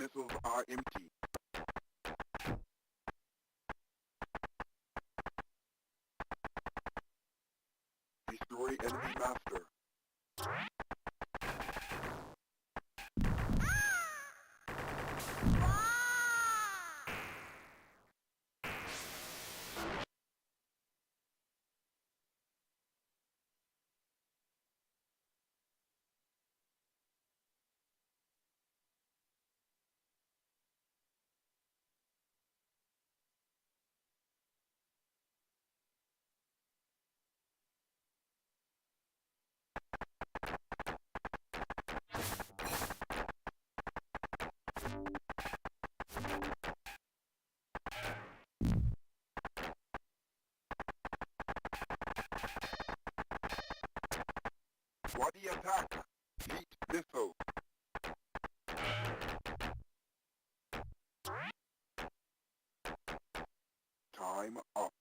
missiles are empty. Destroy enemy master. Body attack. Heat missile. Time up.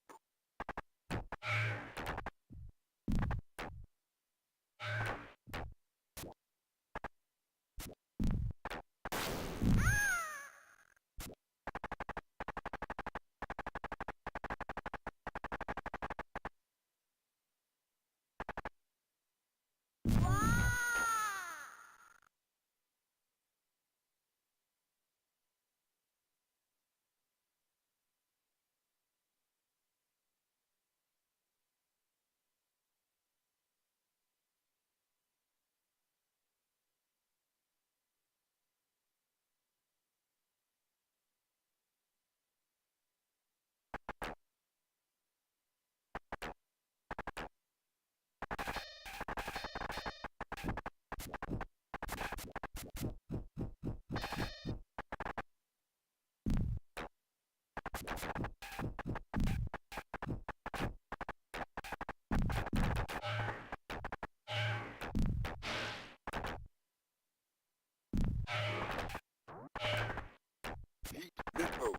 Heat missile.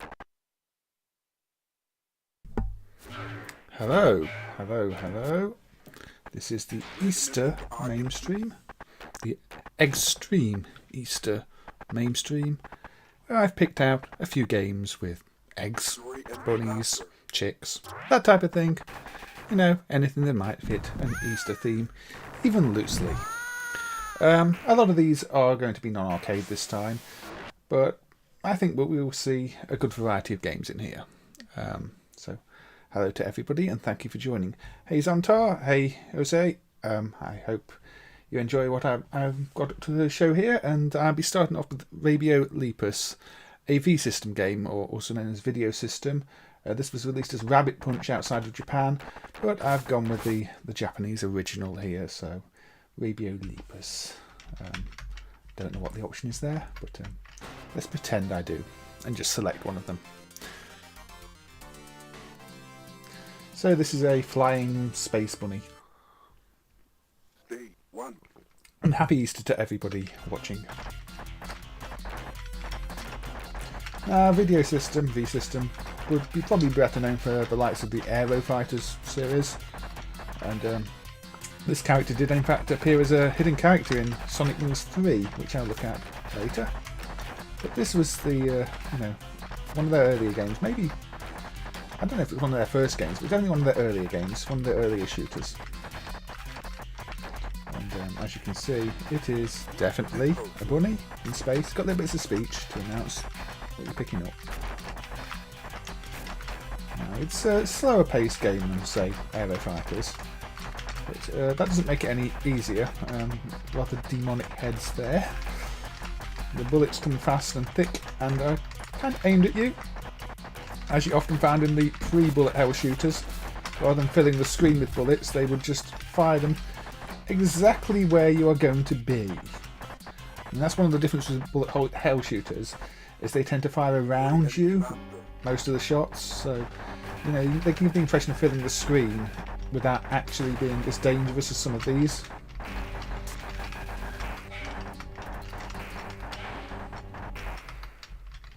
Hello, hello, hello. This is the Easter MAME stream, the Eggstream Easter MAME stream, where I've picked out a few games with eggs, bunnies, chicks, that type of thing. You know, anything that might fit an Easter theme, even loosely. A lot of these are going to be non-arcade this time, but I think we will see a good variety of games in here. So, hello to everybody and thank you for joining. Hey Zantar, hey Jose, I hope you enjoy what I've got to the show here, and I'll be starting off with Rabio Lepus, a V-System game, or also known as Video System. This was released as Rabbit Punch outside of Japan, but I've gone with the Japanese original here, so Rabio Lepus. Don't know what the option is there, but let's pretend I do, and just select one of them. So this is a flying space bunny. Day 1. And happy Easter to everybody watching. Video System, V-System, would be probably better known for the likes of the Aero Fighters series. And this character did in fact appear as a hidden character in Sonic Wings 3, which I'll look at later. But this was the, one of their earlier games. Maybe, I don't know if it was one of their first games, but it's only one of their earlier games, one of their earlier shooters. And as you can see, it is definitely a bunny in space. Got little bits of speech to announce what you're picking up. Now, it's a slower paced game than, say, Aero Fighters. But that doesn't make it any easier. A lot of demonic heads there. The bullets come fast and thick and kind of aimed at you. As you often found in the pre-bullet hell shooters, rather than filling the screen with bullets, they would just fire them exactly where you are going to be. And that's one of the differences with bullet hell shooters, is they tend to fire around you most of the shots, so they can give the impression of filling the screen without actually being as dangerous as some of these.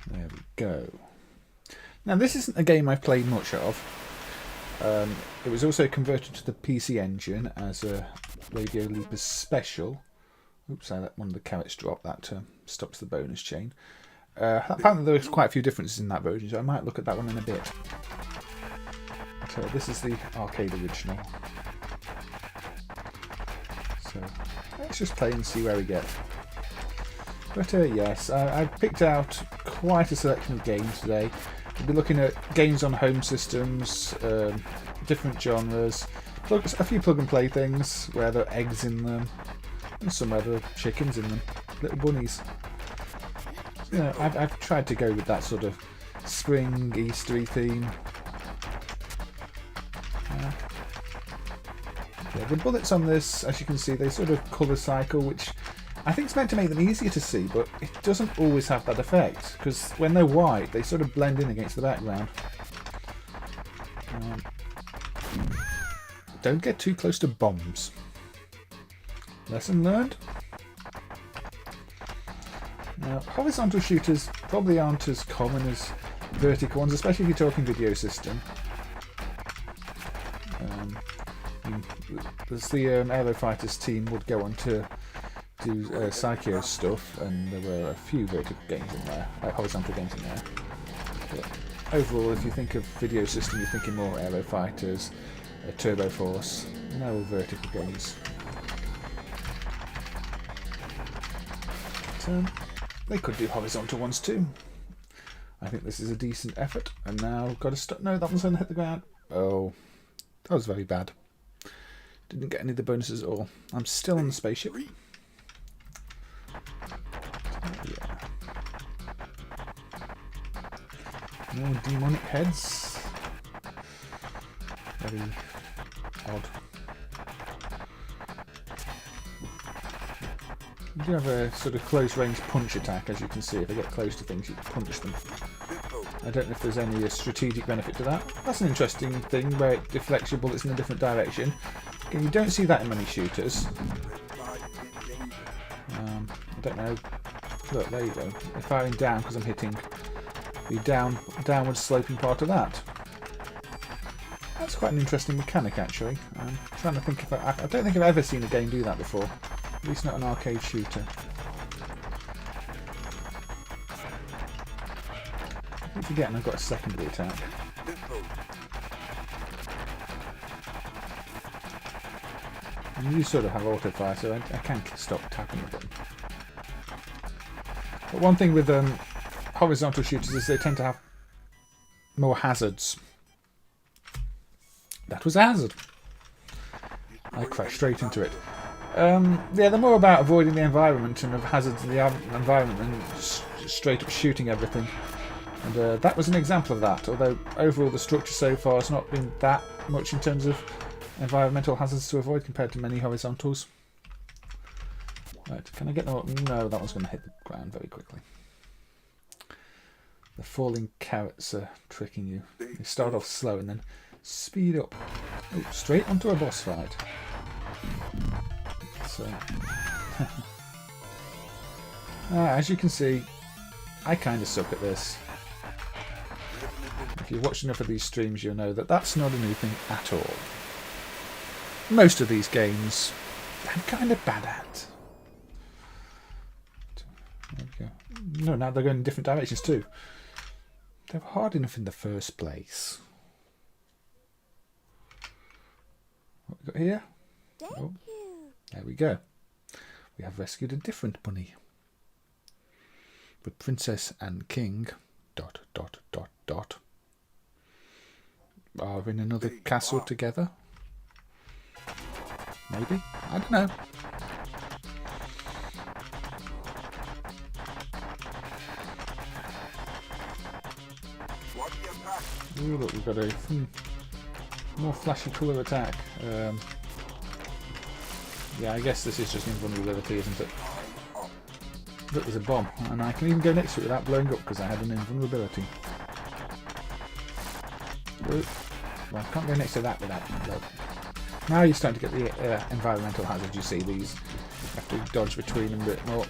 There we go. Now this isn't a game I've played much of. It was also converted to the PC Engine as a Rabio Lepus Special. Oops, I let one of the carrots drop, that stops the bonus chain. Apparently there was quite a few differences in that version, so I might look at that one in a bit. So this is the arcade original. So let's just play and see where we get. But yes, I've picked out quite a selection of games today. We'll be looking at games on home systems, different genres, a few plug and play things where there are eggs in them, and some where there are chickens in them, little bunnies. You know, I've tried to go with that sort of spring, Eastery theme. Yeah, the bullets on this, as you can see, they sort of colour cycle, which I think is meant to make them easier to see, but it doesn't always have that effect, because when they're white, they sort of blend in against the background. Don't get too close to bombs. Lesson learned? Now, horizontal shooters probably aren't as common as vertical ones, especially if you're talking video system. As the Aero Fighters team would go on to do Psycho stuff, and there were a few vertical games in there, horizontal games in there. But overall, if you think of video system, you're thinking more Aero Fighters, Turbo Force, no vertical games. But, they could do horizontal ones too. I think this is a decent effort, and now got to stop. No, that one's going to hit the ground. Oh, that was very bad. Didn't get any of the bonuses at all. I'm still on the spaceship. Yeah. More demonic heads. Very odd. You do have a sort of close range punch attack, as you can see. If I get close to things, you punch them. I don't know if there's any strategic benefit to that. That's an interesting thing, where it deflects your bullets in a different direction. And you don't see that in many shooters. I don't know. Look, there you go. They're firing down because I'm hitting the downward sloping part of that. That's quite an interesting mechanic, actually. I'm trying to think if I don't think I've ever seen a game do that before. At least not an arcade shooter. I keep forgetting I've got a secondary attack. And you sort of have auto fire, so I can't stop tapping the button. But one thing with horizontal shooters is they tend to have more hazards. That was a hazard. I crashed straight into it. Yeah, they're more about avoiding the environment and of hazards in the environment than straight up shooting everything. And that was an example of that, although overall the structure so far has not been that much in terms of environmental hazards to avoid compared to many horizontals. Right, can I get them up? No, that one's going to hit the ground very quickly. The falling carrots are tricking you. They start off slow and then speed up. Oh, straight onto a boss fight. So, as you can see, I kind of suck at this. If you watch enough of these streams, you'll know that that's not a new thing at all. Most of these games, I'm kind of bad at. There we go. No, now they're going in different directions too. They were hard enough in the first place. What we got here? Oh, there we go. We have rescued a different bunny. But Princess and King... ... are in another castle together. Maybe? I don't know. Ooh, look, we've got a more flashy colour attack. Yeah, I guess this is just invulnerability, isn't it? Look, there's a bomb, and I can even go next to it without blowing up because I had an invulnerability. Well, I can't go next to that without blow. Now you're starting to get the environmental hazards. You see these, you have to dodge between them a bit more,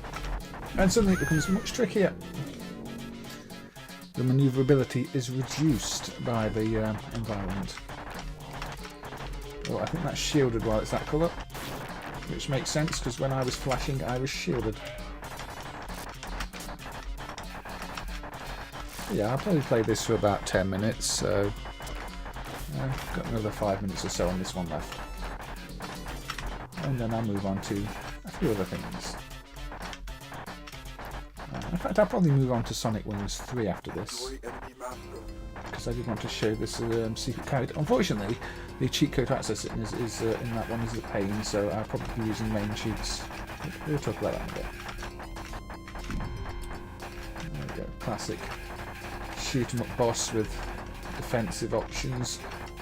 and suddenly it becomes much trickier. The manoeuvrability is reduced by the environment. Oh, I think that's shielded while it's that colour, which makes sense because when I was flashing I was shielded. Yeah, I'll probably play this for about 10 minutes, so I've got another 5 minutes or so on this one left. And then I'll move on to a few other things. In fact, I'll probably move on to Sonic Wings 3 after this, because I did want to show this secret character. Unfortunately, the cheat code to access it is in that one is a pain, so I'll probably be using main cheats. We'll talk about that in a bit. There we go, classic shoot 'em up boss with defensive options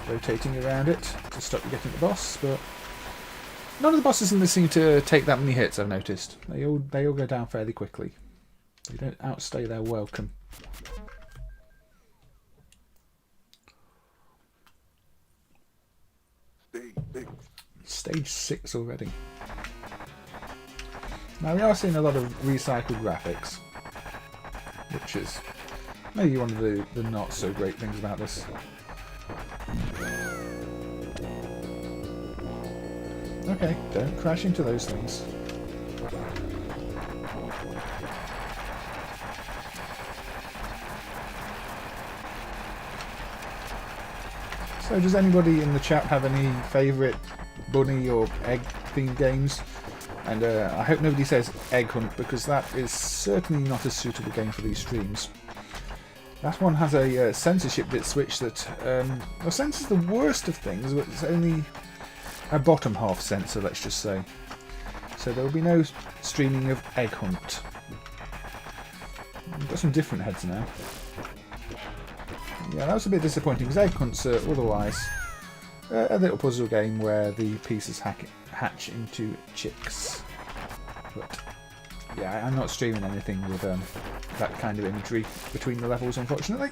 rotating around it to stop you getting the boss, but none of the bosses in this seem to take that many hits, I've noticed. They all go down fairly quickly. They don't outstay their welcome. Stage 6 already. Now we are seeing a lot of recycled graphics, which is maybe one of the not so great things about this. Okay, don't crash into those things. So does anybody in the chat have any favourite bunny or egg themed games? And I hope nobody says Egg Hunt, because that is certainly not a suitable game for these streams. That one has a censorship bit switch that censors the worst of things, but it's only a bottom half censor, let's just say. So there will be no streaming of Egg Hunt. We've got some different heads now. Yeah, that was a bit disappointing, because Egg Hunt's otherwise a little puzzle game where the pieces hatch into chicks. But yeah, I'm not streaming anything with that kind of imagery between the levels, unfortunately.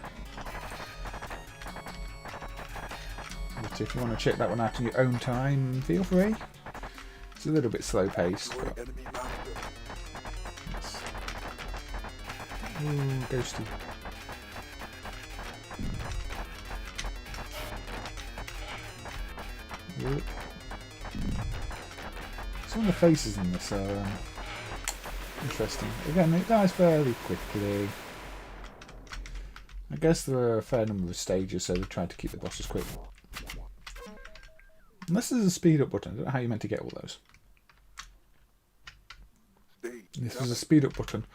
But if you want to check that one out in your own time, feel free. It's a little bit slow paced. But ooh, ghosty. Some of the faces in this are interesting. Again, it dies fairly quickly. I guess there are a fair number of stages, so they tried to keep the bosses quick. Unless there's a speed up button, I don't know how you're meant to get all those. This was a speed up button.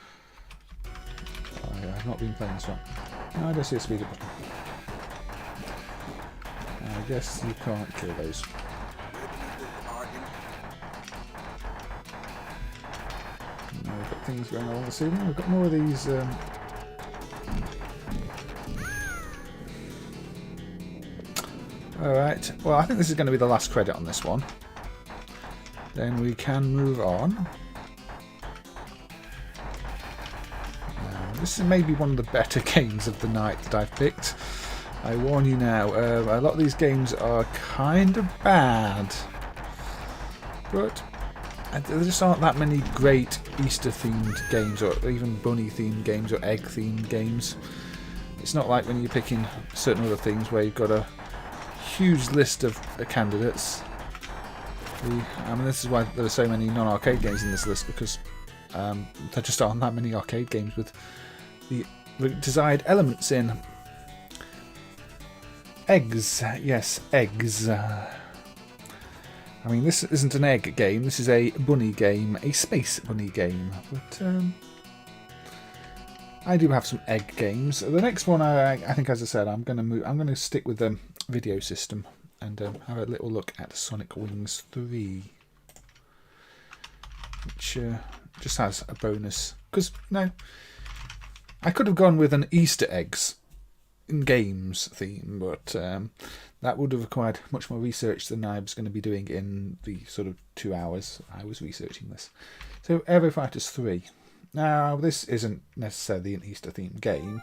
Oh, yeah, I've not been playing this one. No, I don't see a speed up button. I guess you can't kill those. Now we've got things going on this evening. We've got more of these. Alright, well, I think this is going to be the last credit on this one. Then we can move on. This is maybe one of the better games of the night that I've picked. I warn you now, a lot of these games are kind of bad, but there just aren't that many great Easter-themed games, or even bunny-themed games, or egg-themed games. It's not like when you're picking certain other things where you've got a huge list of candidates. I mean, this is why there are so many non-arcade games in this list, because there just aren't that many arcade games with the desired elements in. Eggs, yes, eggs. I mean, this isn't an egg game, this is a bunny game, a space bunny game. But I do have some egg games. The next one, I think, as I said, I'm going to stick with the video system and have a little look at Sonic Wings 3, which just has a bonus. Because I could have gone with an Easter eggs in games theme, but that would have required much more research than I was going to be doing in the sort of 2 hours I was researching this. So Aero Fighters 3. Now, this isn't necessarily an Easter themed game.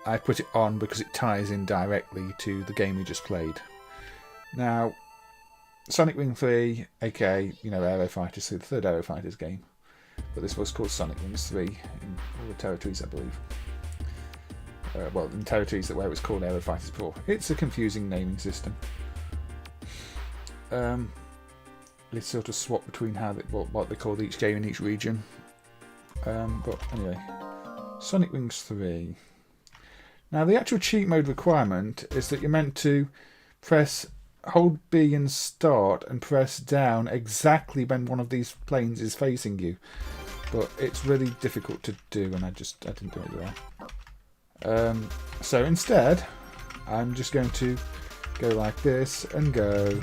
I put it on because it ties in directly to the game we just played. Now, Sonic Wing 3, aka, Aero Fighters 3, the third Aero Fighters game. But this was called Sonic Wings 3 in all the territories, I believe. Well, in territories where it was called Aero Fighters 4. It's a confusing naming system. It's sort of swapped between what they called each game in each region. But anyway, Sonic Wings 3. Now the actual cheat mode requirement is that you're meant to hold B and start and press down exactly when one of these planes is facing you. But it's really difficult to do, and I didn't do it right. So instead, I'm just going to go like this and go.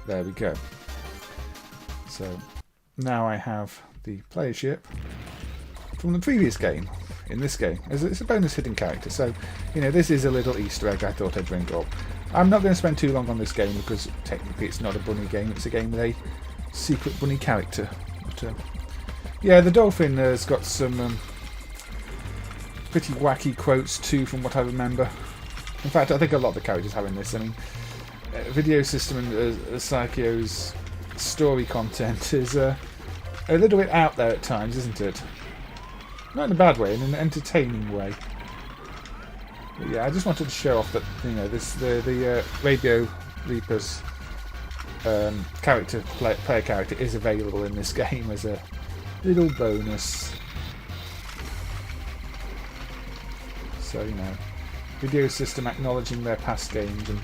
There we go. So now I have the player ship from the previous game. In this game, it's a bonus hidden character. So, you know, this is a little Easter egg I thought I'd bring up. I'm not going to spend too long on this game because technically it's not a bunny game. It's a game with a secret bunny character. But, yeah, the dolphin has got some pretty wacky quotes too, from what I remember. In fact, I think a lot of the characters have in this. I mean, Video System and Psycho's story content is a little bit out there at times, isn't it? Not in a bad way, in an entertaining way. But yeah, I just wanted to show off that, you know, the Rabio Lepus player character is available in this game as a little bonus. So, you know, Video System acknowledging their past games and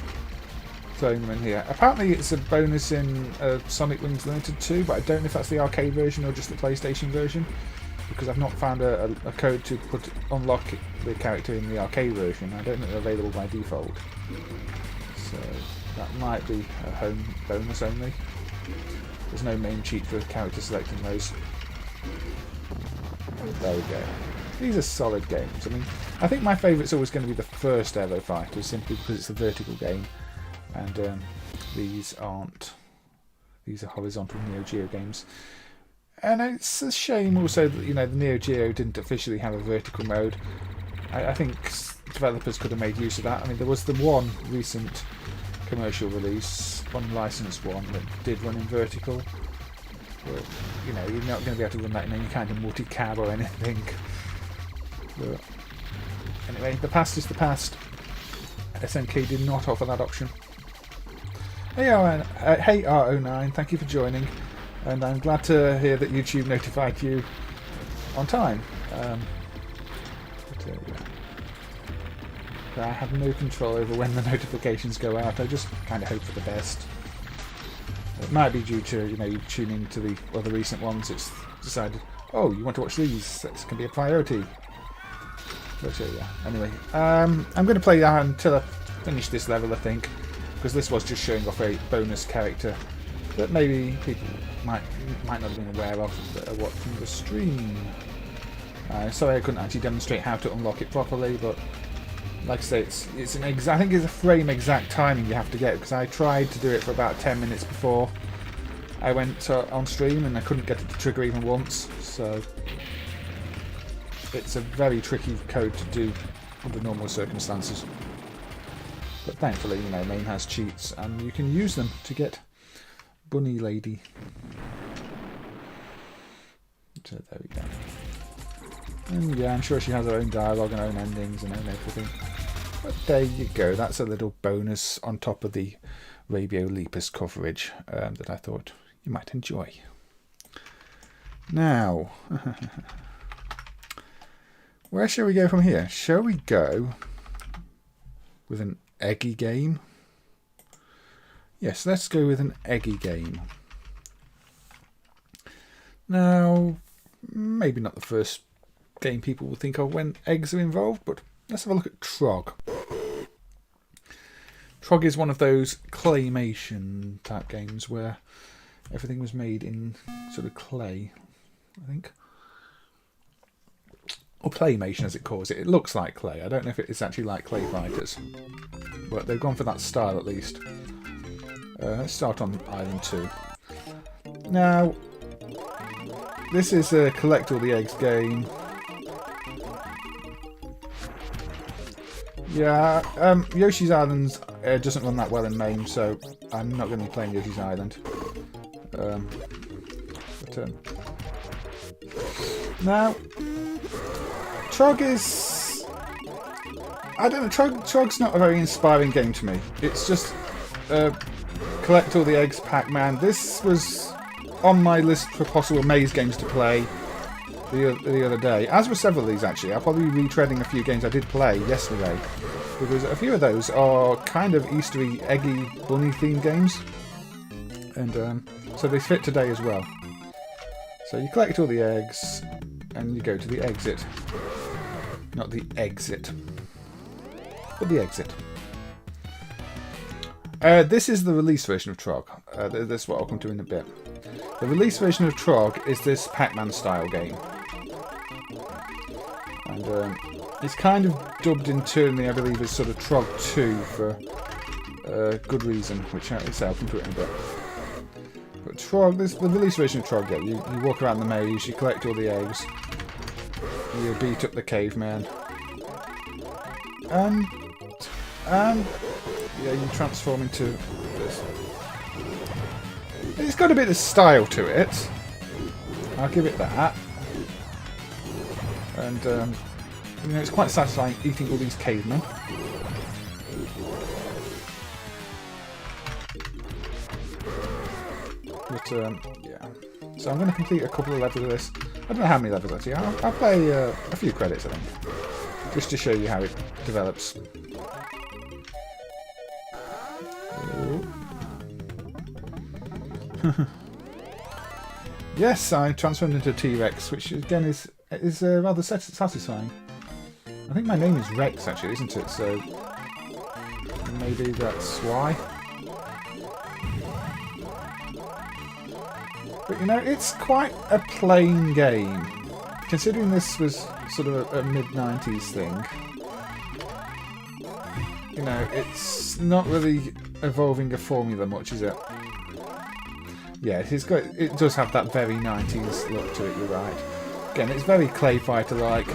throwing them in here. Apparently it's a bonus in Sonic Wings Limited 2, but I don't know if that's the arcade version or just the PlayStation version, because I've not found a code to unlock the character in the arcade version. I don't think they're available by default. So that might be a home bonus only. There's no MAME cheat for character selecting those. There we go. These are solid games. I mean, I think my favourite's always going to be the first Aero Fighter, simply because it's a vertical game, and these aren't. These are horizontal Neo Geo games. And it's a shame also that, you know, the Neo Geo didn't officially have a vertical mode. I think developers could have made use of that. I mean, there was the one recent commercial release, one licensed one, that did run in vertical. But, you know, you're not going to be able to run that in any kind of multi-cab or anything. But anyway, the past is the past. SNK did not offer that option. Hey R09, thank you for joining. And I'm glad to hear that YouTube notified you on time. But I have no control over when the notifications go out. I just kind of hope for the best. It might be due to, you know, you tuning to the other recent ones. It's decided, oh, you want to watch these? That can be a priority. But yeah. Anyway, I'm going to play that until I finish this level, I think, because this was just showing off a bonus character that maybe people might not have been aware of that are watching the stream. Sorry I couldn't actually demonstrate how to unlock it properly, but like I say, it's I think it's a frame exact timing you have to get, because I tried to do it for about 10 minutes before I went on stream and I couldn't get it to trigger even once, so it's a very tricky code to do under normal circumstances. But thankfully, you know, MAME has cheats and you can use them to get Bunny Lady. So there we go. And yeah, I'm sure she has her own dialogue and her own endings and everything. But there you go. That's a little bonus on top of the Rabio Lepus coverage that I thought you might enjoy. Now, where shall we go from here? Shall we go with an eggy game? Yes, let's go with an eggy game. Now, maybe not the first game people will think of when eggs are involved, but let's have a look at Trog. Trog is one of those claymation type games where everything was made in sort of clay, I think. Or claymation as it calls it. It looks like clay. I don't know if it's actually like Clay Fighters, but they've gone for that style at least. Let's start on Island 2. Now, this is a collect all the eggs game. Yeah, Yoshi's Island doesn't run that well in MAME, so I'm not going to be playing Yoshi's Island. Now, Trog is... I don't know, Trog's not a very inspiring game to me. It's just collect all the eggs, Pac-Man. This was on my list for possible maze games to play. the other day, as with several of these actually. I'll probably be retreading a few games I did play yesterday, because a few of those are kind of Eastery, eggy, bunny themed games, and so they fit today as well. So you collect all the eggs, and you go to the exit. Not the exit, but the exit. This is the release version of Trog. This is what I'll come to in a bit. The release version of Trog is this Pac-Man style game. And it's kind of dubbed internally, I believe, as sort of Trog 2 for good reason, which I'll come to it in a bit. But Trog, the release version of Trog, yeah, you walk around the maze, you collect all the eggs, you beat up the caveman, and yeah, you transform into this. It's got a bit of style to it. I'll give it that. And you know, it's quite satisfying eating all these cavemen. But yeah, so I'm going to complete a couple of levels of this. I don't know how many levels actually. I'll play a few credits, I think, just to show you how it develops. Yes, I transformed into a T-Rex, which again is rather satisfying. I think my name is Rex actually, isn't it? So maybe that's why. But you know, it's quite a plain game, considering this was sort of a mid-90s thing. You know, it's not really evolving a formula much, is it? Yeah, it does have that very 90s look to it, you're right. Again, it's very Clay Fighter-like.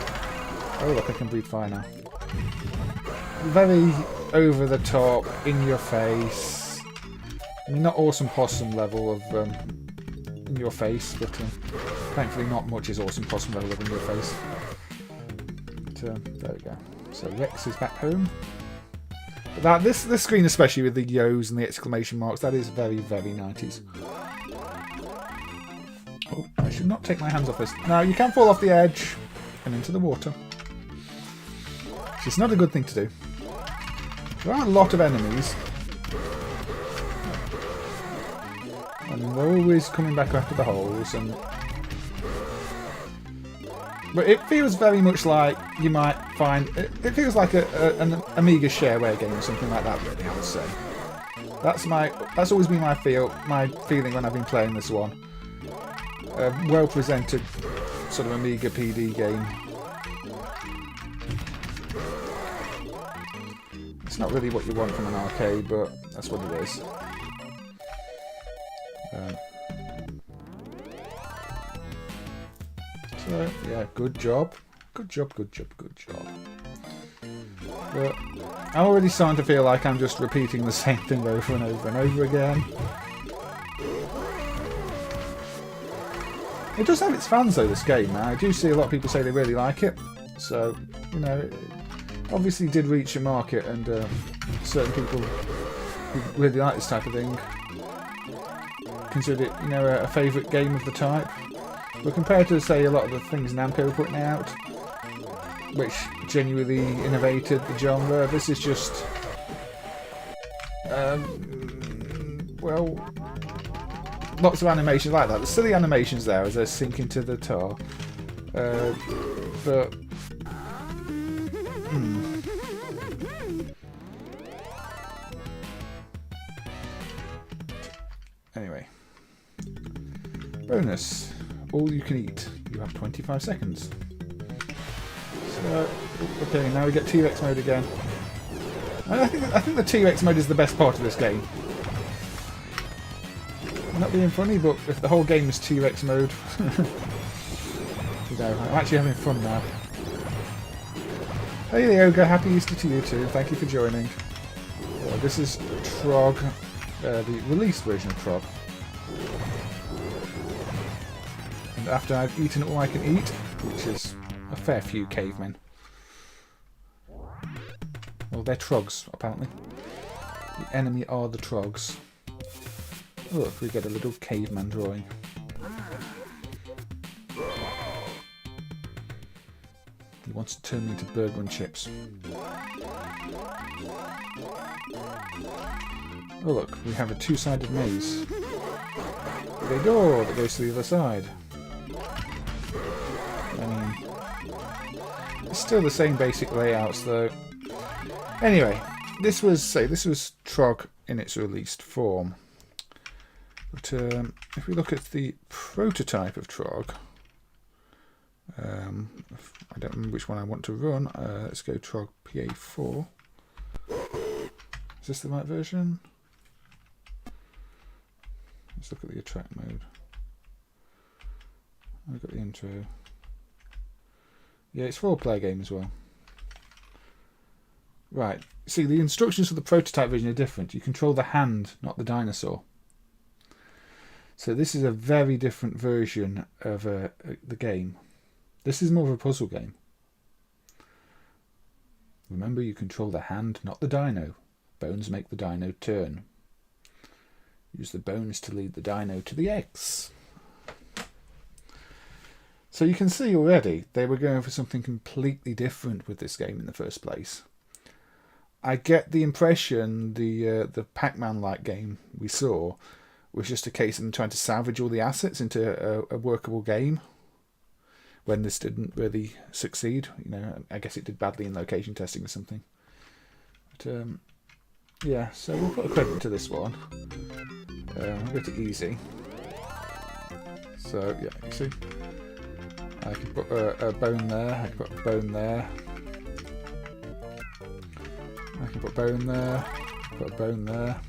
Oh look, I can breathe fire now. Very over the top, in your face. I mean, not Awesome Possum level of in your face, but thankfully not much is Awesome Possum level of in your face. But, there we go. So Rex is back home. But this screen, especially with the yo's and the exclamation marks, that is very, very 90s. Oh, I should not take my hands off this. Now, you can fall off the edge and into the water. It's not a good thing to do. There are a lot of enemies. And they're always coming back after the holes. But it feels very much like you might find... It feels like an Amiga shareware game or something like that, really, I would say. That's always been my feeling when I've been playing this one. A well-presented sort of Amiga PD game. It's not really what you want from an arcade, but that's what it is. So, yeah, good job. Good job, good job, good job. But I'm already starting to feel like I'm just repeating the same thing over and over and over again. It does have its fans though, this game, man. I do see a lot of people say they really like it. So, you know, it obviously did reach a market, and certain people who really like this type of thing consider it, you know, a favourite game of the type. But compared to, say, a lot of the things Namco were putting out, which genuinely innovated the genre, this is just, well, lots of animations like that. The silly animations there as they're sinking to the tar. But... Anyway. Bonus. All you can eat. You have 25 seconds. So, okay, now we get T-Rex mode again. I think the T-Rex mode is the best part of this game. I'm not being funny, but if the whole game is T-Rex mode, you know, I'm actually having fun now. Hey Leoga, happy Easter to you too. Thank you for joining. This is Trog, the released version of Trog. And after I've eaten all I can eat, which is a fair few cavemen. Well, they're Trogs, apparently. The enemy are the Trogs. Look, we get a little caveman drawing. wants to turn me into burger and chips. Oh look, we have a two-sided maze. With a door that goes to the other side. I mean, it's still the same basic layouts though. Anyway, this was Trog in its released form. But if we look at the prototype of Trog, I don't remember which one I want to run. Let's go Trog PA4. Is this the right version? Let's look at the attract mode. I've got the intro. Yeah, it's 4-player game as well. Right, see, the instructions for the prototype version are different. You control the hand, not the dinosaur. So this is a very different version of the game. This is more of a puzzle game. Remember, you control the hand, not the dino. Bones make the dino turn. Use the bones to lead the dino to the eggs. So you can see already they were going for something completely different with this game in the first place. I get the impression the Pac-Man-like game we saw was just a case of them trying to salvage all the assets into a workable game. When this didn't really succeed, you know, I guess it did badly in location testing or something. But yeah, so we'll put a credit to this one. We'll go to easy. So yeah, you see, I can put a bone there. I can put a bone there. I can put a bone there. Put a bone there.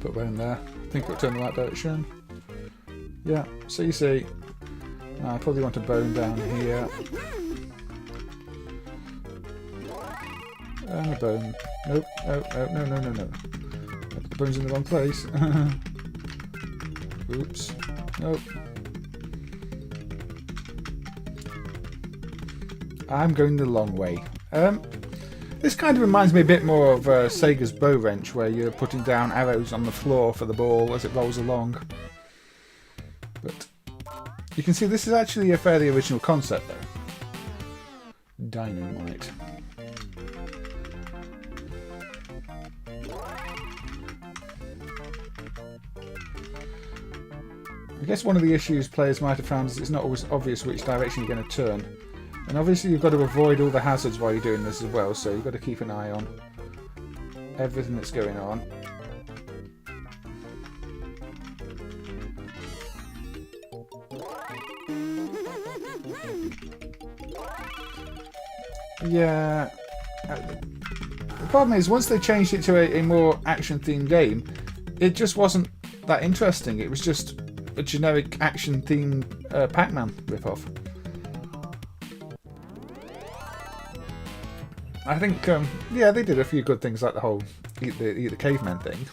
Put a bone there. I think it'll turn the right direction. Yeah, so you see, I probably want a bone down here. And a bone. Nope, no. The bone's in the wrong place. Oops. Nope. I'm going the long way. This kind of reminds me a bit more of Sega's Bow Wrench, where you're putting down arrows on the floor for the ball as it rolls along. But you can see this is actually a fairly original concept though. Dynamite. I guess one of the issues players might have found is it's not always obvious which direction you're going to turn. And obviously you've got to avoid all the hazards while you're doing this as well, so you've got to keep an eye on everything that's going on. Yeah, the problem is once they changed it to a more action-themed game, it just wasn't that interesting. It was just a generic action-themed Pac-Man rip-off. I think, yeah, they did a few good things like the whole eat the cavemen thing,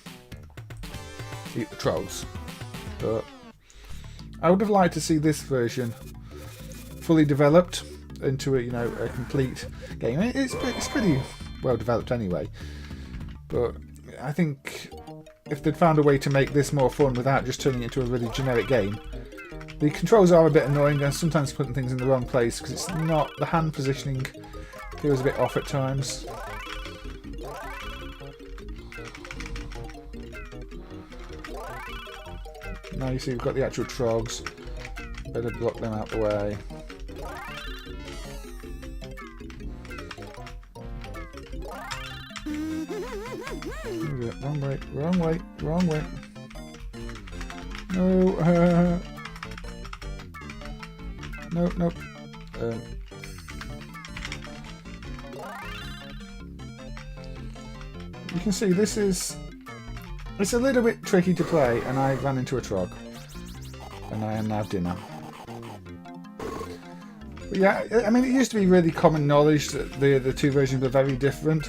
eat the trolls, but I would have liked to see this version fully developed into a complete game. It's pretty well developed anyway, but I think if they'd found a way to make this more fun without just turning it into a really generic game. The controls are a bit annoying and sometimes putting things in the wrong place because it's not, the hand positioning feels a bit off at times. Now you see we've got the actual trogs. Better block them out the way. Wrong way, wrong way, wrong way. No, nope. You can see it's a little bit tricky to play, and I ran into a Trog, and I am now dinner. But yeah, I mean, it used to be really common knowledge that the two versions were very different,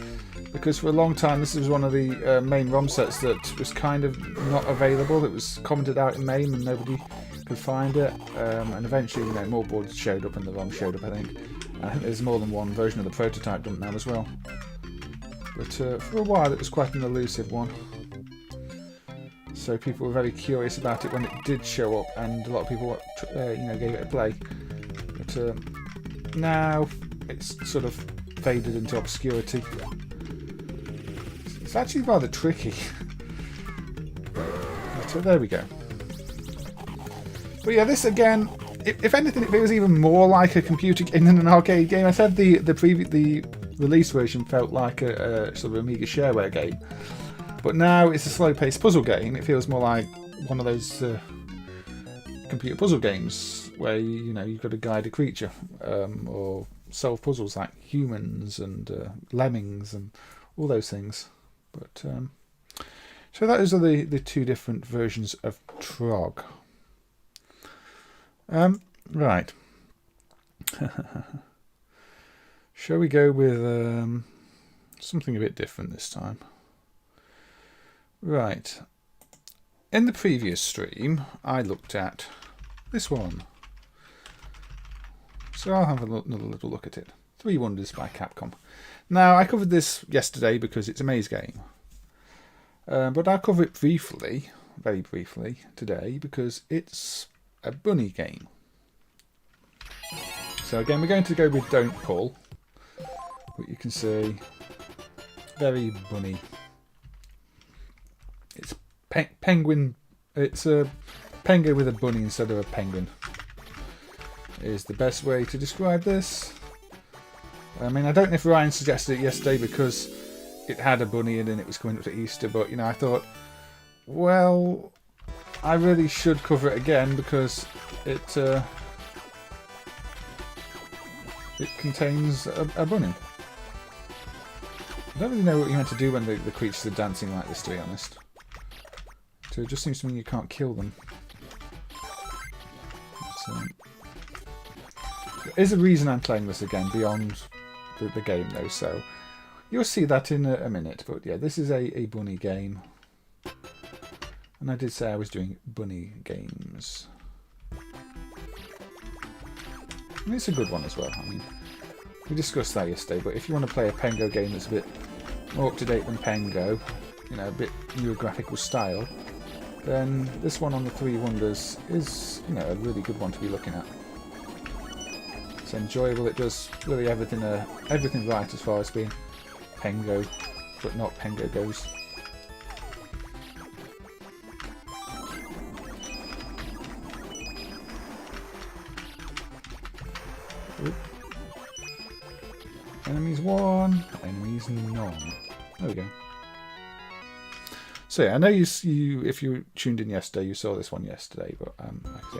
because for a long time this was one of the main ROM sets that was kind of not available. It was commented out in MAME and nobody could find it, and eventually more boards showed up and the ROM showed up, I think. I think there's more than one version of the prototype done now as well. But for a while it was quite an elusive one. So people were very curious about it when it did show up, and a lot of people gave it a play. But now it's sort of faded into obscurity. It's actually rather tricky. So there we go. But yeah, this again, if anything, it feels even more like a computer game than an arcade game. I said the release version felt like a sort of Amiga shareware game, but now it's a slow-paced puzzle game. It feels more like one of those computer puzzle games where you've got to guide a creature or solve puzzles like humans and lemmings and all those things. But so those are the two different versions of Trog. Right. Shall we go with something a bit different this time? Right. In the previous stream, I looked at this one. So I'll have another little look at it. 3 Wonders by Capcom. Now, I covered this yesterday because it's a maze game. But I'll cover it briefly, very briefly, today because it's a bunny game. So again, we're going to go with Don't Pull. But you can see, very bunny. It's penguin. It's a penguin with a bunny instead of a penguin. Is the best way to describe this. I mean, I don't know if Ryan suggested it yesterday because it had a bunny in and it was coming up to Easter, but I thought, well, I really should cover it again because it contains a bunny. I don't really know what you're meant to do when the creatures are dancing like this, to be honest. So it just seems to mean you can't kill them. There is a reason I'm playing this again beyond the game though, so you'll see that in a minute. But yeah, this is a bunny game. And I did say I was doing bunny games. And it's a good one as well. I mean, we discussed that yesterday, but if you want to play a Pengo game that's a bit more up to date than Pengo, a bit newer graphical style, then this one on the 3 Wonders is, a really good one to be looking at. It's enjoyable. It does really everything right as far as being Pengo, but not Pengo goes. Oop. Enemies 1, enemies none. There we go. So yeah, I know if you tuned in yesterday, you saw this one yesterday, but like I say,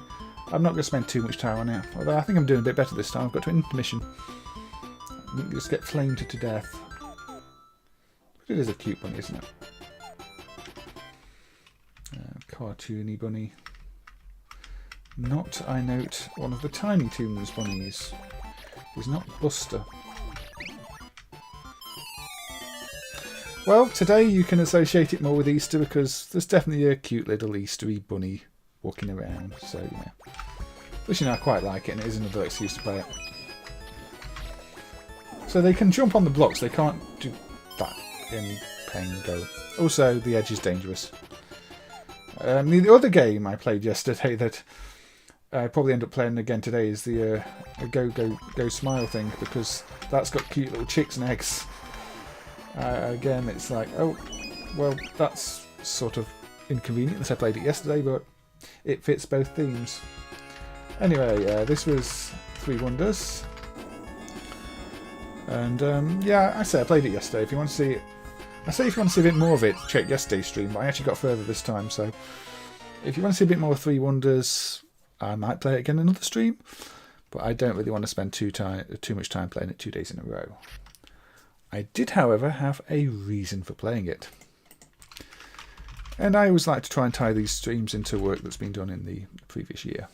I'm not going to spend too much time on it. Although I think I'm doing a bit better this time. I've got to intermission. I didn't just get flamed to death. But it is a cute bunny, isn't it? Cartoony bunny. Not, I note, one of the Tiny Toons bunnies. He's not Buster. Well, today you can associate it more with Easter because there's definitely a cute little Eastery bunny walking around. So, yeah. Which, I quite like it, and it is another excuse to play it. So they can jump on the blocks, they can't do that in Pengo. Also, the edge is dangerous. The other game I played yesterday that I probably end up playing again today is the Go Smile thing, because that's got cute little chicks and eggs. Again, it's like, oh, well, that's sort of inconvenient unless I played it yesterday, but it fits both themes. Anyway, this was 3 Wonders. And yeah, I say I played it yesterday. If you want to see it, I say if you want to see a bit more of it, check yesterday's stream, but I actually got further this time, so if you want to see a bit more of 3 Wonders, I might play it again in another stream, but I don't really want to spend too much time playing it 2 days in a row. I did, however, have a reason for playing it. And I always like to try and tie these streams into work that's been done in the previous year.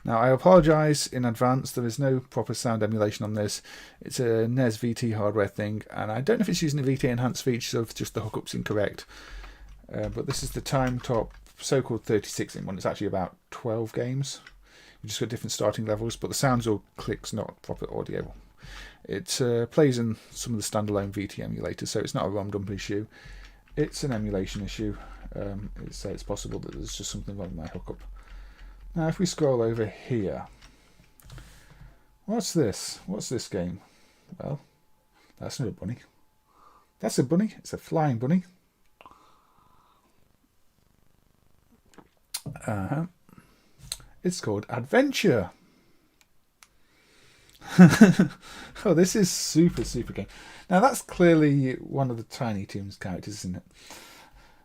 Now, I apologise in advance, there is no proper sound emulation on this. It's a NES VT hardware thing, and I don't know if it's using the VT enhanced features or if just the hookup's incorrect. But this is the TimeTop so-called 36-in one. It's actually about 12 games. You just got different starting levels, but the sounds all clicks, not proper audio. It plays in some of the standalone VT emulators, so it's not a ROM dump issue. It's an emulation issue. It's possible that there's just something wrong with my hookup. Now, if we scroll over here, What's this? What's this game? Well, that's not a bunny. That's a bunny. It's a flying bunny. It's called Adventur. Oh, this is super game. Now that's clearly one of the Tiny Toons characters, isn't it?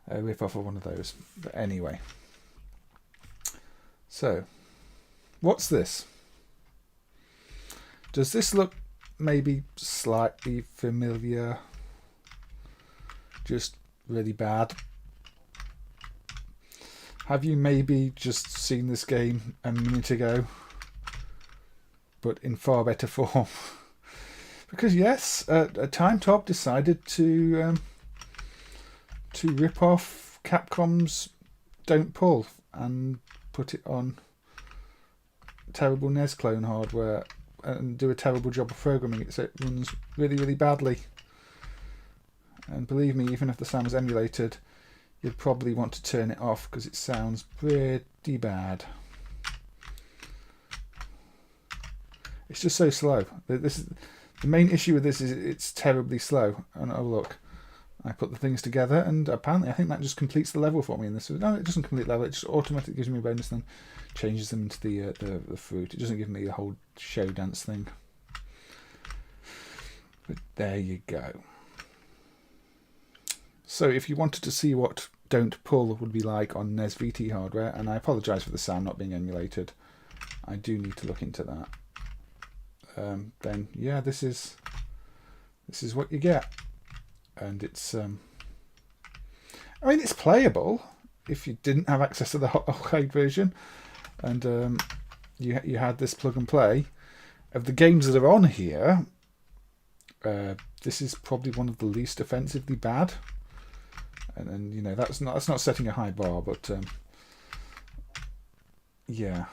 A rip off of one of those. But anyway. So, what's this? Does this look maybe slightly familiar? Just really bad? Have you maybe just seen this game a minute ago, but in far better form? Because yes, TimeTop decided to rip off Capcom's Don't Pull and put it on terrible NES clone hardware and do a terrible job of programming it so it runs really badly. And believe me, even if the sound was emulated, you'd probably want to turn it off because it sounds pretty bad. It's just so slow. The main issue with this is it's terribly slow. And oh look, I put the things together and apparently I think that just completes the level for me in this. No, it doesn't complete the level. It just automatically gives me a bonus, then changes them into the fruit. It doesn't give me the whole show dance thing. But there you go. So if you wanted to see what Don't Pull would be like on NES VT hardware, and I apologise for the sound not being emulated, I do need to look into that. Then yeah, this is what you get, and it's I mean, it's playable if you didn't have access to the arcade version, and you had this plug and play. Of the games that are on here, this is probably one of the least offensively bad. And you know, that's not setting a high bar, but yeah,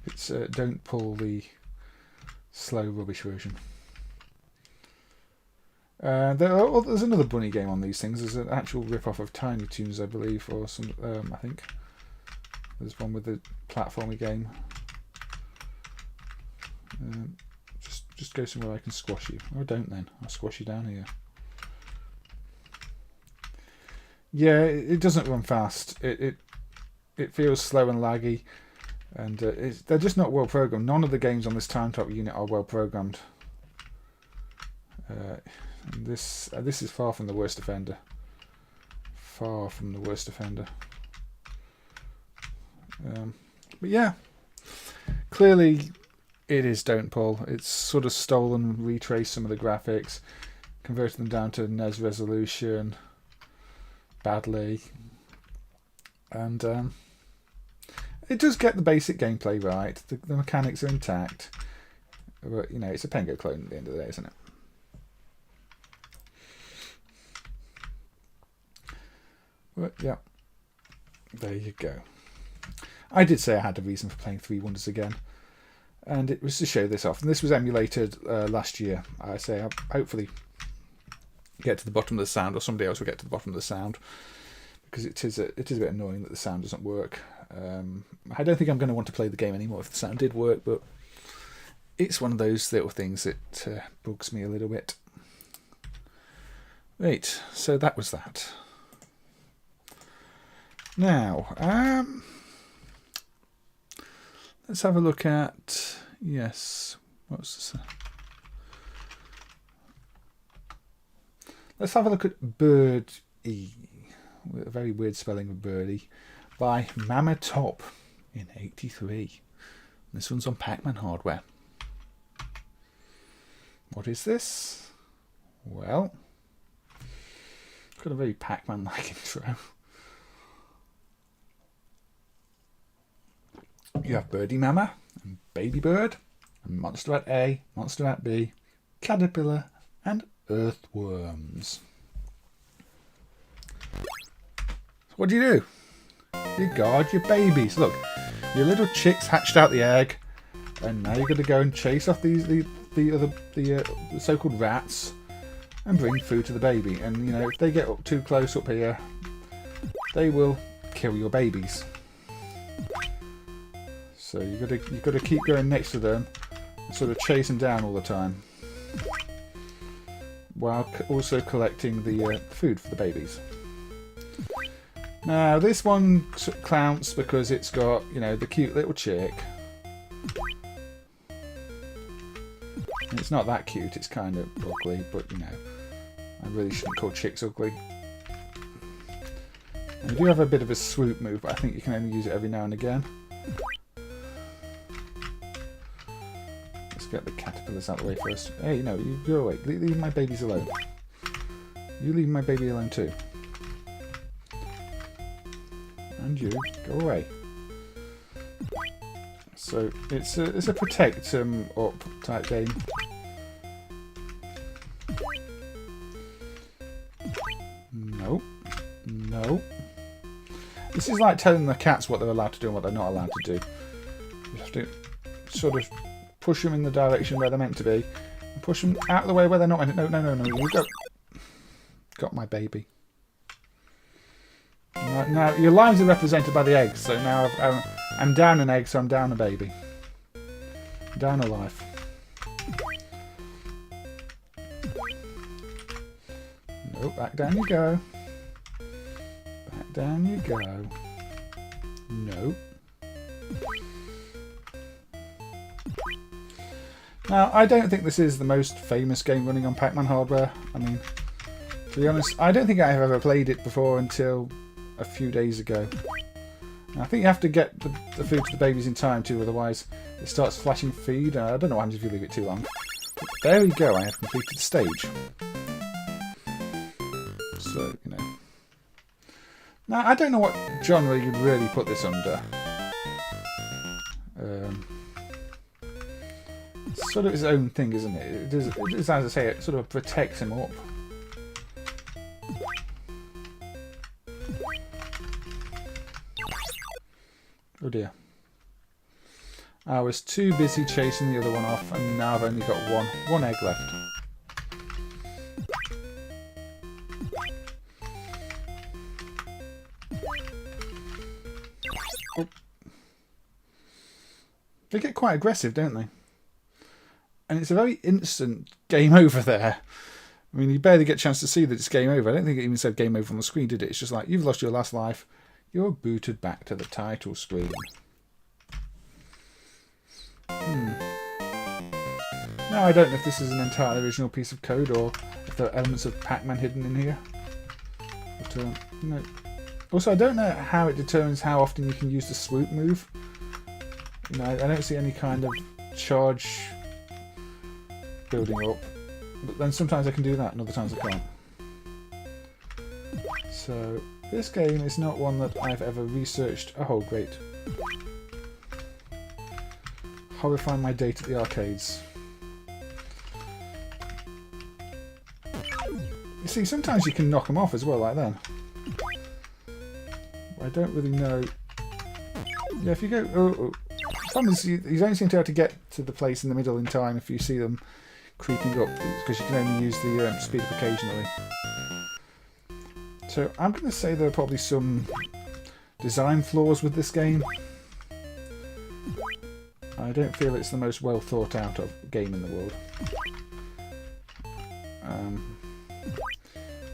it's Don't Pull the slow rubbish version. There's another bunny game on these things. There's an actual rip-off of Tiny Toons, I believe, or some. I think there's one with the platformy game. Just go somewhere I can squash you. Oh, don't then. I'll squash you down here. Yeah, it doesn't run fast. It feels slow and laggy, and they're just not well programmed. None of the games on this TimeTop unit are well programmed. This is far from the worst offender. Far from the worst offender. But yeah, clearly it is Don't Pull. It's sort of stolen, retraced some of the graphics, converted them down to NES resolution badly, and it does get the basic gameplay right. The mechanics are intact, but you know, it's a Pengo clone at the end of the day, isn't it? But yeah, there you go. I did say I had a reason for playing Three Wonders again, and it was to show this off. And this was emulated last year. I say I'll hopefully get to the bottom of the sound, or somebody else will get to the bottom of the sound, because it is a bit annoying that the sound doesn't work. I don't think I'm going to want to play the game anymore if the sound did work, but it's one of those little things that bugs me a little bit. Right, so that was that. Now, let's have a look at, yes, what's this? Let's have a look at Birdiy, with a very weird spelling of Birdiy, by MAME in '83. This one's on Pac-Man hardware. What is this? Well, it's got a very Pac-Man-like intro. You have Birdiy Mama, and Baby Bird, and Monster at A, Monster at B, Caterpillar, and Earthworms. What do? You guard your babies. Look, your little chicks hatched out the egg, and now you're going to go and chase off the so-called rats and bring food to the baby. And you know, if they get up too close up here, they will kill your babies. So you've got to keep going next to them and sort of chase them down all the time, while also collecting the food for the babies. Now this one counts because it's got, you know, the cute little chick. And it's not that cute, it's kind of ugly, but you know, I really shouldn't call chicks ugly. And you do have a bit of a swoop move, but I think you can only use it every now and again. Let's get the caterpillars out of the way first. Hey, no, you go away. Leave my babies alone. You leave my baby alone too. And you, go away. So it's a protect up type game. No. No. This is like telling the cats what they're allowed to do and what they're not allowed to do. You have to sort of push them in the direction where they're meant to be, and push them out of the way where they're not meant to. No, you go. Got my baby. Now your lives are represented by the eggs, so now I'm down an egg, so I'm down a baby. Down a life. No, back down you go. Back down you go. No. Now, I don't think this is the most famous game running on Pac-Man hardware. I mean, to be honest, I don't think I've ever played it before until a few days ago. And I think you have to get the food to the babies in time too, otherwise it starts flashing feed. I don't know what happens if you leave it too long. But there we go, I have completed the stage. So, you know. Now, I don't know what genre you'd really put this under. It's sort of its own thing, isn't it? It is, as I say, it sort of protects him up. Oh dear. I was too busy chasing the other one off, and now I've only got one egg left. Oh. They get quite aggressive, don't they? And it's a very instant game over there. I mean, you barely get a chance to see that it's game over. I don't think it even said game over on the screen, did it? It's just like, you've lost your last life. You're booted back to the title screen. Now, I don't know if this is an entirely original piece of code or if there are elements of Pac-Man hidden in here. But, no. Also, I don't know how it determines how often you can use the swoop move. You know, I don't see any kind of charge building up. But then sometimes I can do that and other times I can't. So, this game is not one that I've ever researched. Oh, great. Horrifying my date at the arcades. You see, sometimes you can knock them off as well, like that. I don't really know. Yeah, if you go... The problem is you don't seem to be able to get to the place in the middle in time if you see them creeping up, because you can only use the speed up occasionally. So I'm going to say there are probably some design flaws with this game. I don't feel it's the most well thought out of game in the world.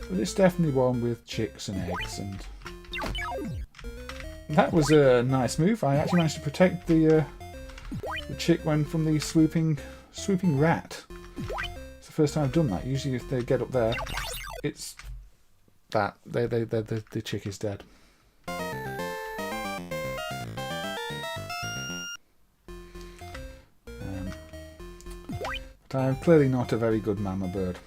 But it's definitely one with chicks and eggs, and that was a nice move. I actually managed to protect the chick one from the swooping rat. It's the first time I've done that. Usually if they get up there, it's that the chick is dead. But I'm clearly not a very good mama bird.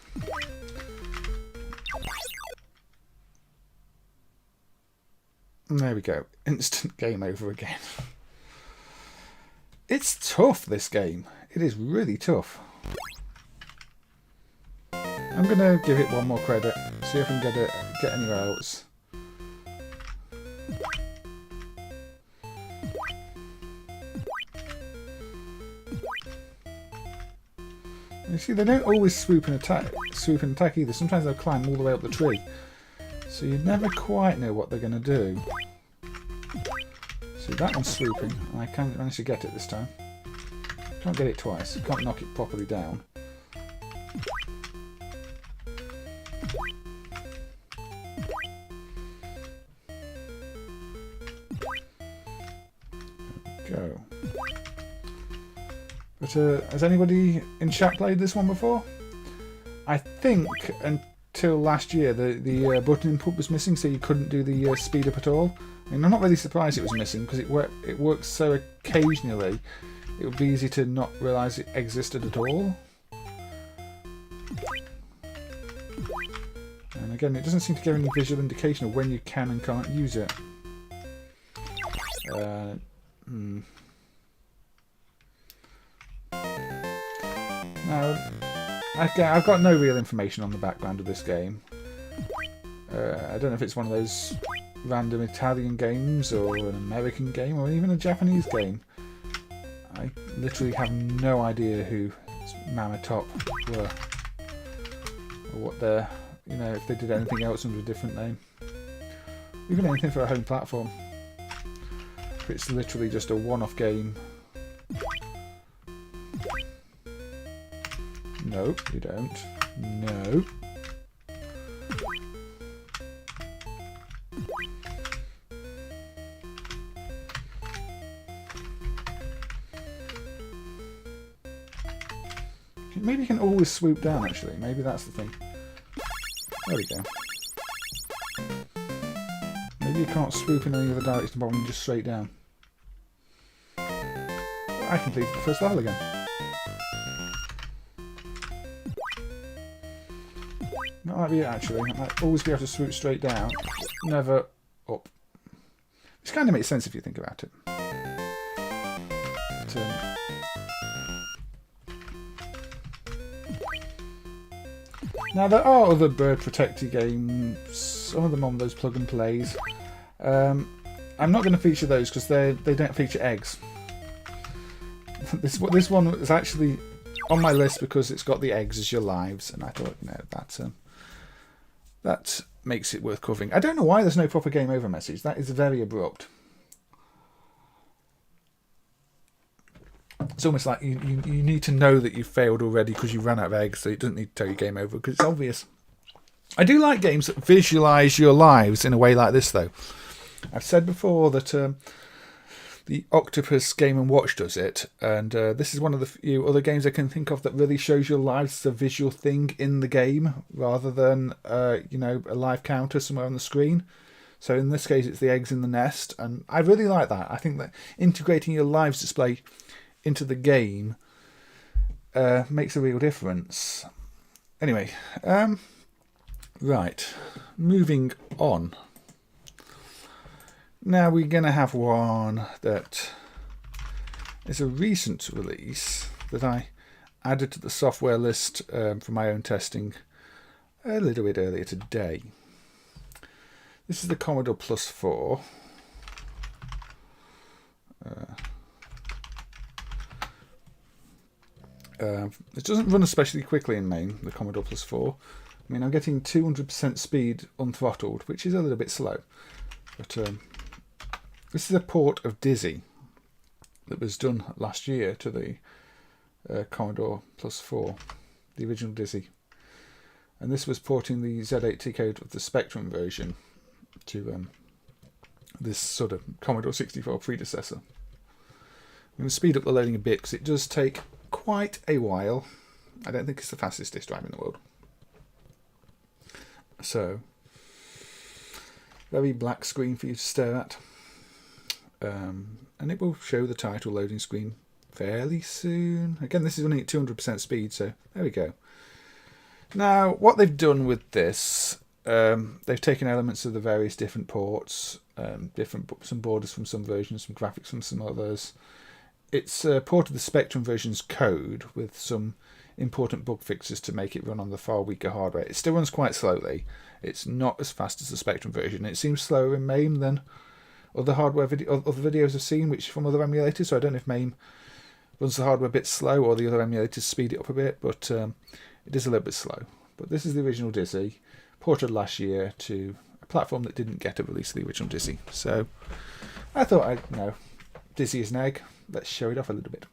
There we go. Instant game over again. It's tough, this game. It is really tough. I'm going to give it one more credit. See if I can get anywhere else. You see, they don't always swoop and attack either. Sometimes they'll climb all the way up the tree. So you never quite know what they're going to do. So See, that one's swooping, and I can't manage to get it this time. Can't get it twice. Can't knock it properly down. Go. But has anybody in chat played this one before? I think until last year the button input was missing, so you couldn't do the speed up at all. I mean, I'm not really surprised it was missing because it works so occasionally. It would be easy to not realise it existed at all. And again, it doesn't seem to give any visual indication of when you can and can't use it. Now, I've got no real information on the background of this game. I don't know if it's one of those random Italian games or an American game or even a Japanese game. I literally have no idea who TimeTop were or what their, you know, if they did anything else under a different name. Even anything for a home platform. If it's literally just a one-off game. Nope, you don't. No. Maybe you can always swoop down, actually. Maybe that's the thing. There we go. Maybe you can't swoop in any other direction but just straight down. I completed the first level again. Not like me, actually. I might always be able to swoop straight down, never up. Which kind of makes sense if you think about it. But, now there are other bird protector games, some of them on those plug and plays. I'm not going to feature those because they don't feature eggs. This one is actually on my list because it's got the eggs as your lives, and I thought, you know, that makes it worth covering. I don't know why there's no proper game over message. That is very abrupt. It's almost like you need to know that you've failed already because you ran out of eggs, so it doesn't need to tell you game over because it's obvious. I do like games that visualise your lives in a way like this, though. I've said before that the Octopus Game & Watch does it, and this is one of the few other games I can think of that really shows your lives as a visual thing in the game rather than you know, a live counter somewhere on the screen. So in this case, it's the eggs in the nest, and I really like that. I think that integrating your lives display into the game makes a real difference. Anyway, right, moving on. Now we're going to have one that is a recent release that I added to the software list for my own testing a little bit earlier today. This is the Commodore Plus 4. It doesn't run especially quickly in MAME, the Commodore Plus 4. I mean, I'm getting 200% speed unthrottled, which is a little bit slow. But this is a port of Dizzy that was done last year to the Commodore Plus 4, the original Dizzy. And this was porting the Z8T code of the Spectrum version to this sort of Commodore 64 predecessor. I'm going to speed up the loading a bit because it does take quite a while. I don't think it's the fastest disk drive in the world. So, very black screen for you to stare at. And it will show the title loading screen fairly soon. Again, this is running at 200% speed, so there we go. Now, what they've done with this, they've taken elements of the various different ports, some borders from some versions, some graphics from some others. It's ported the Spectrum version's code with some important bug fixes to make it run on the far weaker hardware. It still runs quite slowly. It's not as fast as the Spectrum version. It seems slower in MAME than other hardware other videos I've seen, which from other emulators. So I don't know if MAME runs the hardware a bit slow or the other emulators speed it up a bit, but it is a little bit slow. But this is the original Dizzy, ported last year to a platform that didn't get a release of the original Dizzy. So I thought Dizzy is an egg. Let's show it off a little bit.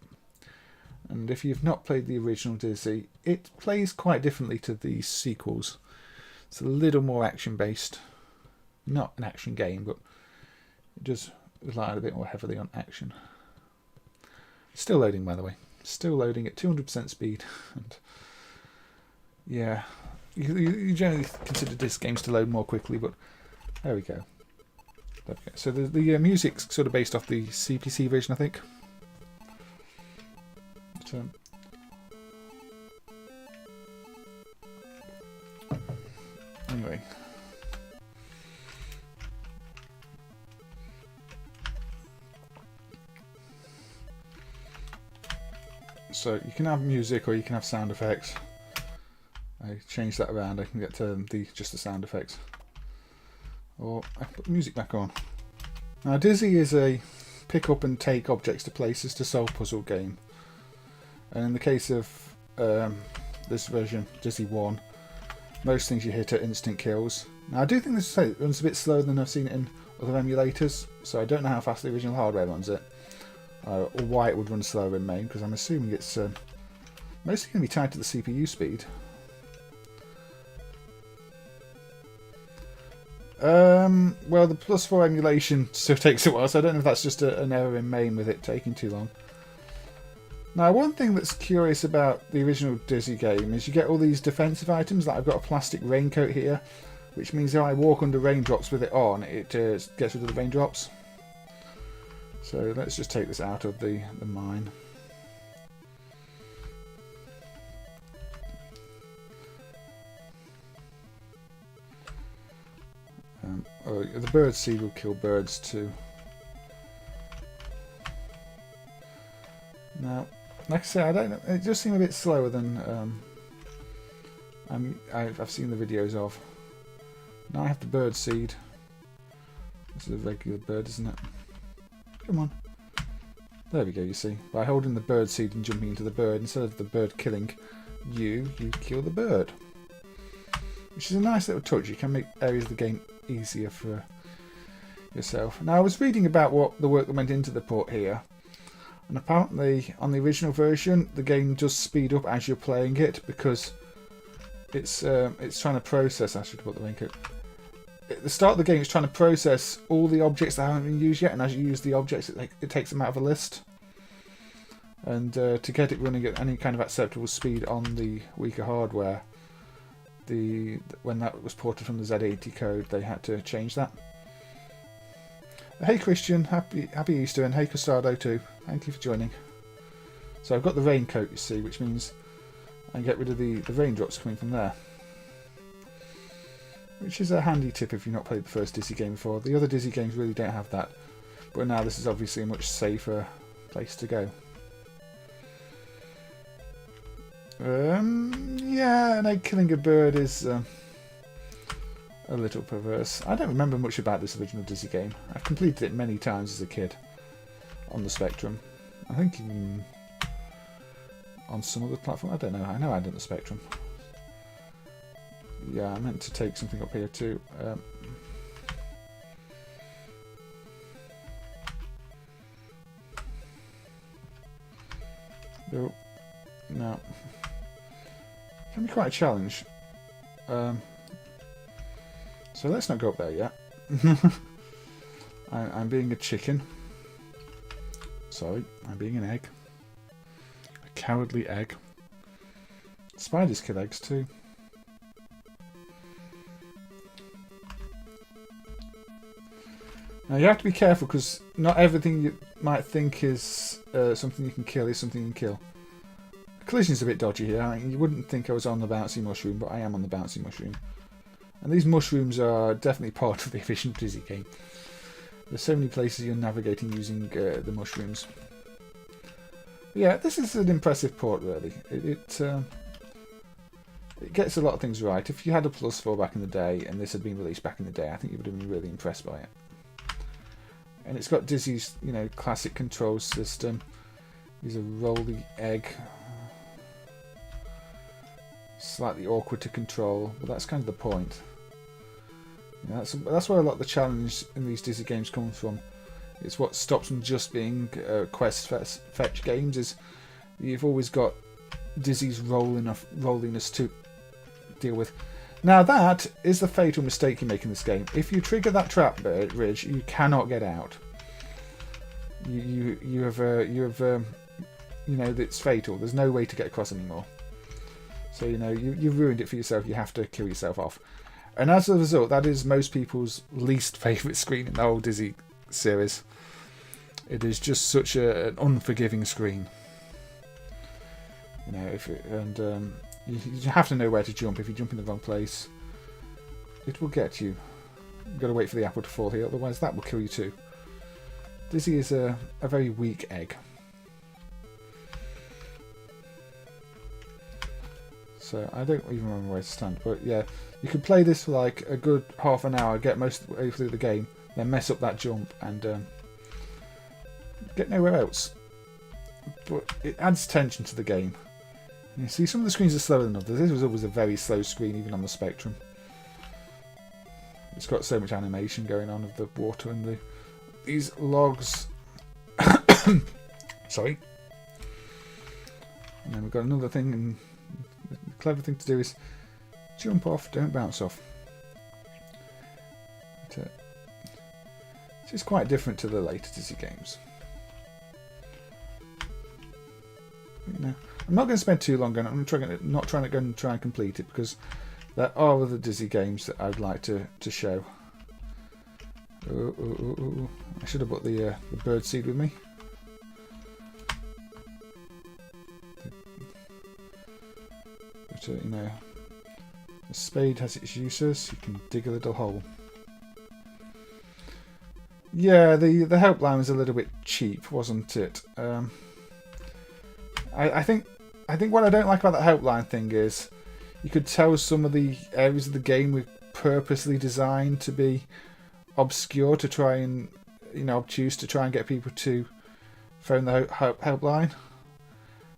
And if you've not played the original Dizzy, it plays quite differently to the sequels. It's a little more action-based. Not an action game, but it does rely a bit more heavily on action. Still loading, by the way. Still loading at 200% speed. And yeah, you generally consider disc games to load more quickly, but there we go. So the music's sort of based off the CPC version, I think. But, anyway. So you can have music or you can have sound effects. I change that around. I can get to just the sound effects. Or I put the music back on. Now Dizzy is a pick up and take objects to places to solve puzzle game. And in the case of this version, Dizzy 1, most things you hit are instant kills. Now I do think this runs a bit slower than I've seen it in other emulators, so I don't know how fast the original hardware runs it. Or why it would run slower in MAME, because I'm assuming it's mostly going to be tied to the CPU speed. Well, the +4 emulation still takes a while, so I don't know if that's just an error in MAME with it taking too long. Now, one thing that's curious about the original Dizzy game is you get all these defensive items. Like I've got a plastic raincoat here, which means if I walk under raindrops with it on, it gets rid of the raindrops. So let's just take this out of the mine. The bird seed will kill birds too. Now, like I say, I don't know. It just seems a bit slower than I've seen the videos of. Now I have the bird seed. This is a regular bird, isn't it? Come on. There we go, you see. By holding the bird seed and jumping into the bird, instead of the bird killing you kill the bird. Which is a nice little touch. You can make areas of the game easier for yourself. Now, I was reading about what the work that went into the port here. And apparently, on the original version, the game does speed up as you're playing it because it's trying to process. I should put the raincoat. At the start of the game, it's trying to process all the objects that haven't been used yet, and as you use the objects, it takes them out of a list. And to get it running at any kind of acceptable speed on the weaker hardware, when that was ported from the Z80 code, they had to change that. Hey Christian, happy Easter, and hey Costado too. Thank you for joining. So I've got the raincoat, you see, which means I can get rid of the raindrops coming from there. Which is a handy tip if you've not played the first Dizzy game before. The other Dizzy games really don't have that. But now this is obviously a much safer place to go. Yeah, and killing a bird is a little perverse. I don't remember much about this original Dizzy game. I've completed it many times as a kid on the Spectrum. I think even on some other platform. I don't know. I know I had it on the Spectrum. Yeah, I meant to take something up here too. No. Can be quite a challenge. So let's not go up there yet. I'm being a chicken. Sorry, I'm being an egg. A cowardly egg. Spiders kill eggs too. Now you have to be careful because not everything you might think is something you can kill is something you can kill. The collision's a bit dodgy here. I mean, you wouldn't think I was on the bouncy mushroom, but I am on the bouncy mushroom. And these mushrooms are definitely part of the original Dizzy game. There's so many places you're navigating using the mushrooms. But yeah, this is an impressive port, really. It gets a lot of things right. If you had a +4 back in the day and this had been released back in the day, I think you would have been really impressed by it. And it's got Dizzy's, classic control system. He's a rolly egg. Slightly awkward to control, but that's kind of the point. That's where a lot of the challenge in these Dizzy games comes from. It's what stops them just being quest fetch games. Is you've always got Dizzy's rolliness to deal with. Now that is the fatal mistake you make in this game. If you trigger that trap bridge, you cannot get out. You have it's fatal. There's no way to get across anymore. So you've ruined it for yourself. You have to kill yourself off. And as a result, that is most people's least favourite screen in the whole Dizzy series. It is just such an unforgiving screen. You have to know where to jump. If you jump in the wrong place, it will get you. You've got to wait for the apple to fall here, otherwise that will kill you too. Dizzy is a very weak egg. So I don't even remember where to stand, but yeah, you could play this for like a good half an hour, get most of the way through the game, then mess up that jump and get nowhere else. But it adds tension to the game. You see, some of the screens are slower than others. This was always a very slow screen, even on the Spectrum. It's got so much animation going on of the water and these logs. Sorry. And then we've got another thing, and the clever thing to do is jump off, don't bounce off. It's quite different to the later Dizzy games. I'm not going to spend too long on it. I'm not trying to go and try and complete it, because there are other Dizzy games that I'd like to show. I should have brought the bird seed with me. But the spade has its uses. You can dig a little hole. Yeah, the helpline was a little bit cheap, wasn't it? I think what I don't like about that helpline thing is you could tell some of the areas of the game were purposely designed to be obscure, to try and obtuse, to try and get people to phone the helpline.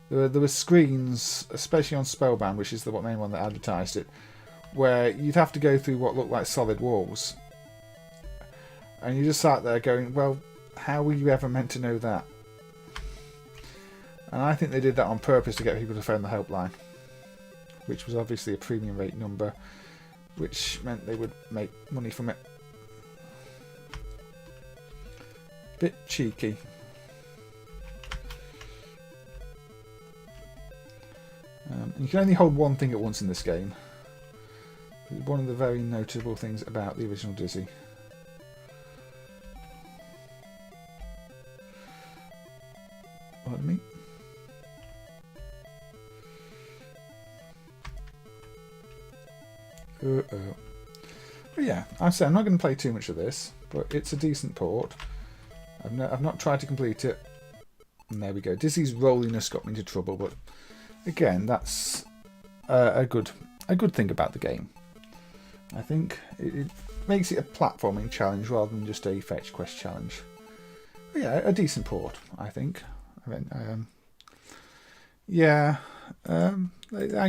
There were screens, especially on Spellbound, which is the main one that advertised it, where you'd have to go through what looked like solid walls, and you just sat there going, well, how were you ever meant to know that? And I think they did that on purpose to get people to phone the helpline, which was obviously a premium rate number, which meant they would make money from it. Bit cheeky. And you can only hold one thing at once in this game. It's one of the very notable things about the original Dizzy. Pardon me. But yeah, I'm not going to play too much of this, but it's a decent port. I've not tried to complete it. And there we go. Dizzy's rolliness got me into trouble, but again, that's a good thing about the game. I think it makes it a platforming challenge rather than just a fetch quest challenge. But yeah, a decent port, I think. I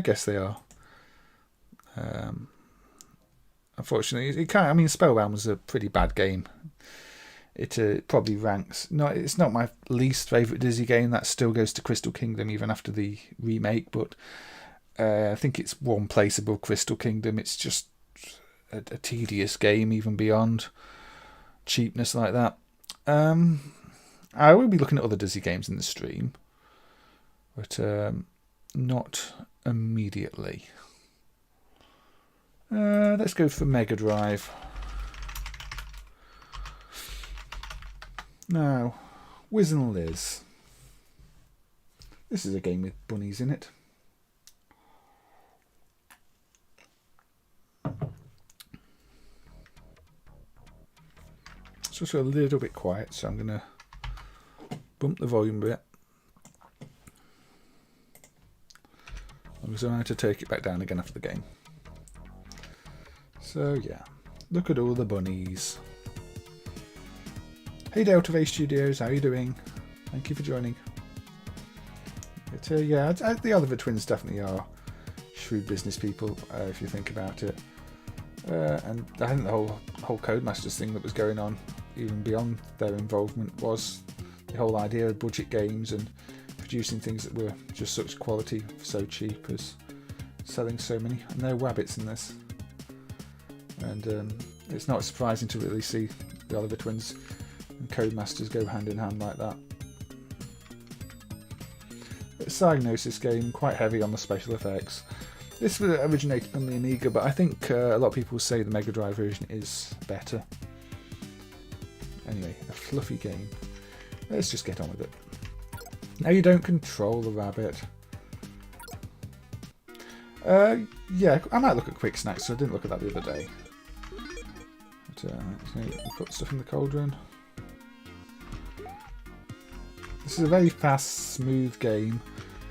guess they are. Unfortunately, Spellbound was a pretty bad game. It probably ranks. It's not my least favourite Dizzy game. That still goes to Crystal Kingdom even after the remake. But I think it's one place above Crystal Kingdom. It's just a tedious game, even beyond cheapness like that. I will be looking at other Dizzy games in the stream, but not immediately. Let's go for Mega Drive. Now, Whizz and Liz. This is a game with bunnies in it. It's just a little bit quiet, so I'm going to bump the volume a bit. I'm going to have to take it back down again after the game. So yeah, look at all the bunnies. Hey Delta Ray Studios, how are you doing? Thank you for joining. But the other twins definitely are shrewd business people, if you think about it. And I think the whole Codemasters thing that was going on even beyond their involvement, was the whole idea of budget games and producing things that were just such quality, so cheap, as selling so many. And there are Wabbits in this. And it's not surprising to really see the Oliver Twins and Codemasters go hand in hand like that. It's a Psygnosis game, quite heavy on the special effects. This originated on the Amiga, but I think a lot of people say the Mega Drive version is better. Anyway, a fluffy game. Let's just get on with it. Now you don't control the rabbit. Yeah, I might look at quick snacks, so I didn't look at that the other day. But, you put stuff in the cauldron. This is a very fast, smooth game.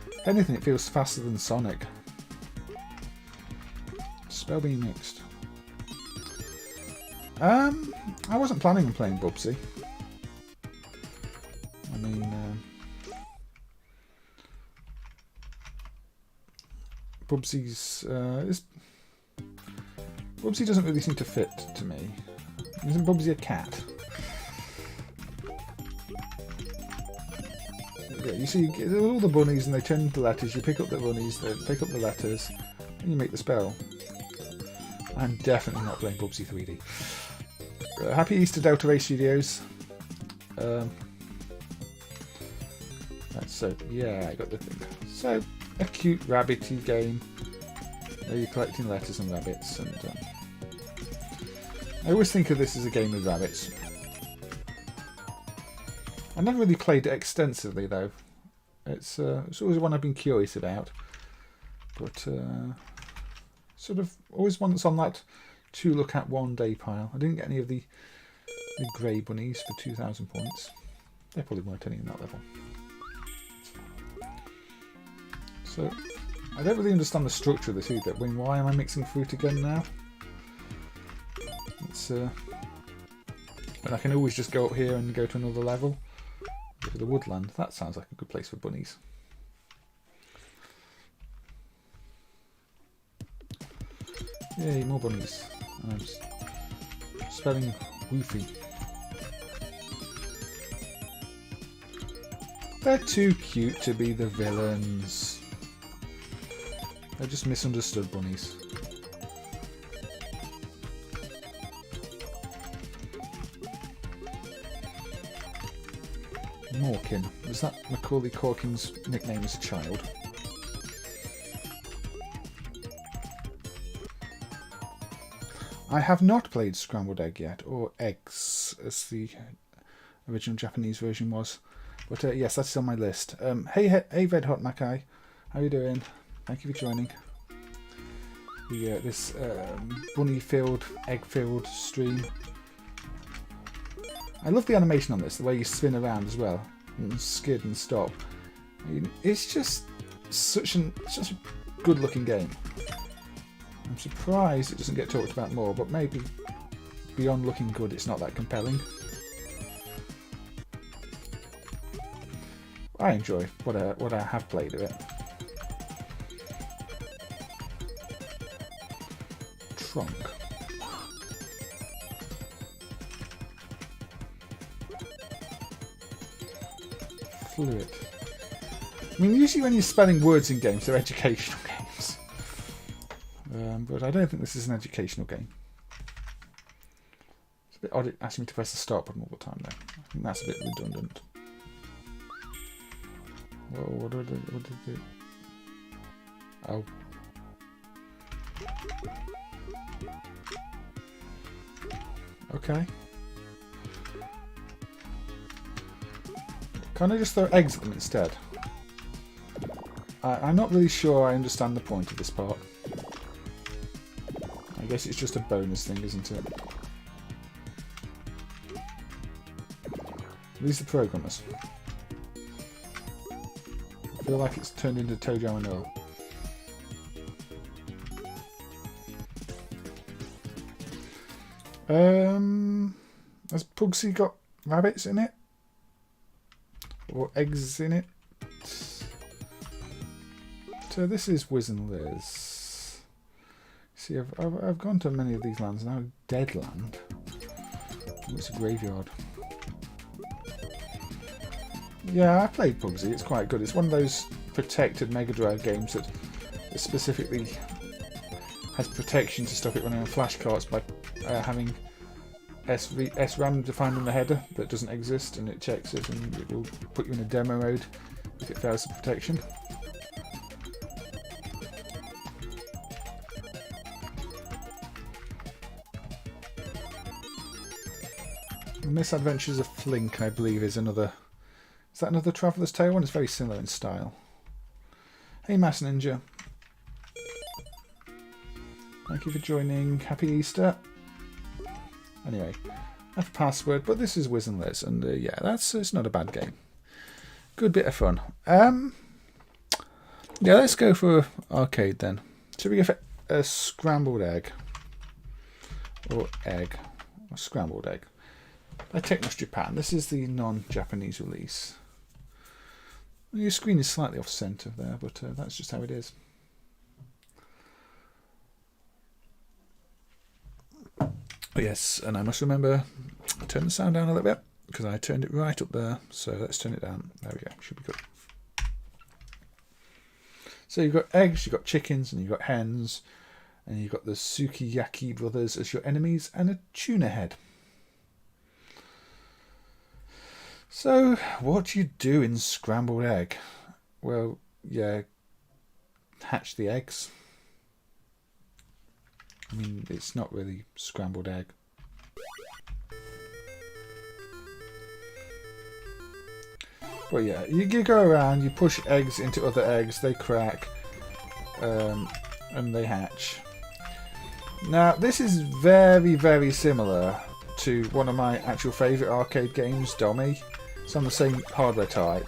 If anything, it feels faster than Sonic. Spell being mixed. I wasn't planning on playing Bubsy. I mean, Bubsy's Bubsy doesn't really seem to fit to me. Isn't Bubsy a cat? Yeah, you see all the bunnies and they turn into letters. You pick up the bunnies, they pick up the letters, and you make the spell. I'm definitely not playing Bubsy 3D. Happy Easter, Delta Ray Studios. So yeah, I got the thing. So a cute rabbity game where you're collecting letters and rabbits, and I always think of this as a game of rabbits. I never really played it extensively though. It's always one I've been curious about, but sort of always one that's on that to look at one day pile. I didn't get any of the grey bunnies for 2,000 points. They probably weren't any in that level. So I don't really understand the structure of this either. I mean, why am I mixing fruit again now? It's and I can always just go up here and go to another level. Go to the woodland. That sounds like a good place for bunnies. Yay, more bunnies. I'm spelling woofy. They're too cute to be the villains. They're just misunderstood bunnies. Morkin. Was that Macaulay Culkin's nickname as a child? I have not played Scrambled Egg yet, or Eggs, as the original Japanese version was. But yes, that's on my list. Hey Red Hot Mackay, how you doing? Thank you for joining. This bunny-filled, egg-filled stream. I love the animation on this, the way you spin around as well, and skid and stop. I mean, it's just such a good-looking game. I'm surprised it doesn't get talked about more, but maybe beyond looking good, it's not that compelling. I enjoy what I have played of it. Trunk. Fluid. I mean, usually when you're spelling words in games, they're educational games. But I don't think this is an educational game. It's a bit odd asking me to press the start button all the time though. I think that's a bit redundant. Whoa, what did it do? Oh. Okay. Can't I just throw eggs at them instead? I'm not really sure I understand the point of this part. I guess it's just a bonus thing, isn't it? These are the programmers. I feel like it's turned into Tojo and Earl. Has Pugsy got rabbits in it? Or eggs in it? So this is Whizz and Liz. See, I've gone to many of these lands now. Deadland. Oh, it's a graveyard. Yeah, I played Pugsy. It's quite good. It's one of those protected Mega Drive games that specifically has protection to stop it running on flash carts by having SRAM defined in the header that doesn't exist, and it checks it and it will put you in a demo mode if it fails the protection. Misadventures of Flink, I believe, is another. Is that another Traveller's Tale one? It's very similar in style. Hey, Mass Ninja. Thank you for joining. Happy Easter. Anyway, I have a password, but this is Whizz and Liz, and yeah, it's not a bad game. Good bit of fun. Yeah, let's go for arcade then. Should we go for a scrambled egg? Or egg? Or scrambled egg? By Technos Japan. This is the non-Japanese release. Your screen is slightly off centre there, but that's just how it is. Oh, yes, and I must remember to turn the sound down a little bit because I turned it right up there. So let's turn it down. There we go. Should be good. So you've got eggs, you've got chickens, and you've got hens, and you've got the Sukiyaki brothers as your enemies, and a tuna head. So, what do you do in scrambled egg? Well, yeah, hatch the eggs. I mean, it's not really scrambled egg. But yeah, you go around, you push eggs into other eggs, they crack, and they hatch. Now, this is very, very similar to one of my actual favourite arcade games, Dommy. It's on the same hardware type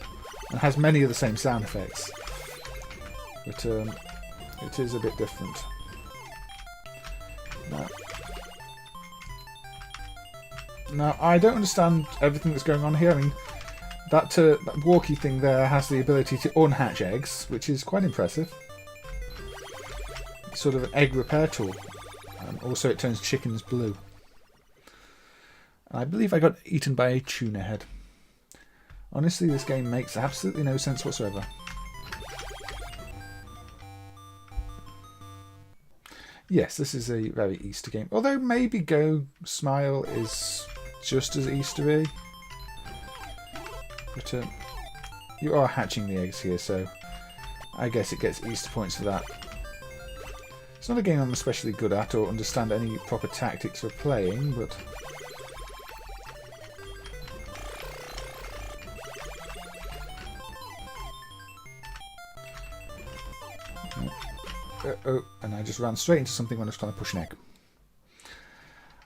and has many of the same sound effects, but it is a bit different. Now I don't understand everything that's going on here. I mean, that walkie thing there has the ability to unhatch eggs, which is quite impressive. It's sort of an egg repair tool. Also, it turns chickens blue. I believe I got eaten by a tuna head. Honestly, this game makes absolutely no sense whatsoever. Yes, this is a very Easter game. Although maybe Go Smile is just as Eastery. But you are hatching the eggs here, so I guess it gets Easter points for that. It's not a game I'm especially good at or understand any proper tactics for playing, but oh, and I just ran straight into something when I was trying to push an egg.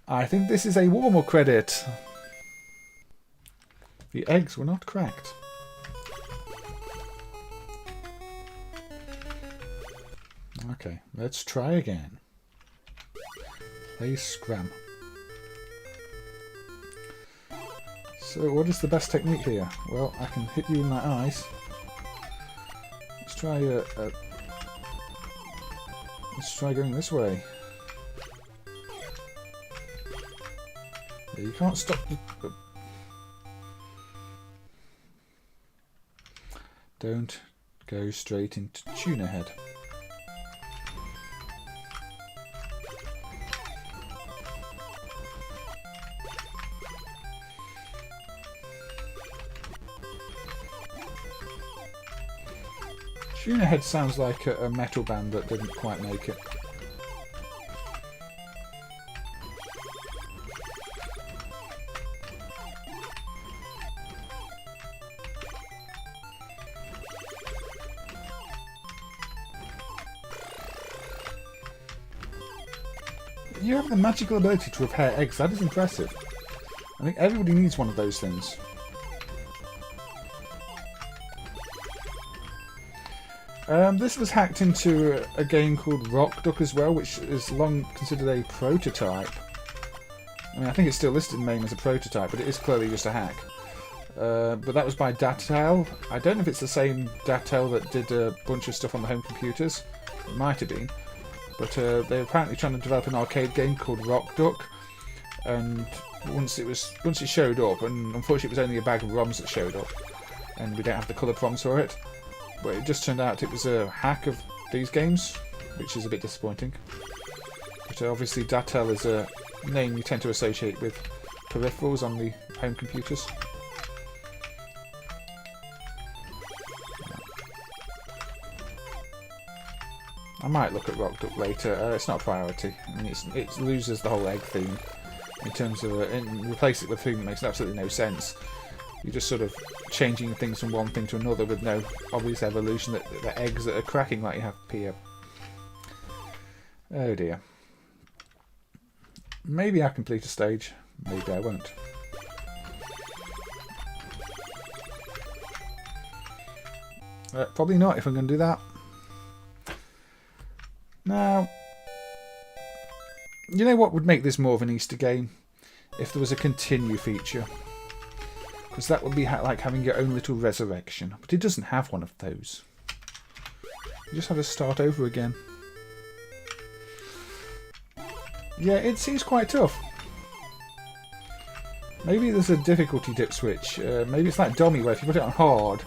I think this is a warmer credit. The eggs were not cracked. Okay, let's try again. Play Scram. So what is the best technique here? Well, I can hit you in my eyes. Let's try let's try going this way. You can't stop the... Don't go straight into tuna head. Tuna head sounds like a metal band that didn't quite make it. You have the magical ability to repair eggs. That is impressive. I think everybody needs one of those things. This was hacked into a game called Rock Duck as well, which is long considered a prototype. I mean, I think it's still listed in MAME as a prototype, but it is clearly just a hack. But that was by Datel. I don't know if it's the same Datel that did a bunch of stuff on the home computers. It might have been. But they're apparently trying to develop an arcade game called Rock Duck. And once it showed up, and unfortunately it was only a bag of ROMs that showed up, and we don't have the colour prompts for it. But it just turned out it was a hack of these games, which is a bit disappointing. But obviously Datel is a name you tend to associate with peripherals on the home computers. I might look at Rock Duck later. It's not a priority. I mean, it loses the whole egg theme in terms of and replace it with theme that makes absolutely no sense. You're just sort of changing things from one thing to another with no obvious evolution. That the eggs that are cracking like you have here. Oh dear. Maybe I'll complete a stage. Maybe I won't. Probably not if I'm going to do that. Now, you know what would make this more of an Easter game? If there was a continue feature. Because that would be like having your own little resurrection. But it doesn't have one of those. You just have to start over again. Yeah, it seems quite tough. Maybe there's a difficulty dip switch. Maybe it's like Dommy, where if you put it on hard,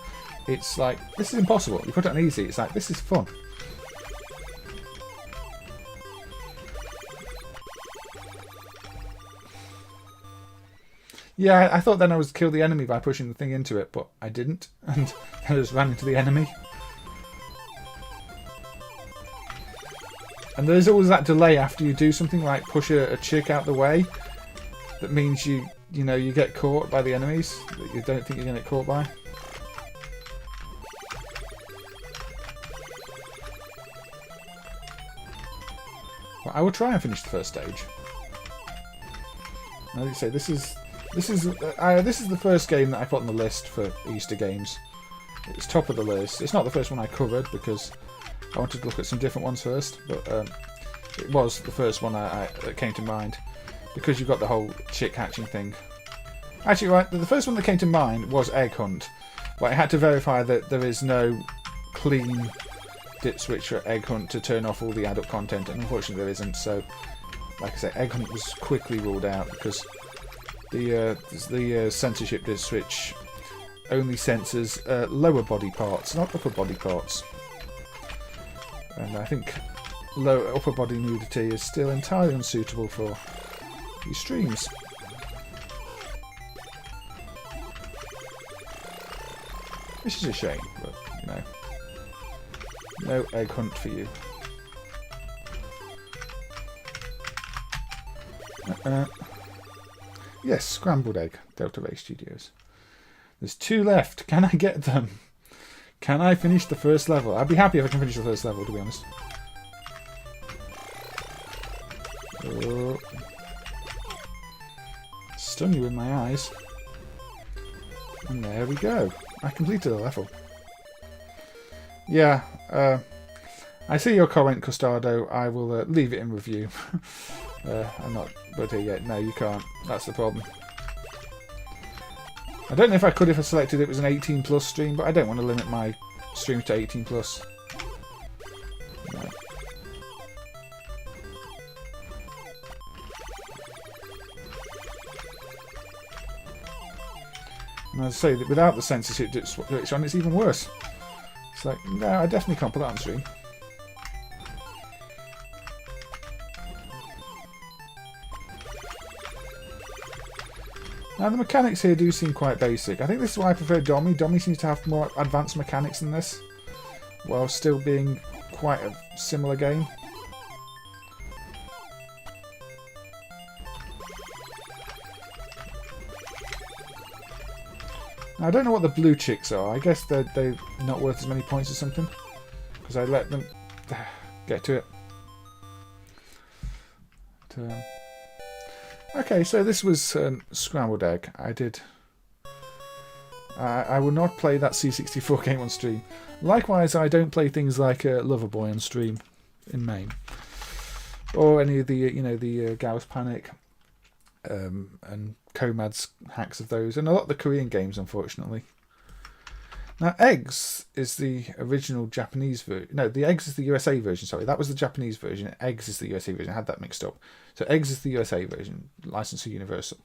it's like, this is impossible. You put it on easy, it's like, this is fun. Yeah, I thought then I was kill the enemy by pushing the thing into it, but I didn't, and I just ran into the enemy. And there's always that delay after you do something like push a chick out the way. That means you get caught by the enemies that you don't think you're going to get caught by. Well, I will try and finish the first stage. As you say, this is the first game that I put on the list for Easter games. It's top of the list. It's not the first one I covered because I wanted to look at some different ones first, but it was the first one that came to mind because you've got the whole chick hatching thing. Actually, right, the first one that came to mind was Egg Hunt, but I had to verify that there is no clean dip switch for Egg Hunt to turn off all the adult content, and unfortunately there isn't. So, like I say, Egg Hunt was quickly ruled out because the censorship dip switch only censors lower body parts, not upper body parts. And I think upper body nudity is still entirely unsuitable for these streams. This is a shame, but you know, no Egg Hunt for you. Yes, Scrambled Egg, Delta Ray Studios. There's 2 left. Can I get them? Can I finish the first level? I'd be happy if I can finish the first level, to be honest. Oh. Stun you with my eyes. And there we go. I completed the level. Yeah, I see your comment, Costardo. I will leave it in review. I'm not, but yeah, no, you can't. That's the problem. I don't know if I could if I selected it was an 18 plus stream, but I don't want to limit my streams to 18 plus. No. And as I say, without the censorship switch on, it's even worse. It's like, no, I definitely can't put that on stream. Now the mechanics here do seem quite basic. I think this is why I prefer Dommy. Dommy seems to have more advanced mechanics than this, while still being quite a similar game. Now, I don't know what the blue chicks are. I guess they're not worth as many points or something, because I let them get to it. Okay, so this was Scrambled Egg. I will not play that C64 game on stream. Likewise, I don't play things like Loverboy on stream in MAME, or any of the the Gauss Panic and Comad's hacks of those, and a lot of the Korean games, unfortunately. Now, Eggs is the original Japanese version. No, the Eggs is the USA version. Sorry, that was the Japanese version. Eggs is the USA version. I had that mixed up. So Eggs is the USA version, licensed to Universal.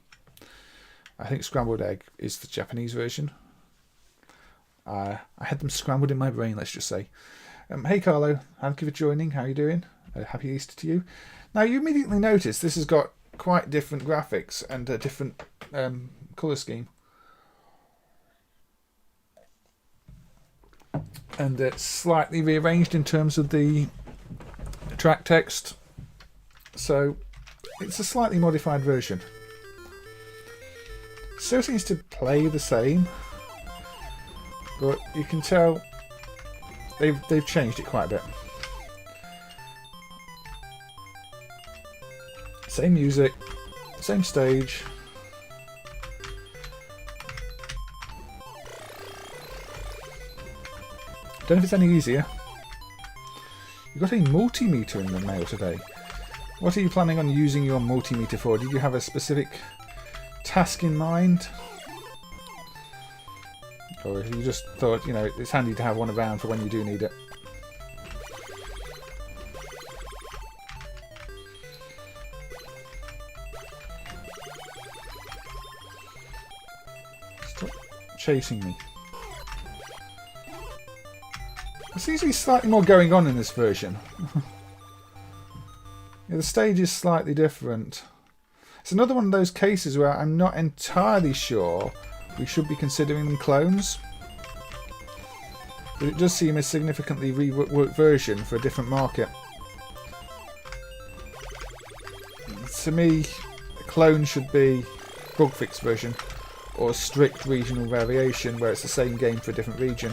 I think Scrambled Egg is the Japanese version. I had them scrambled in my brain, let's just say. Hey Carlo, thank you for joining. How are you doing? Happy Easter to you. Now you immediately notice this has got quite different graphics and a different colour scheme. And it's slightly rearranged in terms of the track text. So it's a slightly modified version. Still seems to play the same, but you can tell they've changed it quite a bit. Same music, same stage. Don't know if it's any easier. You got a multimeter in the mail today. What are you planning on using your multimeter for? Did you have a specific task in mind? Or if you just thought, you know, it's handy to have one around for when you do need it. Stop chasing me. There seems to be slightly more going on in this version. Yeah, the stage is slightly different. It's another one of those cases where I'm not entirely sure we should be considering them clones. But it does seem a significantly reworked version for a different market. To me, a clone should be a bug fix version or a strict regional variation where it's the same game for a different region.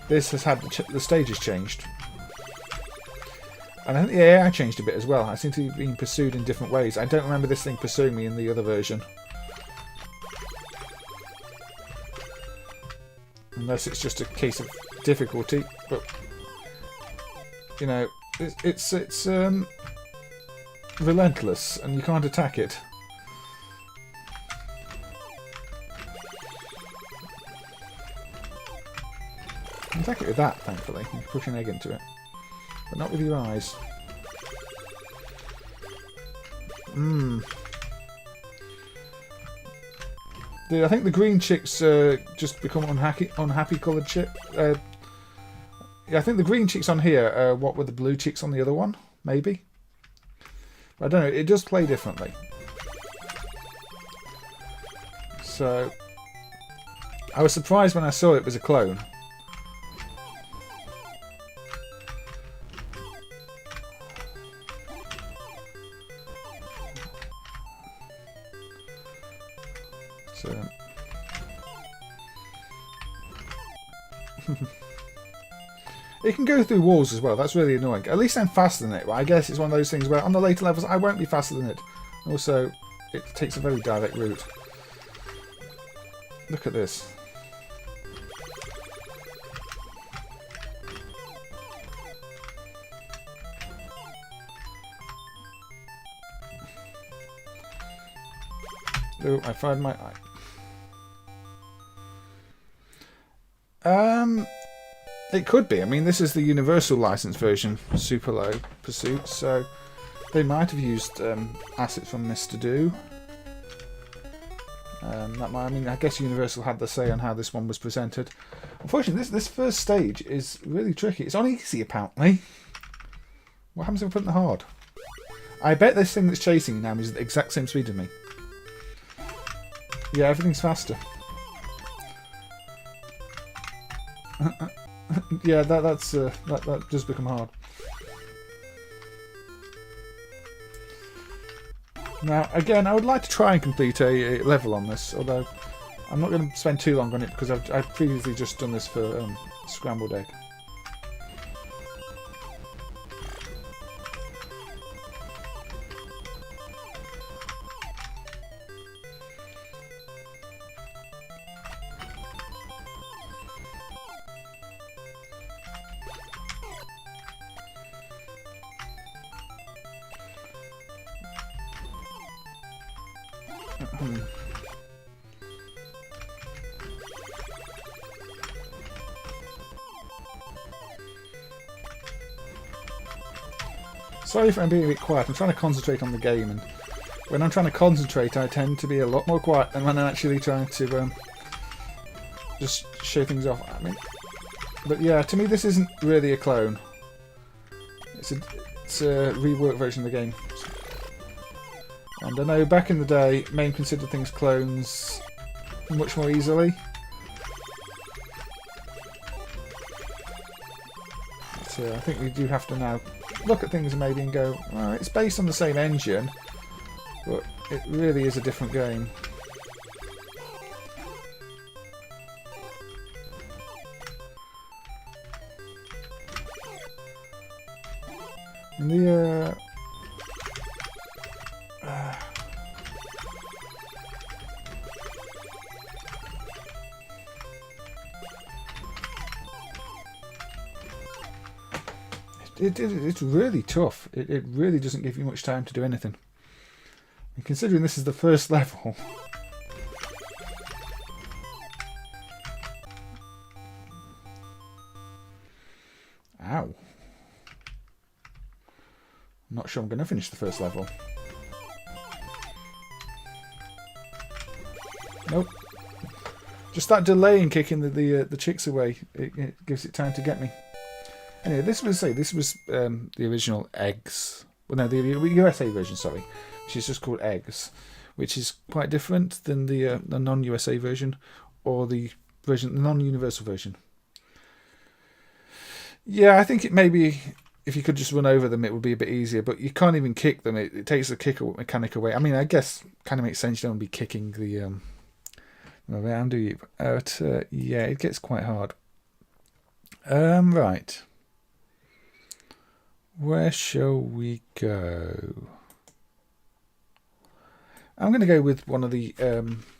This has had the stages changed. And I think the AI changed a bit as well. I seem to be being pursued in different ways. I don't remember this thing pursuing me in the other version. Unless it's just a case of difficulty. But, you know, it's relentless and you can't attack it. You can attack it with that, thankfully. You can push an egg into it. But not with your eyes. I think the green chicks just become unhappy coloured chick. Yeah, I think the green chicks on here are what were the blue chicks on the other one, maybe. I don't know. It does play differently. So I was surprised when I saw it was a clone. It can go through walls as well. That's really annoying. At least I'm faster than it. But I guess it's one of those things where on the later levels I won't be faster than it. Also, it takes a very direct route. Look at this. Oh, I fired my eye. It could be. I mean, this is the universal license version, Super Low Pursuit, so they might have used assets from Mr. Do. I mean, I guess Universal had the say on how this one was presented. Unfortunately, this first stage is really tricky. It's on easy, apparently. What happens if I put it in hard? I bet this thing that's chasing me now is the exact same speed as me. Yeah, everything's faster. Yeah, that does become hard. Now, again, I would like to try and complete a level on this, although I'm not going to spend too long on it because I've previously just done this for Scrambled Egg. Sorry if I'm being a bit quiet. I'm trying to concentrate on the game and when I'm trying to concentrate, I tend to be a lot more quiet than when I'm actually trying to just show things off. I mean, but yeah, to me this isn't really a clone. It's a reworked version of the game. And I know back in the day, MAME considered things clones much more easily. But I think we do have to now look at things maybe and go, well, it's based on the same engine, but it really is a different game. And the it's really tough. It really doesn't give you much time to do anything. And considering this is the first level, ow. I'm not sure I'm going to finish the first level. Nope. Just that delay in kicking the chicks away, it gives it time to get me. Anyway, this was the original Eggs. Well, no, the USA version, sorry, which is just called Eggs, which is quite different than the non-USA version or the non-universal version. Yeah, I think it maybe if you could just run over them, it would be a bit easier. But you can't even kick them; it takes the kick mechanic away. I mean, I guess kind of makes sense. You don't want to be kicking the around, do you? But yeah, it gets quite hard. Right. Where shall we go? I'm going to go with one of the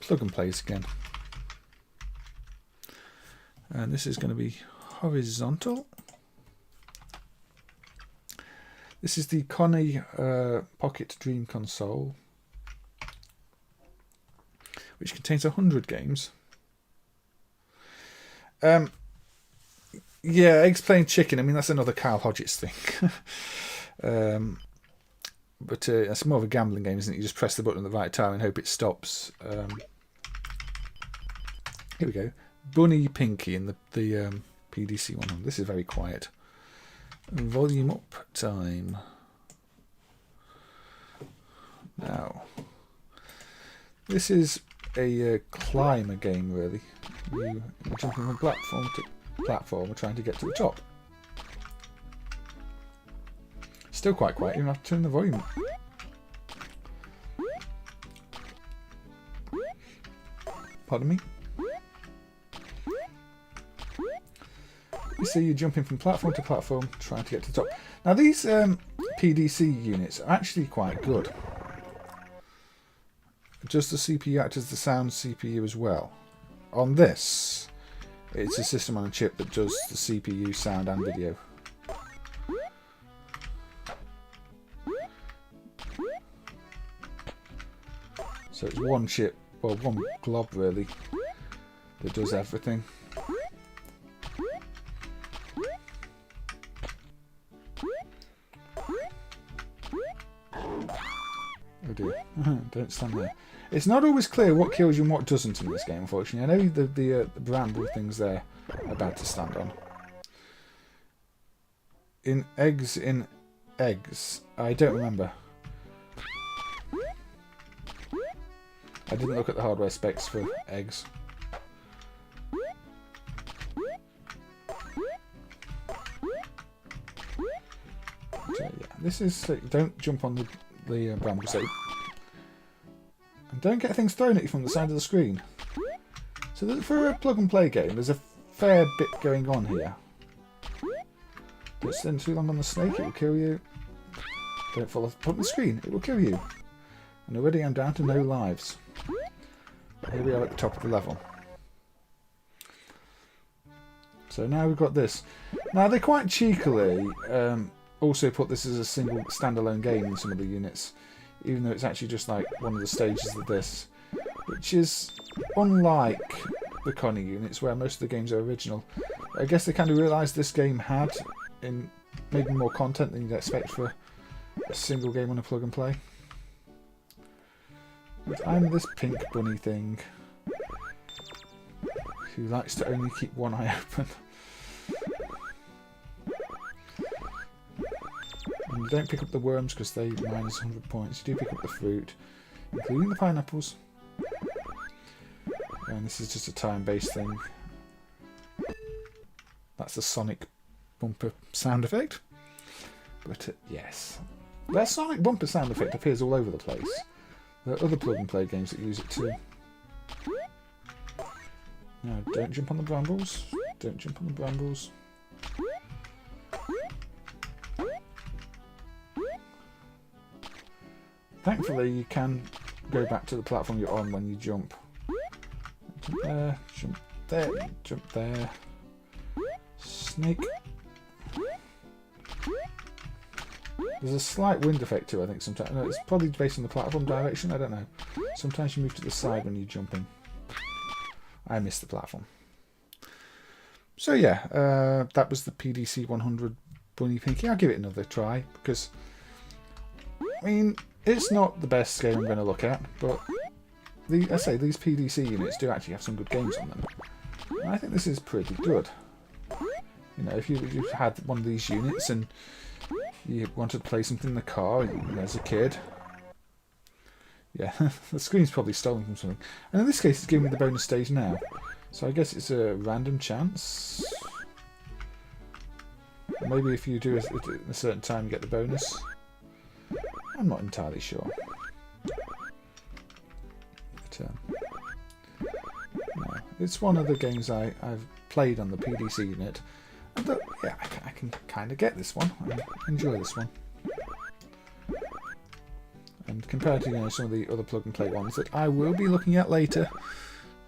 plug and plays again. And this is going to be horizontal. This is the Conny Pocket Dream Console, which contains 100 games. Yeah, Eggs Playing Chicken. I mean, that's another Carl Hodgetts thing. But it's more of a gambling game, isn't it? You just press the button at the right time and hope it stops. Here we go. Bunny Pinky in the PDC one. This is very quiet. Volume up time. Now, this is a climber game, really. You're jumping from platform to platform and trying to get to the top. Still quite quiet, you have to turn the volume up. Pardon me. You see you're jumping from platform to platform trying to get to the top. Now these PDC units are actually quite good. Does the CPU act as the sound CPU as well? On this, it's a system on a chip that does the CPU, sound and video. So it's one chip, well, one glob really, that does everything. Oh dear, don't stand there. It's not always clear what kills you and what doesn't in this game, unfortunately. I know the bramble things there are bad to stand on. In Eggs, I don't remember. I didn't look at the hardware specs for Eggs. So yeah, this is don't jump on the bramble. So and don't get things thrown at you from the side of the screen. So for a plug and play game, there's a fair bit going on here. Don't stand too long on the snake, it will kill you. Don't fall off the screen, it will kill you. And already I'm down to no lives. But here we are at the top of the level. So now we've got this. Now they quite cheekily also put this as a single standalone game in some of the units, even though it's actually just like one of the stages of this, which is unlike the Conny units where most of the games are original. I guess they kind of realised this game had maybe more content than you'd expect for a single game on a plug and play. But I'm this pink bunny thing who likes to only keep one eye open. And you don't pick up the worms because they minus 100 points. You do pick up the fruit, including the pineapples. And this is just a time-based thing. That's the Sonic bumper sound effect. But yes, that Sonic bumper sound effect appears all over the place. There are other plug-and-play games that use it too. Now, don't jump on the brambles. Don't jump on the brambles. Thankfully, you can go back to the platform you're on when you jump. Jump there, jump there, jump there. Snake. There's a slight wind effect too, I think, sometimes. No, it's probably based on the platform direction, I don't know. Sometimes you move to the side when you're jumping. I missed the platform. So yeah, that was the PDC 100 Bunny Pinky. I'll give it another try, because, I mean, it's not the best game I'm going to look at, but I say these PDC units do actually have some good games on them. And I think this is pretty good. You know, if you've had one of these units and you wanted to play something in the car as a kid. Yeah, the screen's probably stolen from something. And in this case, it's giving me the bonus stage now. So I guess it's a random chance. Maybe if you do it at a certain time, you get the bonus. I'm not entirely sure. But, no, it's one of the games I've played on the PDC unit. And yeah, I can kind of get this one. I enjoy this one. And compared to some of the other plug-and-play ones that I will be looking at later,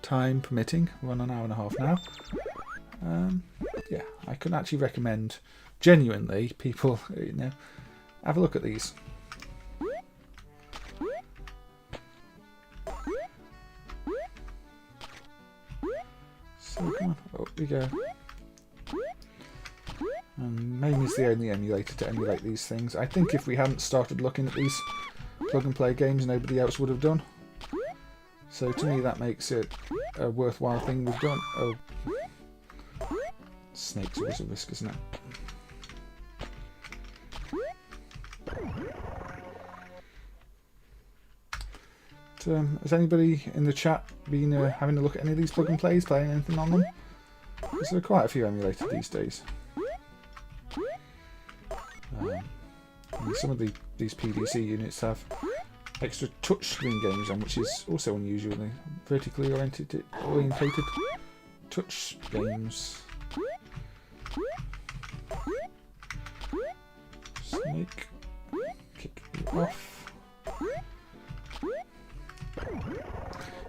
time permitting, we're on an hour and a half now. Yeah, I could actually recommend, genuinely, people, have a look at these. So come on, up we go. And MAME is the only emulator to emulate these things. I think if we hadn't started looking at these plug-and-play games, nobody else would have done. So to me that makes it a worthwhile thing we've done. Oh. Snake's always a risk, isn't it? But, has anybody in the chat been having a look at any of these plug-and-plays, playing anything on them? Because there are quite a few emulated these days. And some of these PDC units have extra touchscreen games on, which is also unusual. Vertically orientated touch games. Snake, kick you off.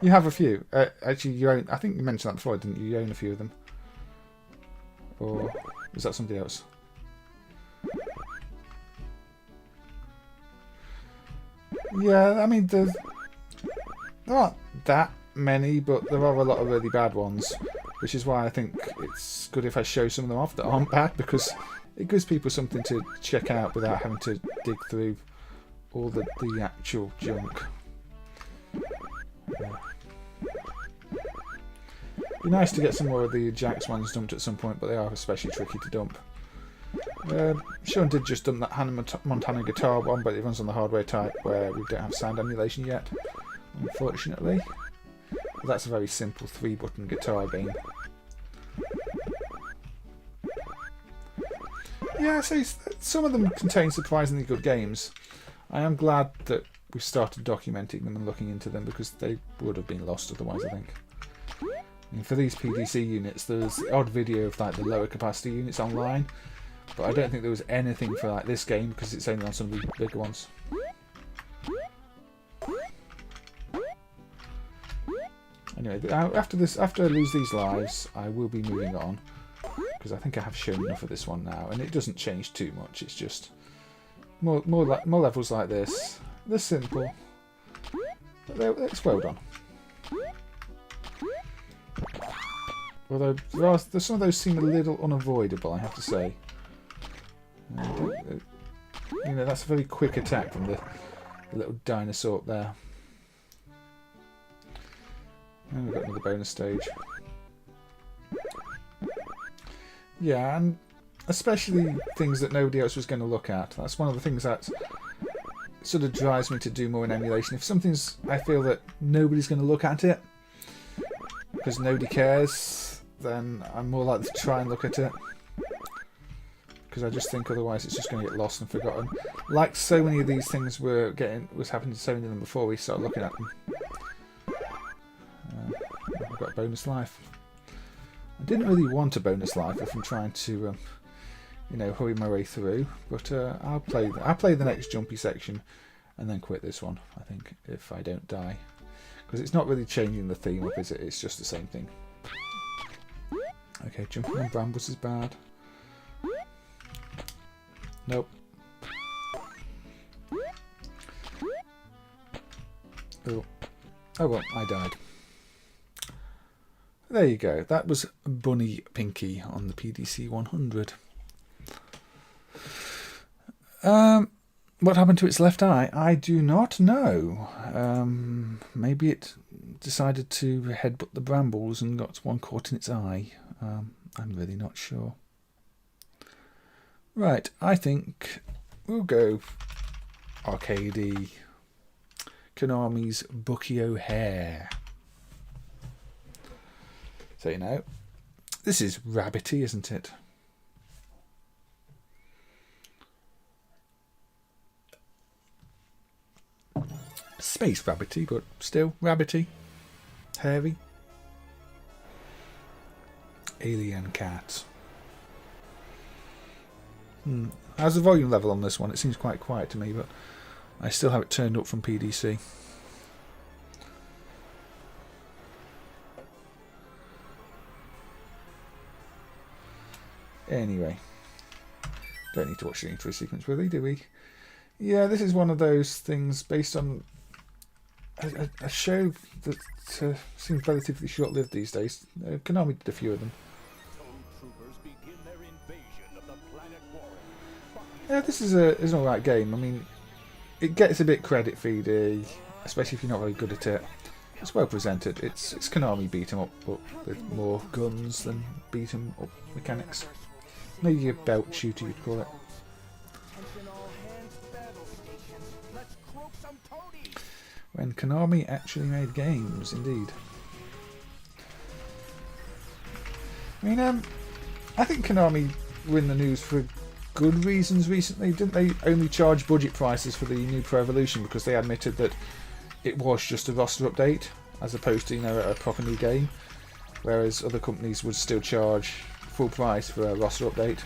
You have a few. Actually, you own. I think you mentioned that before, didn't you? You own a few of them, or is that somebody else? Yeah, I mean, there aren't that many, but there are a lot of really bad ones, which is why I think it's good if I show some of them off that aren't bad, because it gives people something to check out without having to dig through all the actual junk. Yeah. Be nice to get some more of the Jax ones dumped at some point, but they are especially tricky to dump. Sean did just dump that Hannah Montana guitar one, but it runs on the hardware type where we don't have sound emulation yet, unfortunately. But that's a very simple 3-button guitar game. Yeah, so some of them contain surprisingly good games. I am glad that we've started documenting them and looking into them, because they would have been lost otherwise, I think. And for these PDC units, there's the odd video of like the lower capacity units online, but I don't think there was anything for like this game because it's only on some of the bigger ones. Anyway, after I lose these lives, I will be moving on, because I think I have shown enough of this one now, and it doesn't change too much. It's just more levels like this. They're simple, but it's well done. Although some of those seem a little unavoidable, I have to say. That's a very quick attack from the little dinosaur up there. And we've got another bonus stage. Yeah, and especially things that nobody else was going to look at. That's one of the things that sort of drives me to do more in emulation. If something's, I feel that nobody's going to look at it because nobody cares, then I'm more likely to try and look at it. Because I just think otherwise it's just going to get lost and forgotten. Like so many of these things was happening to so many of them before we started looking at them. I've got a bonus life. I didn't really want a bonus life if I'm trying to, you know, hurry my way through. But I'll play the next jumpy section and then quit this one, I think, if I don't die. Because it's not really changing the theme up, is it? It's just the same thing. Okay, jumping on brambles is bad. Nope. Oh. Oh well, I died. There you go. That was Bunny Pinky on the PDC 100. What happened to its left eye? I do not know. Maybe it decided to headbutt the brambles and got one caught in its eye. I'm really not sure. Right, I think we'll go arcadey. Konami's Bucky O'Hare. So, you know, this is Rabbity, isn't it? Space Rabbity, but still Rabbity. Hairy. Alien cat. How's the volume level on this one? It seems quite quiet to me, but I still have it turned up from PDC. Anyway, don't need to watch the intro sequence, really, do we? Yeah, this is one of those things based on a show that seems relatively short-lived these days. Konami did a few of them. Yeah, this is an alright game. I mean, it gets a bit credit feedy, especially if you're not very good at it. It's well presented. It's Konami beat 'em up, but with more guns than beat 'em up mechanics. Maybe a belt shooter, you'd call it. When Konami actually made games, indeed. I mean, I think Konami were in the news for good reasons recently. Didn't they only charge budget prices for the new Pro Evolution because they admitted that it was just a roster update as opposed to, you know, a proper new game, whereas other companies would still charge full price for a roster update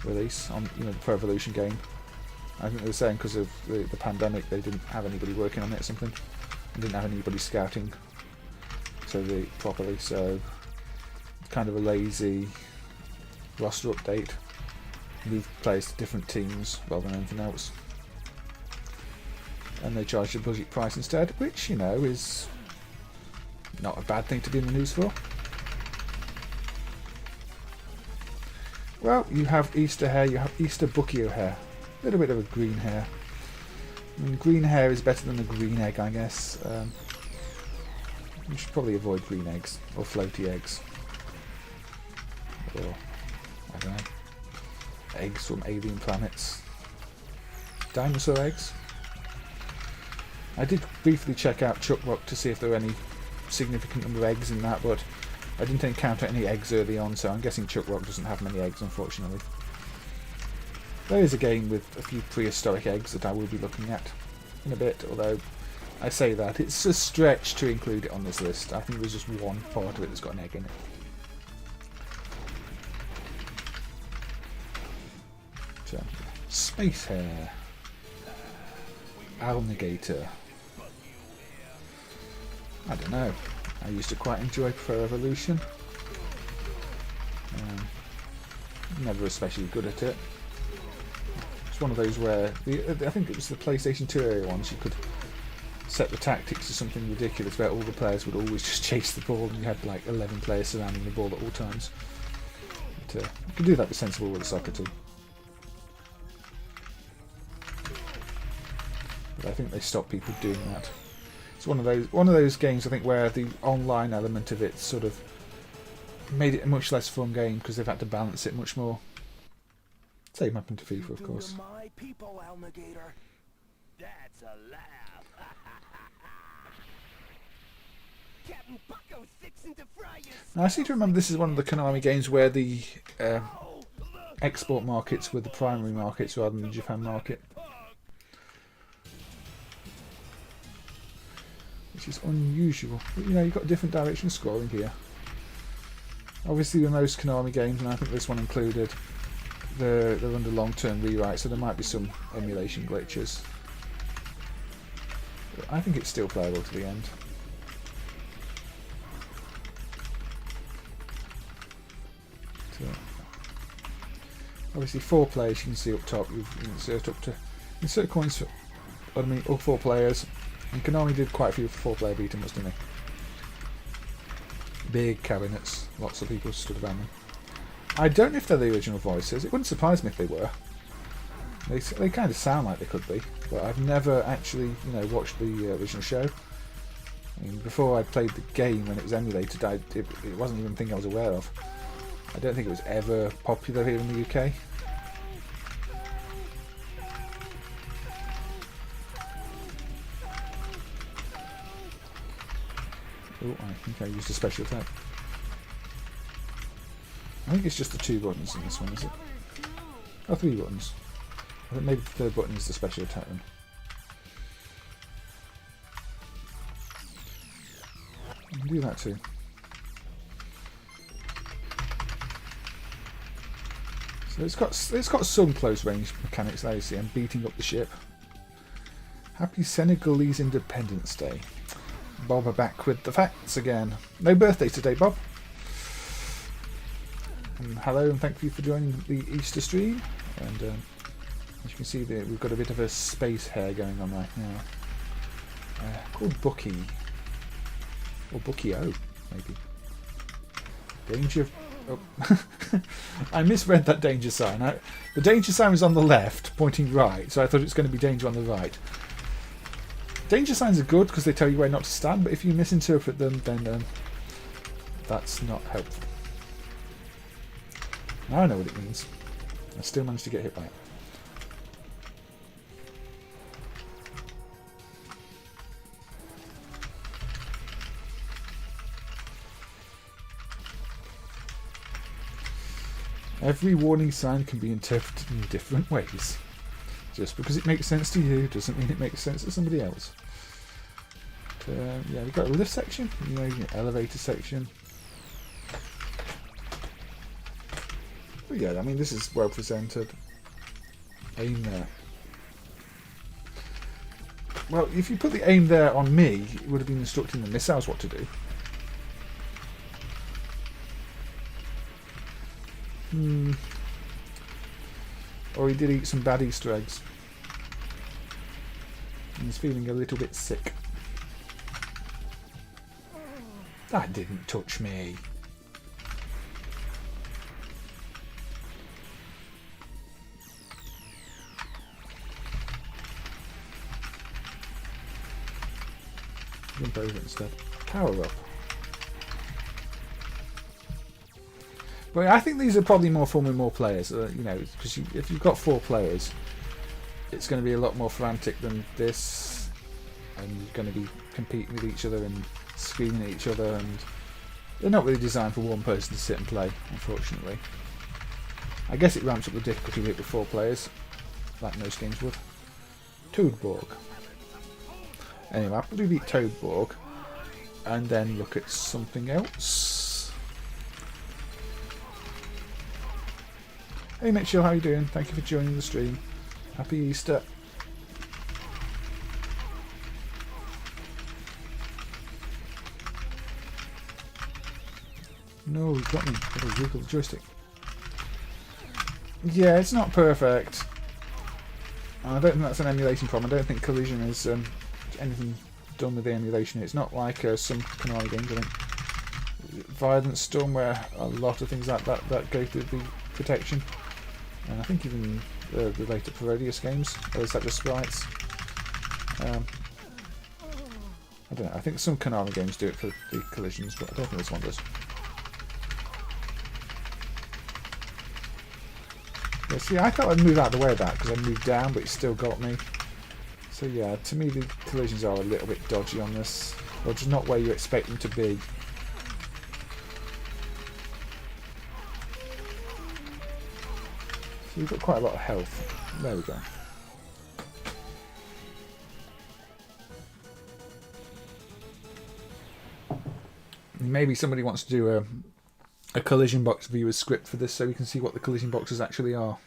release on, you know, the Pro Evolution game. I think they were saying because of the pandemic they didn't have anybody working on it or something, and didn't have anybody scouting properly, so kind of a lazy roster update. Move players to different teams rather than anything else. And they charge a budget price instead, which, you know, is not a bad thing to be in the news for. Well, you have Easter hair, you have Easter Bucky O'Hare. A little bit of a green hair. I mean, green hair is better than a green egg, I guess. You should probably avoid green eggs, or floaty eggs. Or, I don't know, eggs from alien planets. Dinosaur eggs. I did briefly check out Chuckrock to see if there were any significant number of eggs in that, but I didn't encounter any eggs early on, so I'm guessing Chuckrock doesn't have many eggs, unfortunately. There is a game with a few prehistoric eggs that I will be looking at in a bit, although I say that it's a stretch to include it on this list. I think there's just one part of it that's got an egg in it. So, Space Hair. Alligator. I don't know. I used to quite enjoy Pro Evolution. Never especially good at it. It's one of those where I think it was the PlayStation 2 area ones. You could set the tactics to something ridiculous where all the players would always just chase the ball, and you had like 11 players surrounding the ball at all times. But, you could do that with Sensible with a soccer too. But I think they stopped people doing that. It's one of those games I think where the online element of it sort of made it a much less fun game because they've had to balance it much more. Same happened to FIFA, of course. My people, Alligator. That's a laugh. Captain Bucko's fixing to fry you. Now, I seem to remember this is one of the Konami games where the export markets were the primary markets rather than the Japan market. Which is unusual. But, you know, you've got a different direction of scrolling here. Obviously, with most Konami games, and I think this one included, they're under long-term rewrite, so there might be some emulation glitches. But I think it's still playable to the end. So, obviously, 4 players. You can see up top. You can insert coins for all 4 players. And Konami did quite a few 4-player beat 'em ups, didn't they? Big cabinets, lots of people stood around them. I don't know if they're the original voices. It wouldn't surprise me if they were. They kind of sound like they could be, but I've never actually, you know, watched the original show. I mean, before I played the game when it was emulated, it wasn't even a thing I was aware of. I don't think it was ever popular here in the UK. Oh, I think I used a special attack. I think it's just the 2 buttons in this one, is it? Oh, 3 buttons. I think maybe the 3rd button is the special attack one. I can do that too. So it's got some close range mechanics there, you see. I'm beating up the ship. Happy Senegalese Independence Day. Bob are back with the facts again. No birthday today, Bob. And hello and thank you for joining the Easter stream. And as you can see, we've got a bit of a space hair going on right now. Called Bucky. Or Bucky-O, maybe. Danger... Oh. I misread that danger sign. The danger sign was on the left, pointing right, so I thought it was going to be danger on the right. Danger signs are good because they tell you where not to stand, but if you misinterpret them, then that's not helpful. Now I know what it means. I still managed to get hit by it. Every warning sign can be interpreted in different ways. Just because it makes sense to you doesn't mean it makes sense to somebody else. But, yeah, we've got a lift section, you know, an elevator section. But yeah, I mean, this is well presented. Aim there. Well, if you put the aim there on me, it would have been instructing the missiles what to do. Or he did eat some bad Easter eggs. And he's feeling a little bit sick. That didn't touch me. Jump over instead. Power up. But I think these are probably more fun with more players, you know, because if you've got 4 players, it's going to be a lot more frantic than this, and you're going to be competing with each other and screaming at each other, and they're not really designed for one person to sit and play, unfortunately. I guess it ramps up the difficulty with 4 players, like most games would. Toadborg. Anyway, I'll do the Toadborg, and then look at something else. Hey Mitchell, how you doing? Thank you for joining the stream. Happy Easter. No, you got me. I'll wiggle the joystick. Yeah, it's not perfect. I don't think that's an emulation problem. I don't think Collision is anything done with the emulation. It's not like some Konami games, I think. Violent Storm, where a lot of things like that go through the protection. And I think even the later Parodius games, or is that just sprites? I don't know. I think some Konami games do it for the collisions, but I don't think this one does. Yeah, see, I thought I'd move out of the way of that because I moved down, but it still got me. So yeah, to me the collisions are a little bit dodgy on this, or just not where you expect them to be. So you've got quite a lot of health. There we go. Maybe somebody wants to do a collision box viewer script for this so we can see what the collision boxes actually are.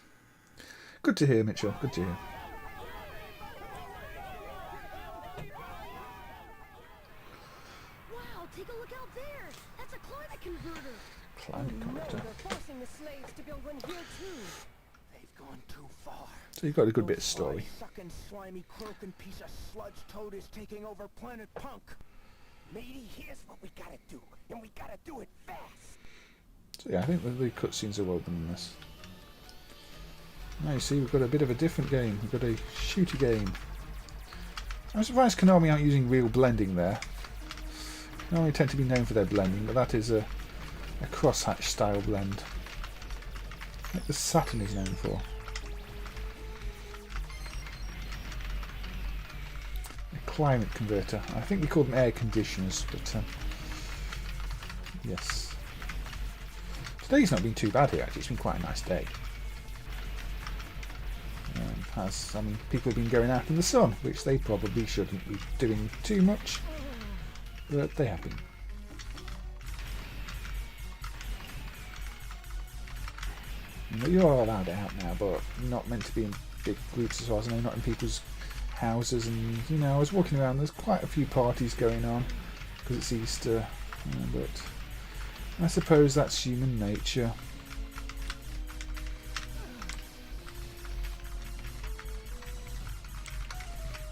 Good to hear, Mitchell. Good to hear. Wow, take a look out there. That's a climate converter. Climate converter. They're forcing the slaves to build one here too. They've gone too far. So you've got a good bit of story. Sucking, slimy, croaking piece of sludge toad is taking over planet Punk. Matey, here's what we gotta do, and we gotta do it fast. So yeah, I think the cutscenes are well done in this. Now you see, we've got a bit of a different game. We've got a shooty game. I'm surprised Konami aren't using real blending there. Konami tend to be known for their blending, but that is a crosshatch style blend, like the Saturn is known for. A climate converter. I think we call them air conditioners, but yes. Today's not been too bad here actually, it's been quite a nice day. I mean, people have been going out in the sun, which they probably shouldn't be doing too much, but they have been. You know, you're all allowed out now, but not meant to be in big groups as far as I know, not in people's houses. And you know, I was walking around, there's quite a few parties going on because it's Easter, but I suppose that's human nature.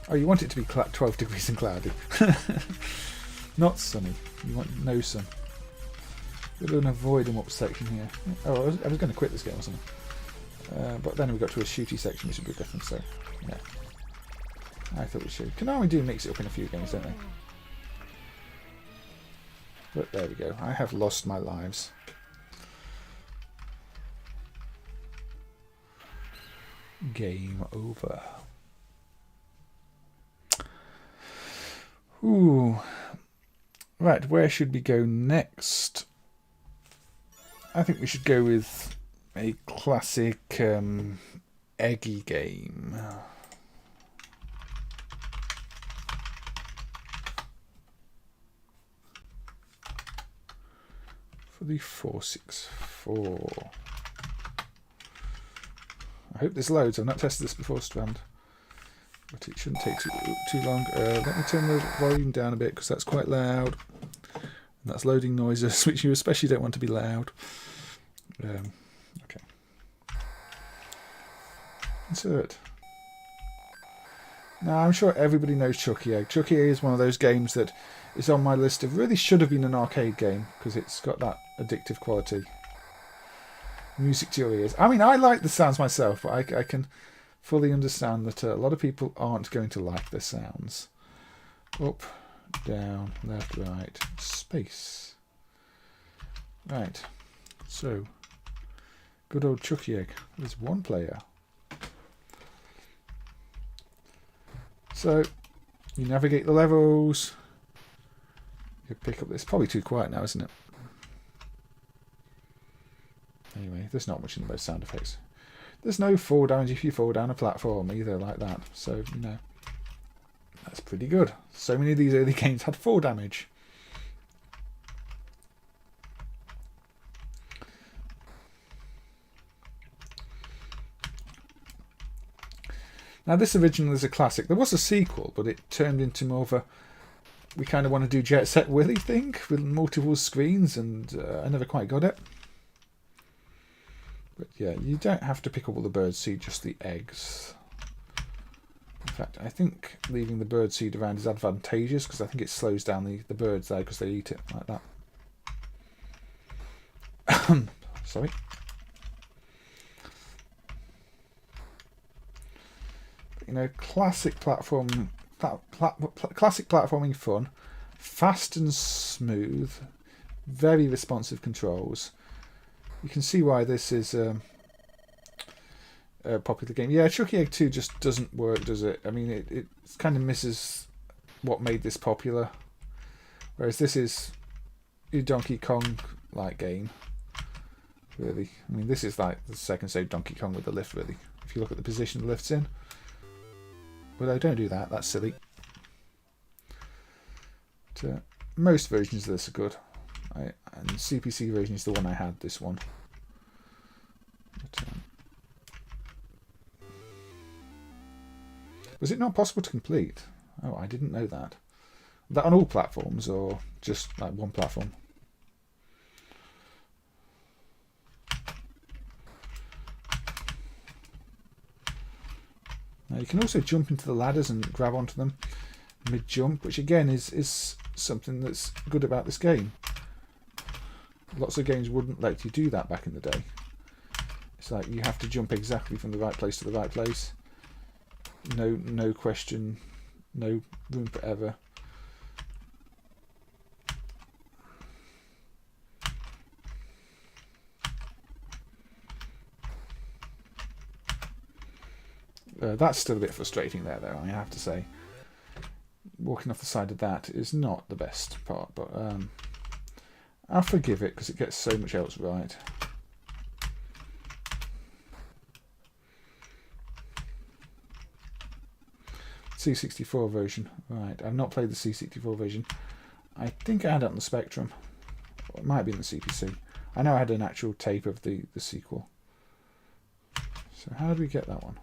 Oh, you want it to be 12 degrees and cloudy. Not sunny. You want no sun. We're doing a avoid them up section here. Oh, I was going to quit this game or something. But then we got to a shooty section, which would be different, so yeah. I thought we should. Konami do mix it up in a few games, don't they? But there we go. I have lost my lives. Game over. Ooh. Right, where should we go next? I think we should go with a classic Eggy game. For the 464. I hope this loads. I've not tested this before, Strand. But it shouldn't take too long. Let me turn the volume down a bit because that's quite loud. And that's loading noises, which you especially don't want to be loud. Okay. Insert. Now, I'm sure everybody knows Chucky Egg. Chucky Egg is one of those games that is on my list of really should have been an arcade game because it's got that addictive quality. Music to your ears. I mean, I like the sounds myself, but I can fully understand that a lot of people aren't going to like the sounds. Up, down, left, right, space. Right, so good old Chucky Egg. There's one player. So you navigate the levels. You pick up this. Probably too quiet now, isn't it? Anyway, there's not much in those sound effects. There's no fall damage if you fall down a platform either, like that. So, you know, that's pretty good. So many of these early games had fall damage. Now, this originally is a classic. There was a sequel, but it turned into more of a, we kind of want to do Jet Set Willy thing with multiple screens, and I never quite got it. But yeah, you don't have to pick up all the birdseed, just the eggs. In fact, I think leaving the birdseed around is advantageous because I think it slows down the birds there because they eat it like that. Sorry. But, you know, classic platform classic platforming fun, fast and smooth, very responsive controls. You can see why this is a popular game. Yeah, Chucky Egg 2 just doesn't work, does it? I mean, it kind of misses what made this popular. Whereas this is a Donkey Kong-like game, really. I mean, this is like the second stage Donkey Kong with the lift, really. If you look at the position the lift's in. Although, don't do that, that's silly. But, most versions of this are good. And CPC version is the one I had, this one. But, was it not possible to complete? Oh, I didn't know that. That on all platforms or just like one platform? Now you can also jump into the ladders and grab onto them mid-jump, which again is something that's good about this game. Lots of games wouldn't let you do that back in the day. It's like you have to jump exactly from the right place to the right place. No question, no room for error. That's still a bit frustrating there, though, I have to say. Walking off the side of that is not the best part, but I'll forgive it because it gets so much else right. C64 version. Right, I've not played the C64 version. I think I had it on the Spectrum. Or it might be in the CPC. I know I had an actual tape of the sequel. So how do we get that one?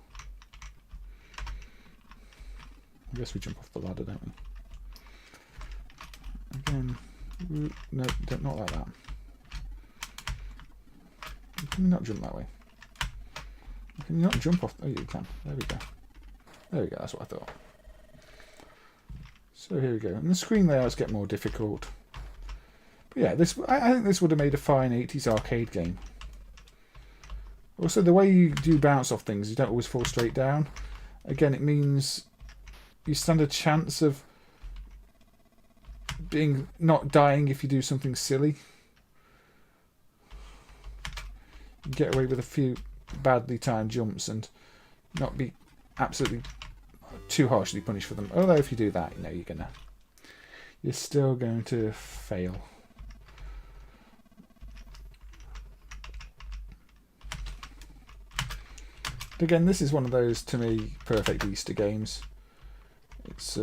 I guess we jump off the ladder, don't we? Again, no, not like that. Can you not jump that way? Can you not jump off? Oh, you can. There we go. There we go, that's what I thought. So here we go. And the screen layouts get more difficult. But yeah, I think this would have made a fine 80s arcade game. Also, the way you do bounce off things, you don't always fall straight down. Again, it means you stand a chance of not dying if you do something silly. You get away with a few badly timed jumps and not be absolutely too harshly punished for them. Although if you do that, you're still going to fail. But again, this is one of those, to me, perfect Easter games. It's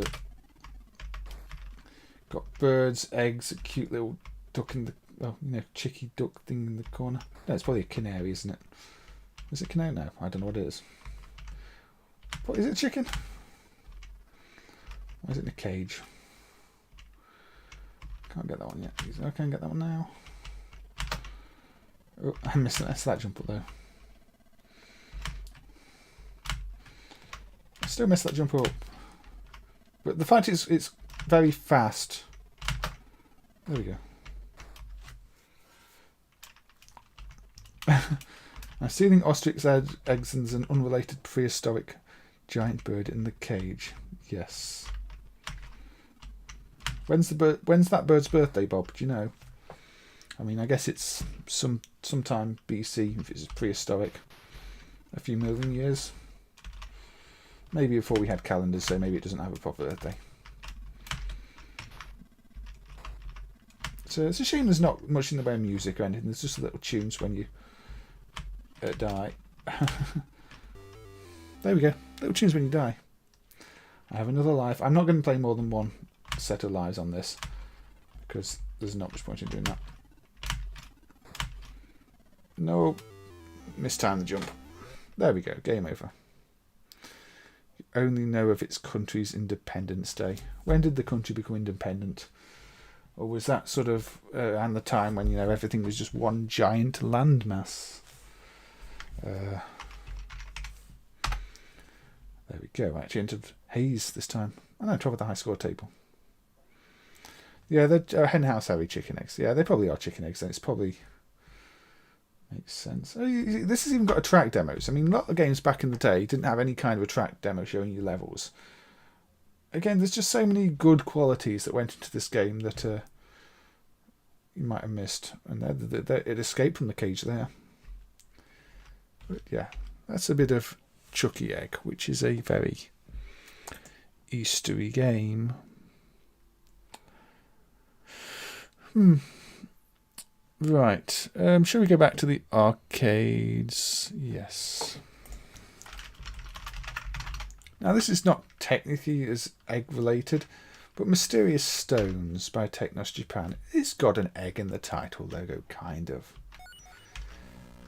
got birds, eggs, a cute little duck in the chicky duck thing in the corner. No, it's probably a canary, isn't it? Is it canary? No, I don't know what it is. What is it, chicken? Why is it in a cage? Can't get that one yet. I can get that one now. Oh, I missed that jump up though. I still missed that jump up. But the fact is, it's very fast. There we go. Now, stealing ostrich eggs is an unrelated prehistoric giant bird in the cage. Yes. When's that bird's birthday, Bob? Do you know? I mean, I guess it's sometime BC if it's prehistoric. A few million years. Maybe before we had calendars, so maybe it doesn't have a proper birthday. So it's a shame there's not much in the way of music or anything. There's just little tunes when you die. There we go. Little tunes when you die. I have another life. I'm not going to play more than one set of lives on this because there's not much point in doing that. No. Mistimed the jump. There we go. Game over. You only know of its country's Independence Day. When did the country become independent? Or was that sort of around the time when, everything was just one giant landmass? There we go. I actually entered Hayes this time. I know, top of the high score table. Yeah, they're henhouse Harry chicken eggs. Yeah, they probably are chicken eggs, and it's probably makes sense. This has even got a track demos. I mean, a lot of games back in the day didn't have any kind of a track demo showing you levels. again, there's just so many good qualities that went into this game that you might have missed. And it escaped from the cage there. But yeah, that's a bit of Chucky Egg, which is a very Eastery game. Right. Shall we go back to the arcades? Yes. Now, this is not technically as egg related, but Mysterious Stones by Technos Japan. It's got an egg in the title logo, kind of.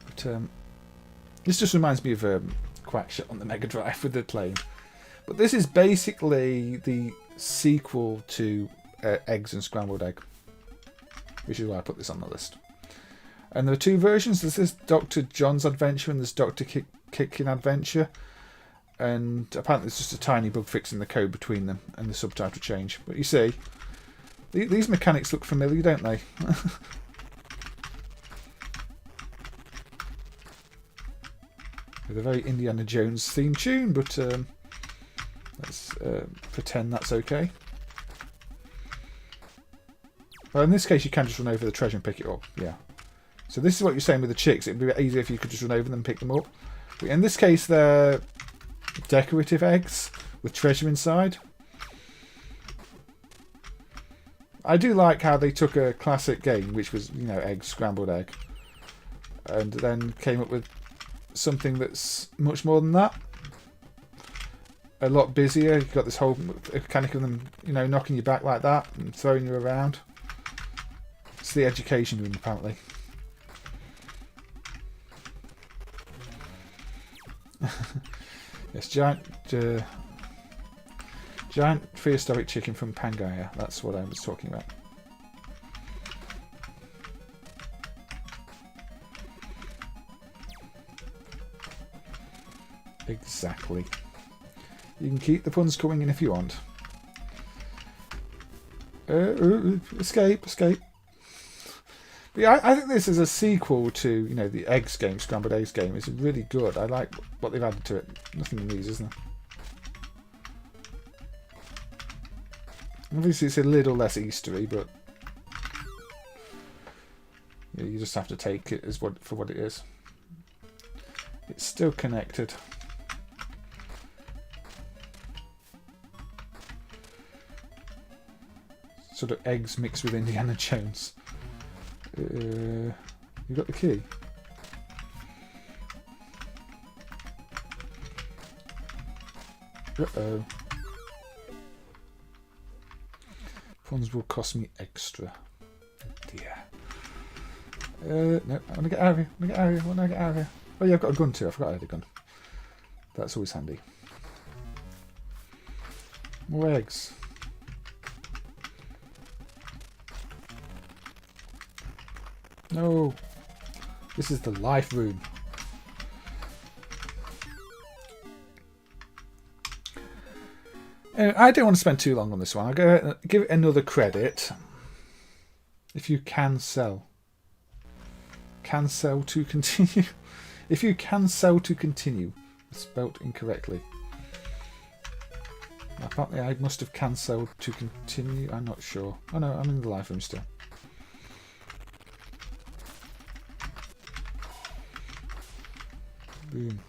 But this just reminds me of Quackshot on the Mega Drive with the plane. But this is basically the sequel to Eggs and Scrambled Egg, which is why I put this on the list. And there are two versions. There's this Dr. John's Adventure and there's Dr. Kickin' Adventure. And apparently there's just a tiny bug fixing the code between them and the subtitle change. But you see, these mechanics look familiar, don't they? With a very Indiana Jones theme tune, but let's pretend that's okay. Well, in this case, you can just run over the treasure and pick it up. Yeah. So this is what you're saying with the chicks. It'd be easier if you could just run over them and pick them up. But in this case, they're decorative eggs with treasure inside. I do like how they took a classic game, which was, you know, egg, scrambled egg, and then came up with something that's much more than that. A lot busier. You've got this whole mechanic of them, you know, knocking you back like that and throwing you around. It's the education room, apparently. Yes, giant prehistoric chicken from Pangaea. That's what I was talking about. Exactly. You can keep the puns coming in if you want. Escape. But yeah, I think this is a sequel to, you know, the Eggs game, Scrambled Eggs game. It's really good. I like what they've added to it. Nothing in these, isn't there? Obviously, it's a little less Eastery, but yeah, you just have to take it as for what it is. It's still connected. Sort of eggs mixed with Indiana Jones. You got the key. Uh-oh. Funds will cost me extra. Oh dear. No, I want to get out of here. Oh yeah, I've got a gun too. I forgot I had a gun. That's always handy. More eggs. No. This is the life room. I don't want to spend too long on this one. I'll give it another credit. If you can sell. Can sell to continue. If you can sell to continue. It's spelt incorrectly. Apparently I must have cancelled to continue. I'm not sure. Oh no, I'm in the life room still. Boom.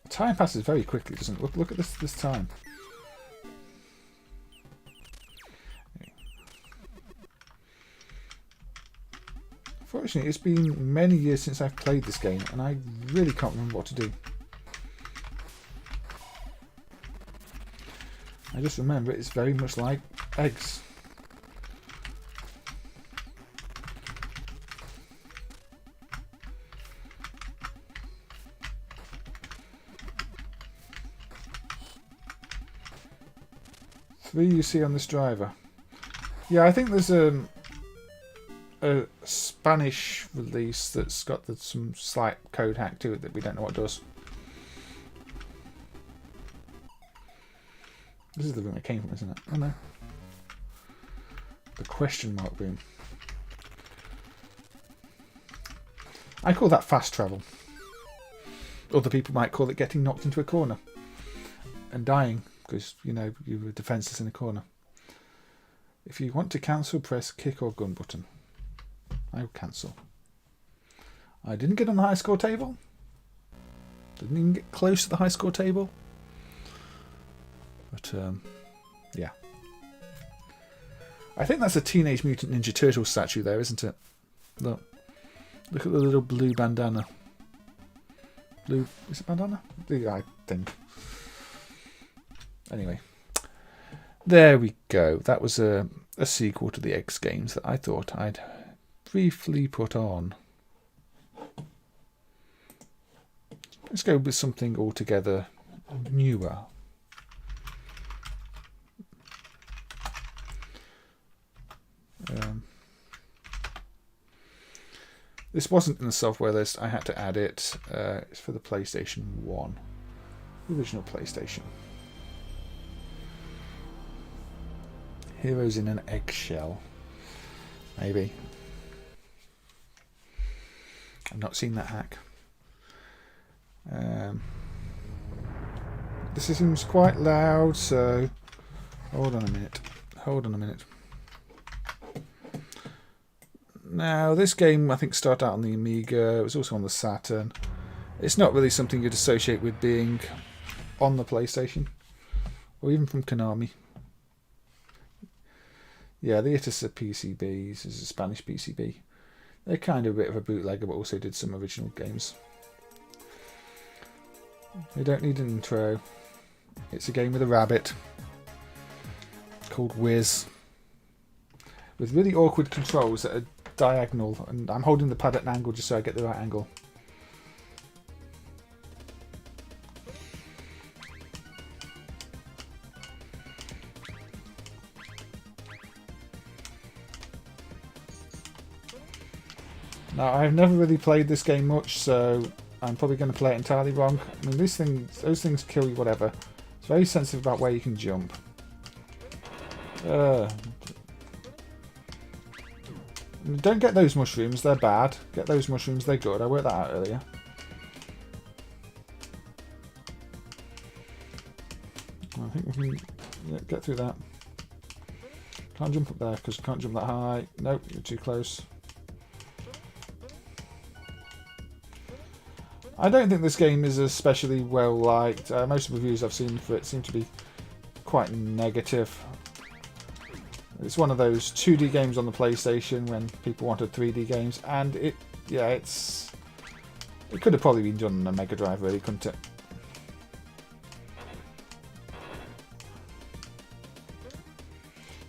Time passes very quickly, doesn't it? Look at this time. Fortunately, it's been many years since I've played this game, and I really can't remember what to do. I just remember it's very much like eggs. Three you see on this driver. Yeah, I think there's a Spanish release that's got some slight code hack to it that we don't know what it does. This is the room it came from, isn't it? Oh no. The question mark room. I call that fast travel. Other people might call it getting knocked into a corner and dying because, you know, you were defenceless in a corner. If you want to cancel, press kick or gun button. I will cancel. I didn't get on the high score table. Didn't even get close to the high score table. But, yeah. I think that's a Teenage Mutant Ninja Turtle statue there, isn't it? Look. Look at the little blue bandana. Blue, is it bandana? I think. Anyway. There we go. That was a sequel to the X games that I thought I'd briefly put on. Let's go with something altogether newer. This wasn't in the software list. I had to add it. It's for the PlayStation 1. The original PlayStation. Heroes in an eggshell. Maybe. I've not seen that hack. This seems quite loud, so hold on a minute. Hold on a minute. Now, this game, I think, started out on the Amiga. It was also on the Saturn. It's not really something you'd associate with being on the PlayStation. Or even from Konami. Yeah, the Itis are PCBs. This is a Spanish PCB. They're kind of a bit of a bootlegger, but also did some original games. They don't need an intro. It's a game with a rabbit. Called Whizz. With really awkward controls that are diagonal, and I'm holding the pad at an angle just so I get the right angle. Now, I've never really played this game much, so I'm probably going to play it entirely wrong. I mean, those things kill you, whatever. It's very sensitive about where you can jump. Don't get those mushrooms, they're bad. Get those mushrooms, they're good. I worked that out earlier. I think we can get through that. Can't jump up there because you can't jump that high. Nope, you're too close. I don't think this game is especially well liked. Most of the reviews I've seen for it seem to be quite negative. It's one of those 2D games on the PlayStation when people wanted 3D games, and it could have probably been done on a Mega Drive, really, couldn't it?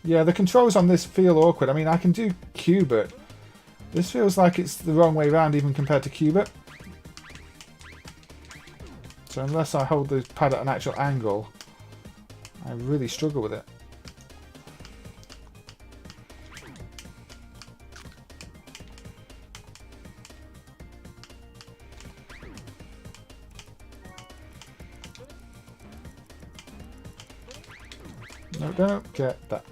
Yeah, the controls on this feel awkward. I mean, I can do Cubit. This feels like it's the wrong way around even compared to Cubit. So unless I hold the pad at an actual angle, I really struggle with it. No, don't get that.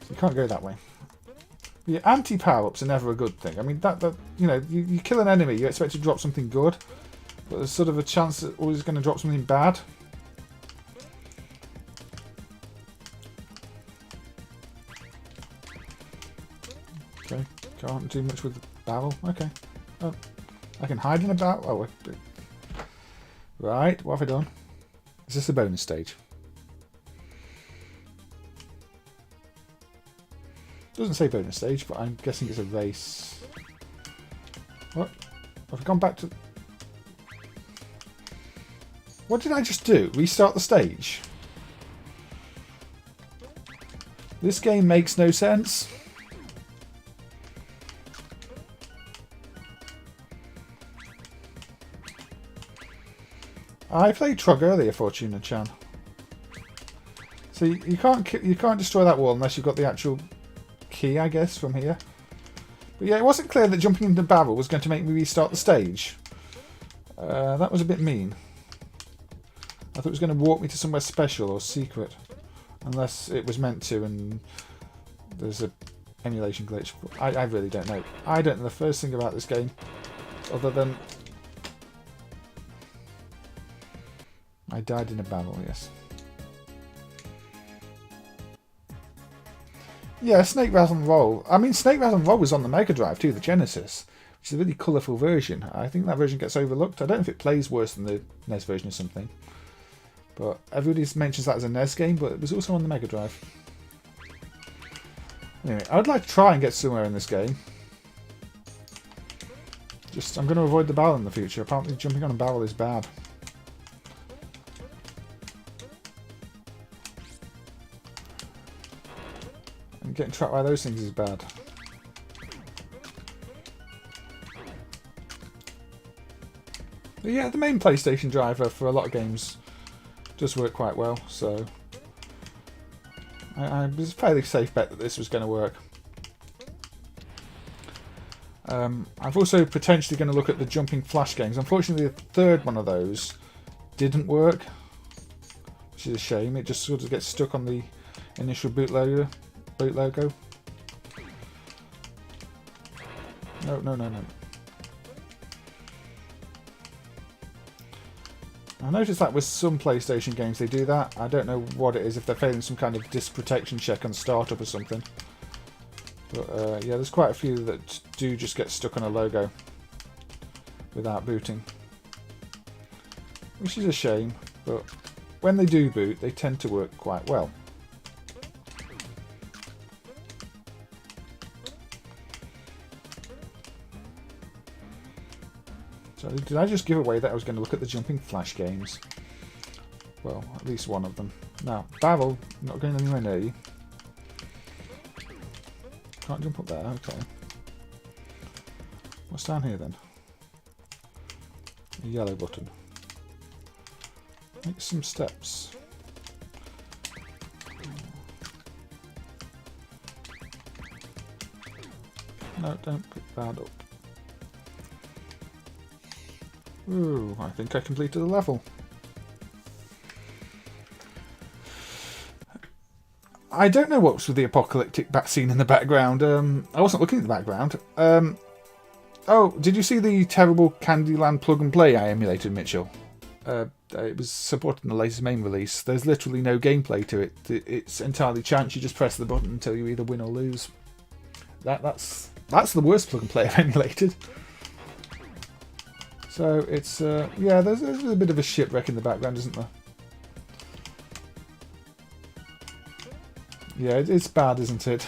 You can't go that way. The anti-power-ups are never a good thing. I mean, you kill an enemy, you expect to drop something good, but there's sort of a chance that always going to drop something bad. Okay, can't do much with the barrel. Okay. Oh, I can hide in a barrel. Oh, right, what have I done? Is this a bonus stage? Doesn't say bonus stage, but I'm guessing it's a race. What? Have I gone back to... What did I just do? Restart the stage? This game makes no sense. I played Trog earlier, Fortuna-chan. So you can't destroy that wall unless you've got the actual key, I guess, from here. But yeah, it wasn't clear that jumping into the barrel was going to make me restart the stage. That was a bit mean. I thought it was going to walk me to somewhere special or secret. Unless it was meant to and there's a emulation glitch. I really don't know. I don't know the first thing about this game. Other than... I died in a barrel, yes. Yeah, Snake Rattle and Roll. I mean, Snake Rattle and Roll was on the Mega Drive too, the Genesis, which is a really colourful version. I think that version gets overlooked. I don't know if it plays worse than the NES version or something. But everybody mentions that as a NES game, but it was also on the Mega Drive. Anyway, I would like to try and get somewhere in this game. I'm going to avoid the barrel in the future. Apparently jumping on a barrel is bad. And getting trapped by those things is bad. But yeah, the main PlayStation driver for a lot of games does work quite well, so I was a fairly safe bet that this was going to work. I've also potentially going to look at the jumping flash games. Unfortunately, the third one of those didn't work, which is a shame. It just sort of gets stuck on the initial boot logo. No. I noticed that with some PlayStation games they do that. I don't know what it is, if they're failing some kind of disk protection check on startup or something. But yeah, there's quite a few that do just get stuck on a logo without booting, which is a shame, but when they do boot they tend to work quite well. So did I just give away that I was going to look at the jumping flash games? Well, at least one of them. Now, barrel, not going anywhere near you. Can't jump up there, okay. What's down here then? A yellow button. Make some steps. No, don't pick that up. Ooh, I think I completed the level. I don't know what's with the apocalyptic bat scene in the background. I wasn't looking at the background. Oh, did you see the terrible Candyland plug and play I emulated, Mitchell? It was supported in the latest MAME release. There's literally no gameplay to it. It's entirely chance. You just press the button until you either win or lose. That's the worst plug and play I've emulated. So it's yeah, there's a bit of a shipwreck in the background, isn't there? Yeah, it's bad, isn't it?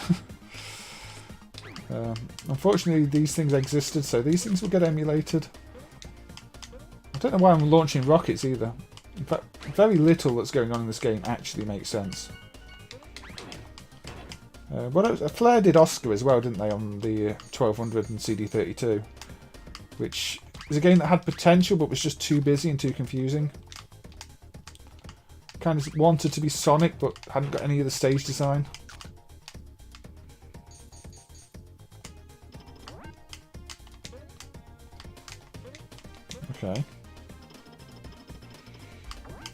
Unfortunately, these things existed, so these things will get emulated. I don't know why I'm launching rockets either. In fact, very little that's going on in this game actually makes sense. Flare did Oscar as well, didn't they, on the 1200 and CD32, which is a game that had potential but was just too busy and too confusing. Kind of wanted to be Sonic but hadn't got any of the stage design. Okay.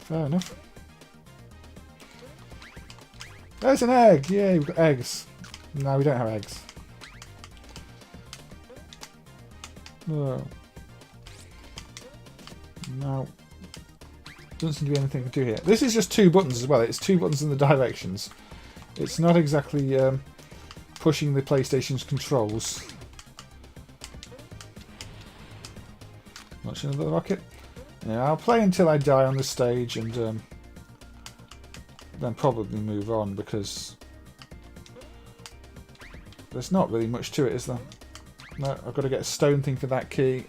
Fair enough. There's an egg! Yay, we've got eggs. No, we don't have eggs. No. No. Doesn't seem to be anything to do here. This is just two buttons as well. It's two buttons in the directions. It's not exactly pushing the PlayStation's controls. Launch another rocket. Yeah, I'll play until I die on this stage and then probably move on, because there's not really much to it, is there? No, I've got to get a stone thing for that key,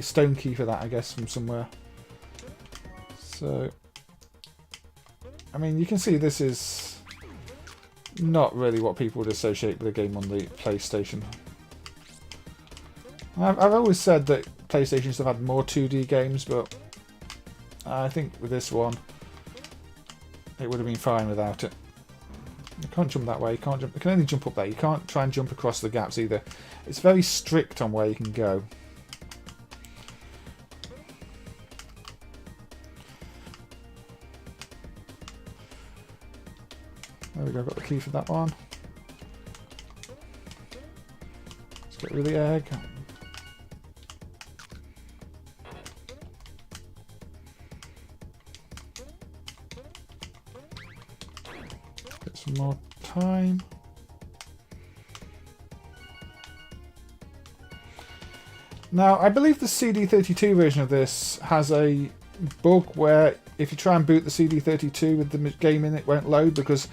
stone key for that, I guess, from somewhere. So, I mean, you can see this is not really what people would associate with a game on the PlayStation. I've always said that PlayStation should have had more 2D games, but I think with this one, it would have been fine without it. You can't jump that way, you can't jump, you can only jump up there, you can't try and jump across the gaps either. It's very strict on where you can go. There we go, got the key for that one. Let's get rid of the egg. Get some more time. Now, I believe the CD32 version of this has a bug where if you try and boot the CD32 with the game in, it won't load because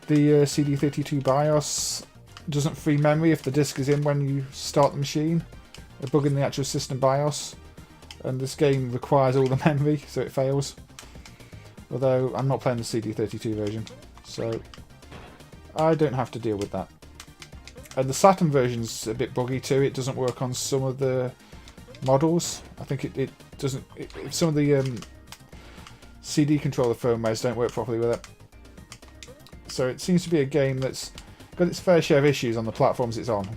the CD32 BIOS doesn't free memory if the disk is in when you start the machine. A bug in the actual system BIOS. And this game requires all the memory, so it fails. Although, I'm not playing the CD32 version, so I don't have to deal with that. And the Saturn version's a bit buggy too. It doesn't work on some of the models. I think it doesn't... some of the CD controller firmwares don't work properly with it. So it seems to be a game that's got its fair share of issues on the platforms it's on.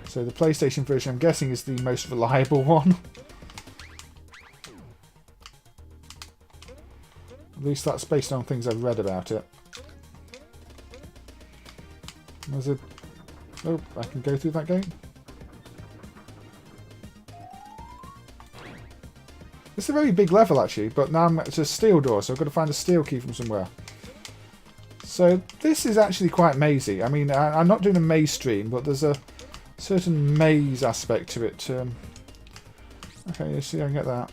So the PlayStation version, I'm guessing, is the most reliable one. At least that's based on things I've read about it. There's a... oh, I can go through that gate. It's a very big level actually, but now it's a steel door, so I've got to find a steel key from somewhere. So this is actually quite mazy. I mean, I'm not doing a maze stream, but there's a certain maze aspect to it. Okay, let's see if I can get that.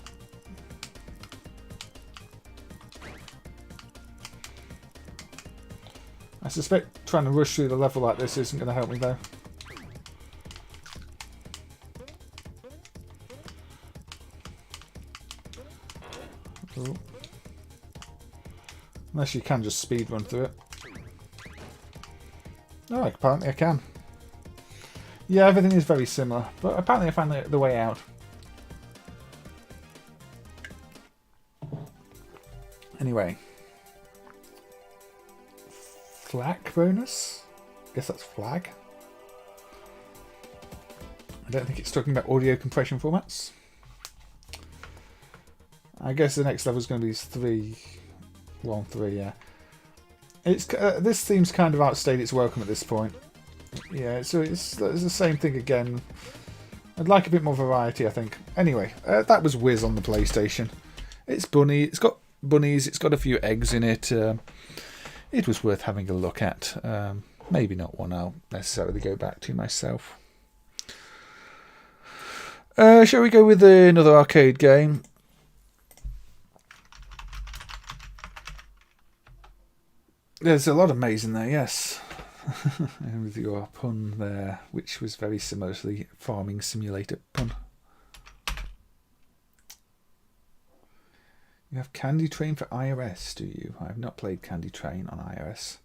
I suspect trying to rush through the level like this isn't going to help me though. Oh. Unless you can just speed run through it. Oh, apparently I can. Yeah, everything is very similar, but apparently I found the way out. Anyway. Flag bonus? Guess that's flag. I don't think it's talking about audio compression formats. I guess the next level is going to be 3-1-3, yeah. It's this theme's kind of outstayed its welcome at this point. Yeah, so it's the same thing again. I'd like a bit more variety, I think. Anyway, that was Whizz on the PlayStation. It's bunny. It's got bunnies. It's got a few eggs in it. It was worth having a look at. Maybe not one I'll necessarily go back to myself. Shall we go with another arcade game? There's a lot of maze in there, yes. And with your pun there, which was very similar to the farming simulator pun. You have Candy Train for iOS, do you? I have not played Candy Train on iOS.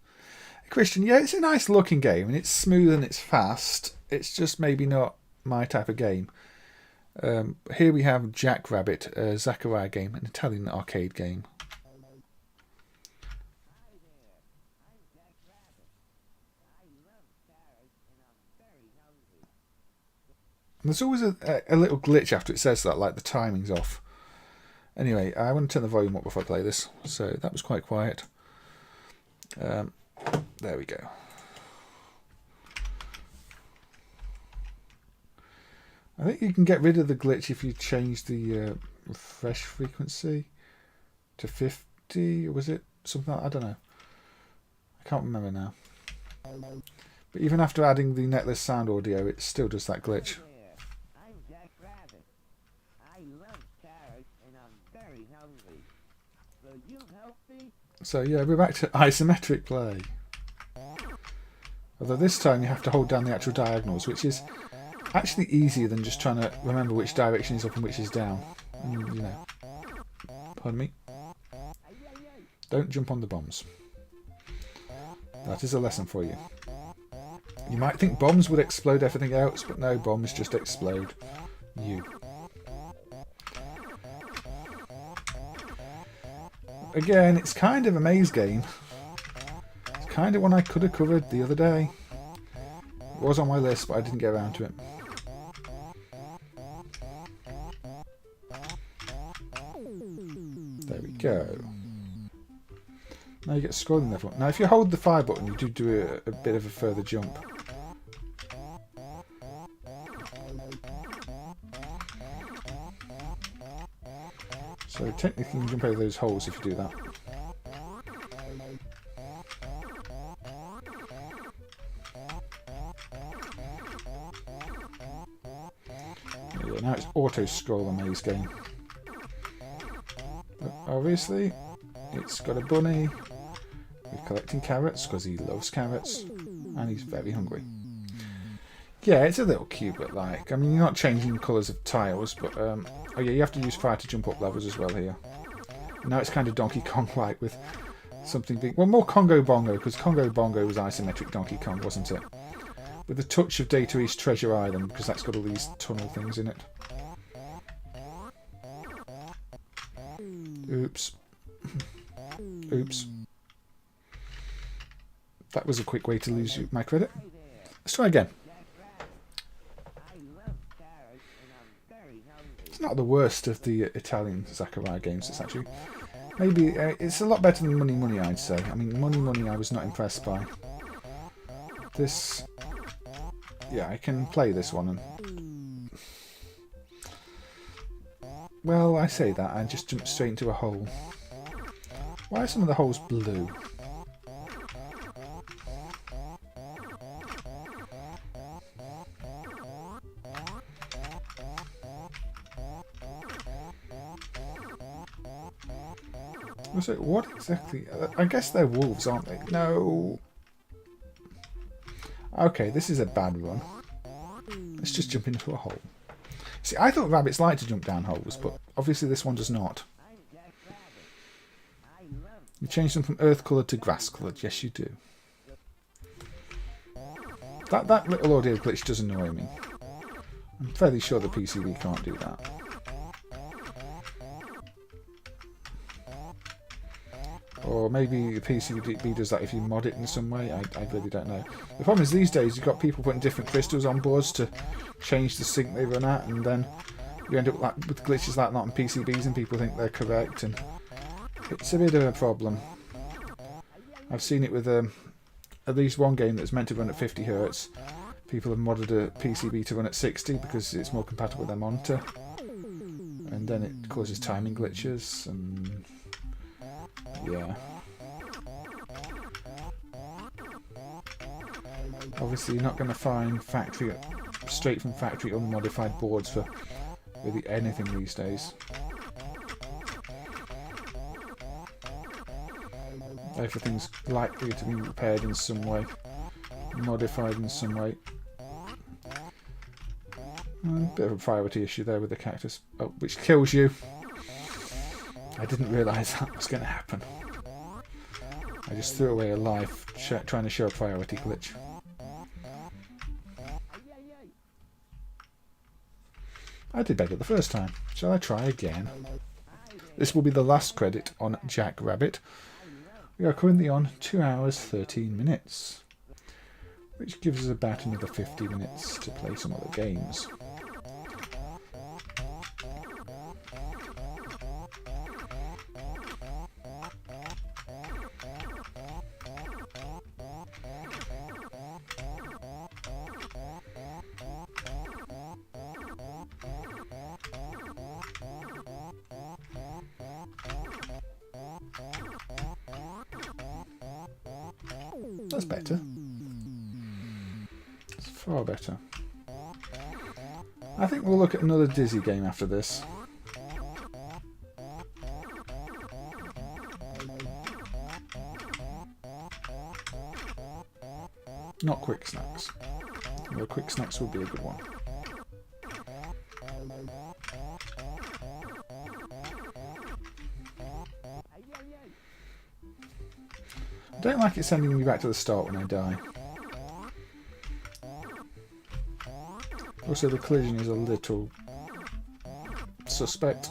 Christian, yeah, it's a nice looking game, and it's smooth and it's fast. It's just maybe not my type of game. Here we have Jack Rabbit, a Zachariah game, an Italian arcade game. And there's always a little glitch after it says that, like the timing's off. Anyway, I want to turn the volume up before I play this, so that was quite quiet. There we go. I think you can get rid of the glitch if you change the refresh frequency to 50, or was it something like, I don't know. I can't remember now. But even after adding the netless sound audio, it still does that glitch. So yeah, we're back to isometric play. Although this time you have to hold down the actual diagonals, which is actually easier than just trying to remember which direction is up and which is down. You know. Pardon me. Don't jump on the bombs. That is a lesson for you. You might think bombs would explode everything else, but no, bombs just explode you. Again, it's kind of a maze game. It's kind of one I could have covered the other day. It was on my list, but I didn't get around to it. There we go. Now you get scrolling level. Now if you hold the fire button, you do a bit of a further jump. So technically you can jump over those holes if you do that. Yeah, now it's auto-scroller maze game. But obviously, it's got a bunny. We're collecting carrots because he loves carrots. And he's very hungry. Yeah, it's a little cute, but like, I mean, you're not changing the colours of tiles, but, oh yeah, you have to use fire to jump up levels as well here. Now it's kind of Donkey Kong-like with something big. Well, more Congo Bongo, because Congo Bongo was isometric Donkey Kong, wasn't it? With a touch of Data East Treasure Island, because that's got all these tunnel things in it. Oops. Oops. That was a quick way to lose my credit. Let's try again. It's not the worst of the Italian Sakurai games. It's actually maybe it's a lot better than Money Money, I'd say. I mean, Money Money I was not impressed by. This, yeah, I can play this one. And, well, I say that I just jumped straight into a hole. Why are some of the holes blue? So what exactly? I guess they're wolves, aren't they? No. Okay, this is a bad run. Let's just jump into a hole. See, I thought rabbits like to jump down holes, but obviously this one does not. You change them from earth coloured to grass coloured. Yes, you do. That little audio glitch does annoy me. I'm fairly sure the PCB can't do that. Or maybe the PCB does that if you mod it in some way. I really don't know. The problem is these days you've got people putting different crystals on boards to change the sync they run at, and then you end up with glitches like that on PCBs and people think they're correct, and it's a bit of a problem. I've seen it with at least one game that's meant to run at 50 Hz. People have modded a PCB to run at 60 because it's more compatible with their monitor. And then it causes timing glitches and... yeah. Obviously you're not going to find straight from factory unmodified boards for really anything these days. Everything's likely to be repaired in some way, modified in some way. A bit of a priority issue there with the cactus, which kills you. I didn't realise that was going to happen. I just threw away a life trying to show a priority glitch. I did better the first time. Shall I try again? This will be the last credit on Jack Rabbit. We are currently on 2 hours 13 minutes, which gives us about another 50 minutes to play some other games. That's better. It's far better. I think we'll look at another Dizzy game after this. Not Quick Snacks. Although Quick Snacks would be a good one. I don't like it sending me back to the start when I die. Also, the collision is a little suspect.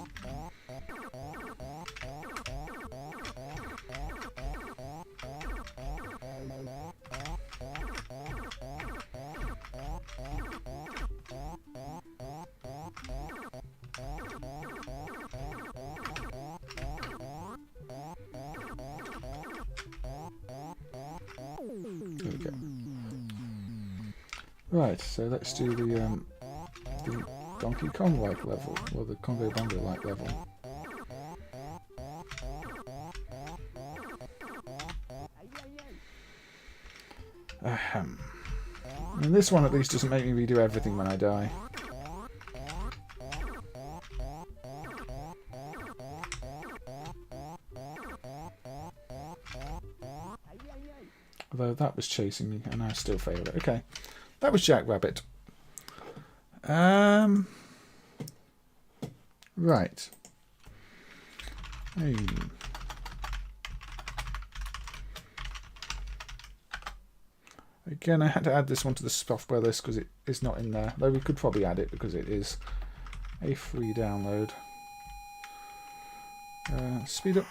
There we go. Right, so let's do the Donkey Kong-like level, or the Congo Bongo-like level. And this one at least doesn't make me redo everything when I die. Although that was chasing me, and I still failed it. Okay, that was Jack Rabbit. Right. Hey. Again, I had to add this one to the software list because it is not in there. Though we could probably add it because it is a free download. Speed up.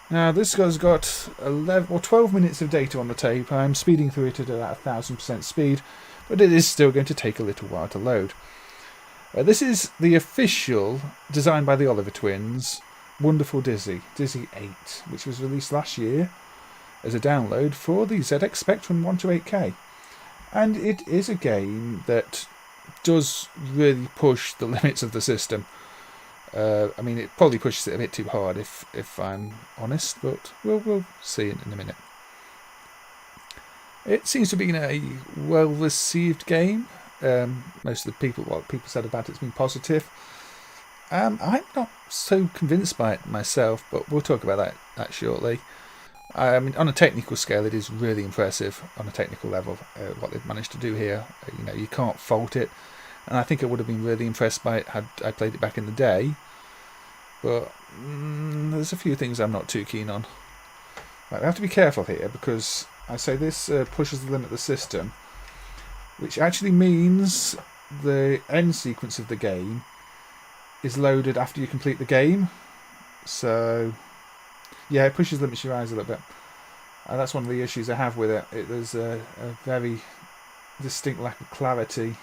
Now this has got 11 or 12 minutes of data on the tape. I'm speeding through it at about 1000% speed, but it is still going to take a little while to load. This is the official, designed by the Oliver twins, Wonderful Dizzy 8, which was released last year as a download for the ZX Spectrum 128K. And it is a game that does really push the limits of the system. I mean, it probably pushes it a bit too hard if I'm honest, but we'll see in a minute. It seems to be a well-received game. Most of the people, what people said about it's been positive. I'm not so convinced by it myself, but we'll talk about that shortly. I mean, on a technical scale, it is really impressive on a technical level what they've managed to do here. You know, you can't fault it, and I think I would have been really impressed by it had I played it back in the day. But there's a few things I'm not too keen on. Right, I have to be careful here because I say this pushes the limit of the system, which actually means the end sequence of the game is loaded after you complete the game. So yeah, it pushes the limits of your eyes a little bit. That's one of the issues I have with it. There's a very distinct lack of clarity.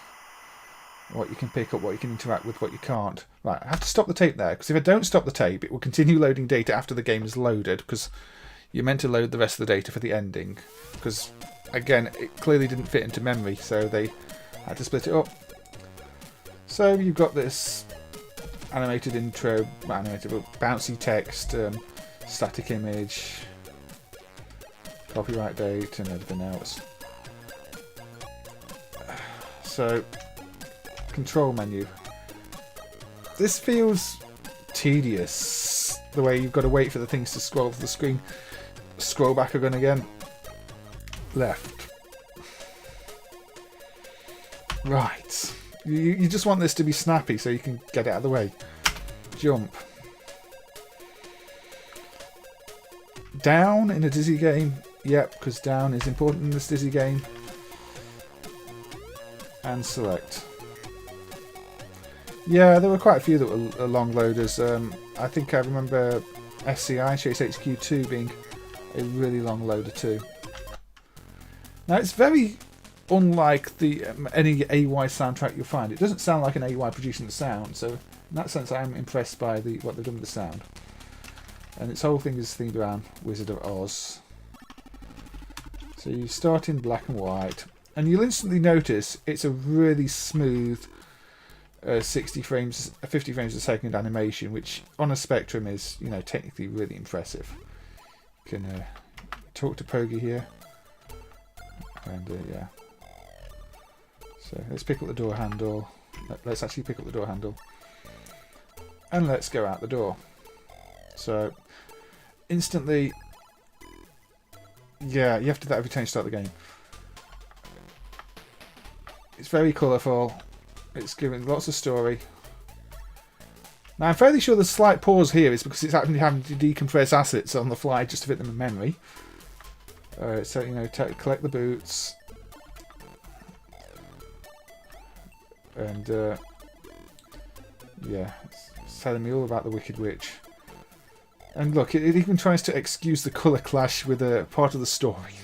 What you can pick up, what you can interact with, what you can't. Right, I have to stop the tape there, because if I don't stop the tape, it will continue loading data after the game is loaded, because you're meant to load the rest of the data for the ending. Because, again, it clearly didn't fit into memory, so they had to split it up. So you've got this animated intro, bouncy text, static image, copyright date, and everything else. So, control menu. This feels tedious, the way you've got to wait for the things to scroll to the screen. Scroll back again. Left. Right. You just want this to be snappy so you can get it out of the way. Jump. Down in a Dizzy game. Yep, because down is important in this Dizzy game. And select. Yeah, there were quite a few that were long loaders. I think I remember SCI, Chase HQ2, being a really long loader too. Now it's very unlike any AY soundtrack you'll find. It doesn't sound like an AY producing the sound, so in that sense I'm impressed by what they've done with the sound. And its whole thing is themed around Wizard of Oz. So you start in black and white, and you'll instantly notice it's a really smooth 50 frames a second animation, which on a Spectrum is, you know, technically really impressive. You can talk to Pogi here, and yeah. So let's pick up the door handle. Let's actually pick up the door handle, and let's go out the door. So instantly, yeah, you have to do that every time you start the game. It's very colourful. It's giving lots of story. Now I'm fairly sure the slight pause here is because it's actually having to decompress assets on the fly just to fit them in memory. So, you know, collect the boots. And, yeah, it's telling me all about the Wicked Witch. And look, it even tries to excuse the colour clash with a part of the story.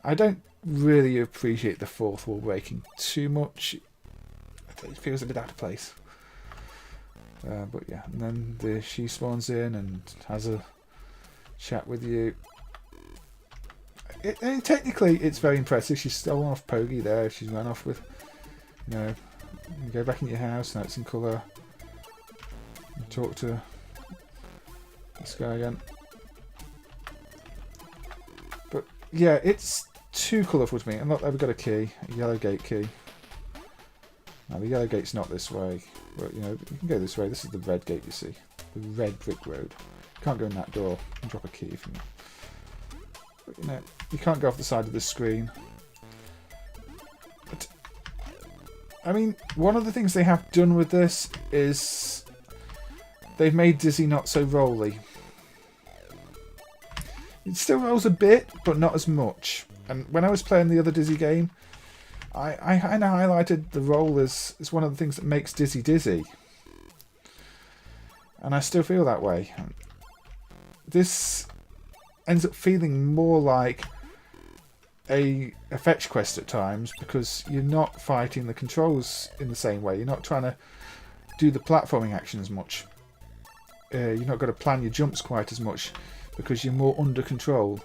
I don't really appreciate the fourth wall breaking too much. It feels a bit out of place. But yeah, and then she spawns in and has a chat with you. Technically, it's very impressive. She's stolen off Pogi there. She's run off with, you know, you go back into your house. Now it's in colour. You talk to this guy again. But yeah, it's too colourful to me. And look, we've got a yellow gate key. Now the yellow gate's not this way, but you know, you can go this way. This is the red gate, you see. The red brick road. You can't go in that door. You can drop a key if you You know, you can't go off the side of the screen. But, I mean, one of the things they have done with this is they've made Dizzy not so rolly. It still rolls a bit, but not as much. And when I was playing the other Dizzy game, I kind of highlighted the roll as one of the things that makes Dizzy dizzy. And I still feel that way. This ends up feeling more like a fetch quest at times, because you're not fighting the controls in the same way. You're not trying to do the platforming action as much. You're not going to plan your jumps quite as much, because you're more under control.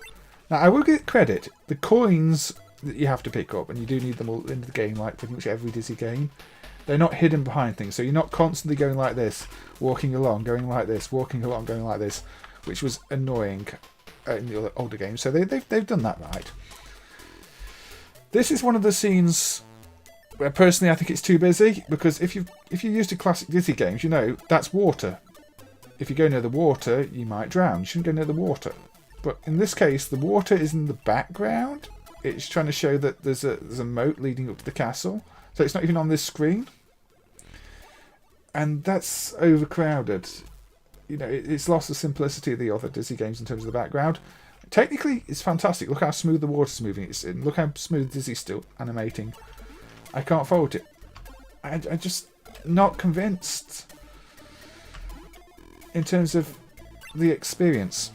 Now, I will give credit. The coins that you have to pick up, and you do need them all in the game, like pretty much every Dizzy game, they're not hidden behind things. So you're not constantly going like this, walking along, going like this, walking along, going like this, which was annoying in the older games. So they've done that right. This is one of the scenes where personally I think it's too busy, because if you're used to classic Dizzy games, you know that's water. If you go near the water, you might drown. You shouldn't go near the water. But in this case, the water is in the background. It's trying to show that there's a moat leading up to the castle. So it's not even on this screen. And that's overcrowded. You know, it's lost the simplicity of the other Dizzy games in terms of the background. Technically, it's fantastic. Look how smooth the water's moving. Look how smooth Dizzy's still animating. I can't fault it. I'm just not convinced in terms of the experience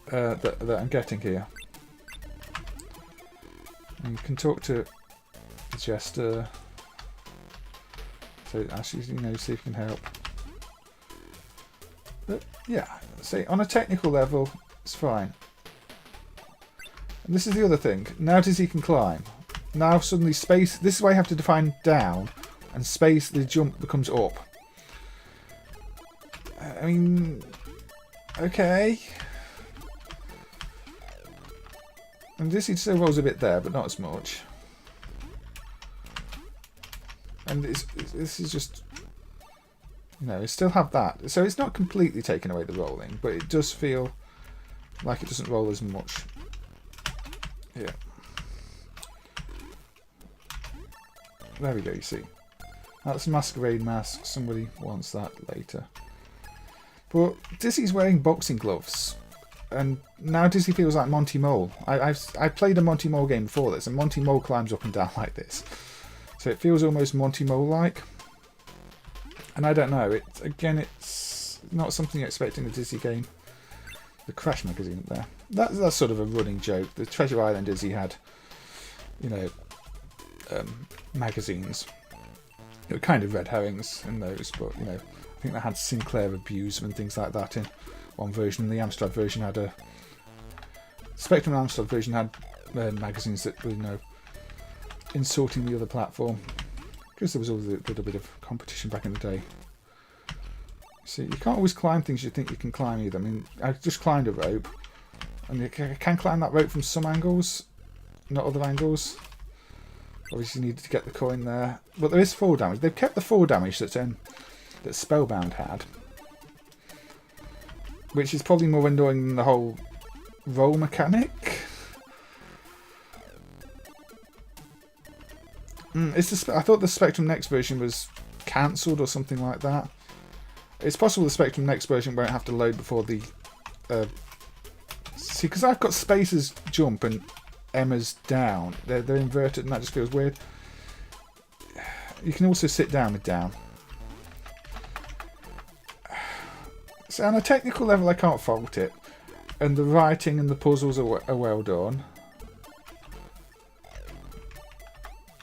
that I'm getting here. And you can talk to the Jester. So actually, you know, see if you can help. But yeah, see, on a technical level, it's fine. And this is the other thing. Now Dizzy can climb. Now suddenly space. This is why you have to define down, and space. The jump becomes up. I mean, okay. And Dizzy still rolls a bit there, but not as much. And this is just, you know, it still have that. So it's not completely taken away the rolling, but it does feel like it doesn't roll as much. Yeah. There we go, you see. That's a masquerade mask. Somebody wants that later. But Dizzy's wearing boxing gloves. And now Dizzy feels like Monty Mole. I've played a Monty Mole game before this, and Monty Mole climbs up and down like this. So it feels almost Monty Mole-like. And I don't know. It's not something you expect in a Dizzy game. The Crash magazine up there. That's sort of a running joke. The Treasure Island Dizzy had, you know, magazines. They were kind of red herrings in those, but, you know, I think they had Sinclair Abuse and things like that in one version. The Amstrad version had a... Spectrum Amstrad version had magazines that were, you know, insulting the other platform. Because there was always a little bit of competition back in the day. See, you can't always climb things you think you can climb either. I mean, I just climbed a rope. And you can climb that rope from some angles, not other angles. Obviously you needed to get the coin there. But there is fall damage. They've kept the fall damage that Spellbound had. Which is probably more annoying than the whole roll mechanic. I thought the Spectrum Next version was cancelled or something like that. It's possible the Spectrum Next version won't have to load before the... see, because I've got Spacer's jump and Emma's down. They're inverted and that just feels weird. You can also sit down with down. So on a technical level I can't fault it. And the writing and the puzzles are well done.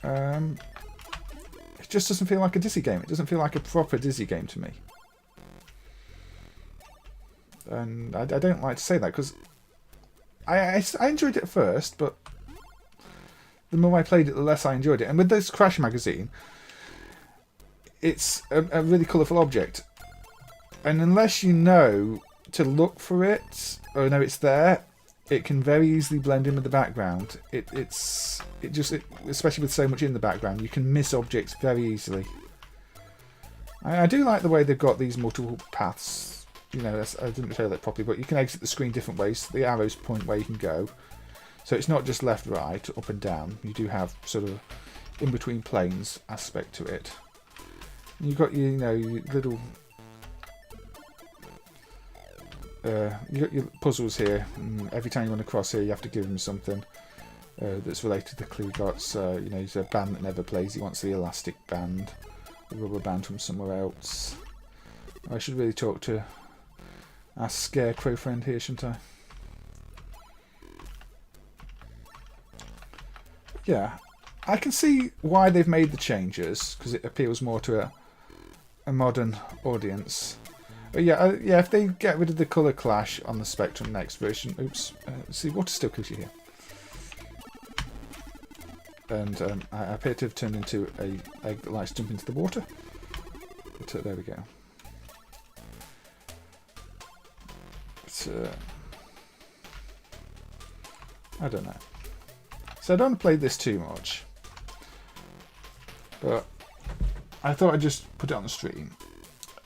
It just doesn't feel like a Dizzy game. It doesn't feel like a proper Dizzy game to me. And I don't like to say that because I enjoyed it at first, but the more I played it, the less I enjoyed it. And with this Crash magazine, it's a really colourful object. And unless you know to look for it, or know it's there, it can very easily blend in with the background. Especially with so much in the background, you can miss objects very easily. I do like the way they've got these multiple paths you know, I didn't show that properly, but you can exit the screen different ways. The arrows point where you can go. So it's not just left, right, up and down. You do have sort of in between planes aspect to it. You've got your, you know, your little you got your puzzles here. And every time you want to cross here, you have to give him something that's related to Klugots. You know, he's a band that never plays. He wants the elastic band, the rubber band from somewhere else. I should really talk to our scarecrow friend here, shouldn't I? Yeah, I can see why they've made the changes, because it appeals more to a modern audience. But yeah, yeah, if they get rid of the colour clash on the Spectrum next version, oops, see, water still kills you here. And I appear to have turned into a egg that likes to jump into the water. But, there we go. But, I don't know. So I don't want to play this too much. But I thought I'd just put it on the stream.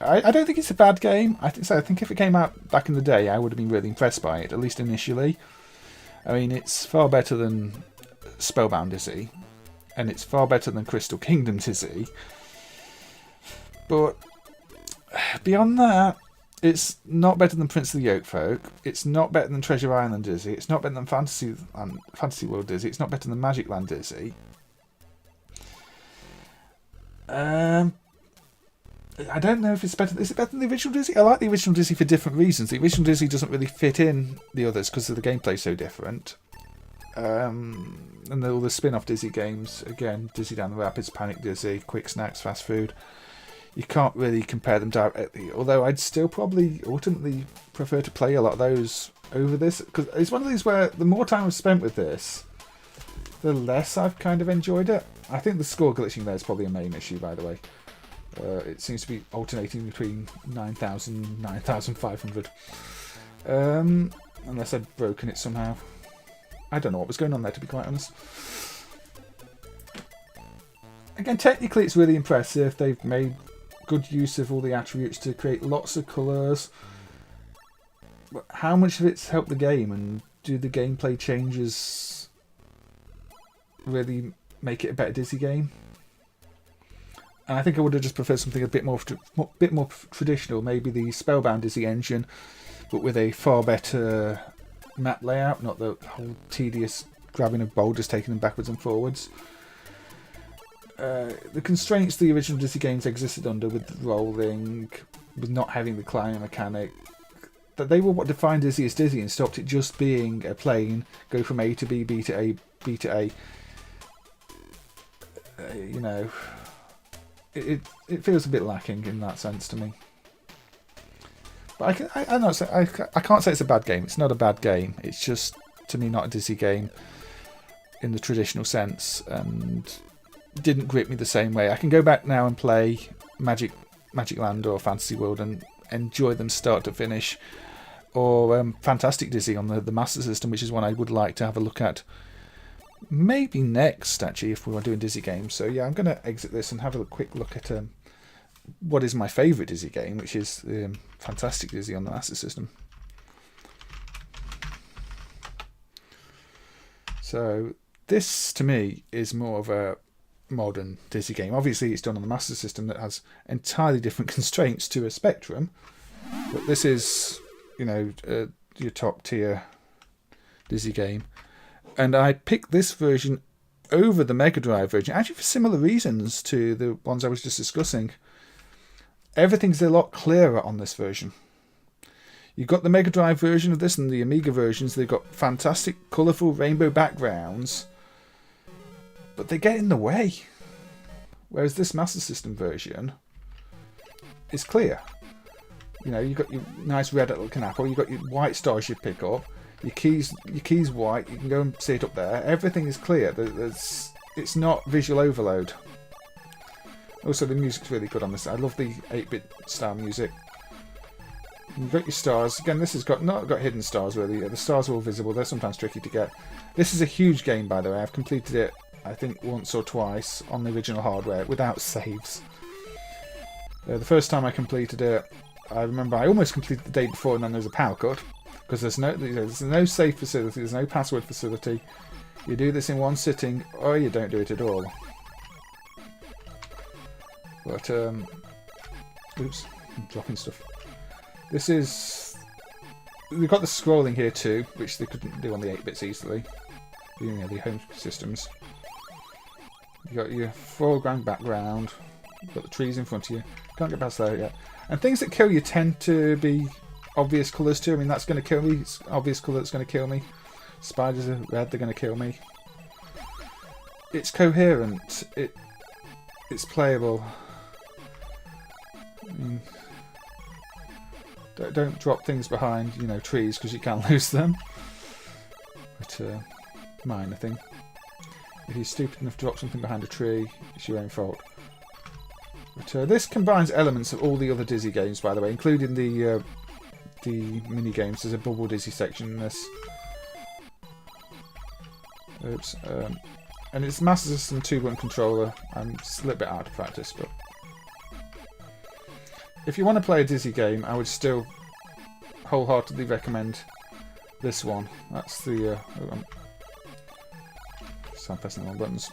I don't think it's a bad game. I think if it came out back in the day, I would have been really impressed by it, at least initially. I mean, it's far better than Spellbound Dizzy, and it's far better than Crystal Kingdom Dizzy. But beyond that, it's not better than Prince of the Yolkfolk. It's not better than Treasure Island Dizzy. It's not better than Fantasy World Dizzy. It's not better than Magic Land Dizzy. I don't know if it's better. Is it better than the original Dizzy? I like the original Dizzy for different reasons. The original Dizzy doesn't really fit in the others because of the gameplay so different. And all the spin-off Dizzy games, again, Dizzy Down the Rapids, Panic Dizzy, Quick Snacks, Fast Food. You can't really compare them directly. Although I'd still probably ultimately prefer to play a lot of those over this, because it's one of these where the more time I've spent with this, the less I've kind of enjoyed it. I think the score glitching there is probably a main issue, by the way. It seems to be alternating between 9,000 and 9,500. Unless I'd broken it somehow. I don't know what was going on there, to be quite honest. Again, technically it's really impressive. They've made good use of all the attributes to create lots of colours. But how much of it's helped the game, and do the gameplay changes really make it a better Dizzy game? And I think I would have just preferred something a bit more traditional, maybe the Spellbound Dizzy engine, but with a far better map layout, not the whole tedious grabbing of boulders, taking them backwards and forwards. The constraints the original Dizzy games existed under, with rolling, with not having the climbing mechanic, that they were what defined Dizzy as Dizzy and stopped it just being a plane, go from A to B, B to A, B to A. You know, it feels a bit lacking in that sense to me. But I can't say it's a bad game. It's not a bad game. It's just, to me, not a Dizzy game in the traditional sense, and didn't grip me the same way. I can go back now and play Magic Land or Fantasy World and enjoy them start to finish, or Fantastic Dizzy on the Master System, which is one I would like to have a look at maybe next, actually, if we were doing Dizzy games. So yeah, I'm going to exit this and have a quick look at what is my favourite Dizzy game, which is Fantastic Dizzy on the Master System. So this, to me, is more of a modern Dizzy game. Obviously, it's done on the Master System that has entirely different constraints to a Spectrum, but this is, you know, your top tier Dizzy game. And I picked this version over the Mega Drive version, actually for similar reasons to the ones I was just discussing. Everything's a lot clearer on this version. You've got the Mega Drive version of this and the Amiga versions. They've got fantastic, colourful rainbow backgrounds, but they get in the way. Whereas this Master System version is clear. You know, you've got your nice red looking apple, you've got your white stars you pick up, your keys white, you can go and see it up there. Everything is clear. It's not visual overload. Also, the music's really good on this. I love the 8-bit style music. You've got your stars. Again, this has not got hidden stars really. The stars are all visible. They're sometimes tricky to get. This is a huge game, by the way. I've completed it, I think, once or twice on the original hardware without saves. The first time I completed it, I remember I almost completed the day before and then there's a power cut. Because there's no safe facility, there's no password facility. You do this in one sitting, or you don't do it at all. But, oops, I'm dropping stuff. This is... We've got the scrolling here too, which they couldn't do on the 8-bits easily. You know, the home systems. You got your foreground, background. You've got the trees in front of you. Can't get past there yet. And things that kill you tend to be obvious colours too. I mean, that's going to kill me. It's obvious colour that's going to kill me. Spiders are red, they're going to kill me. It's coherent. It's playable. I mean, don't drop things behind, you know, trees because you can lose them. But minor thing. If you're stupid enough to drop something behind a tree, it's your own fault. But this combines elements of all the other Dizzy games, by the way, including the mini games. There's a Bubble Dizzy section in this. Oops. And it's Master System 2-button controller. I'm just a little bit out of practice, but if you want to play a Dizzy game, I would still wholeheartedly recommend this one. That's the... I'm pressing the wrong buttons.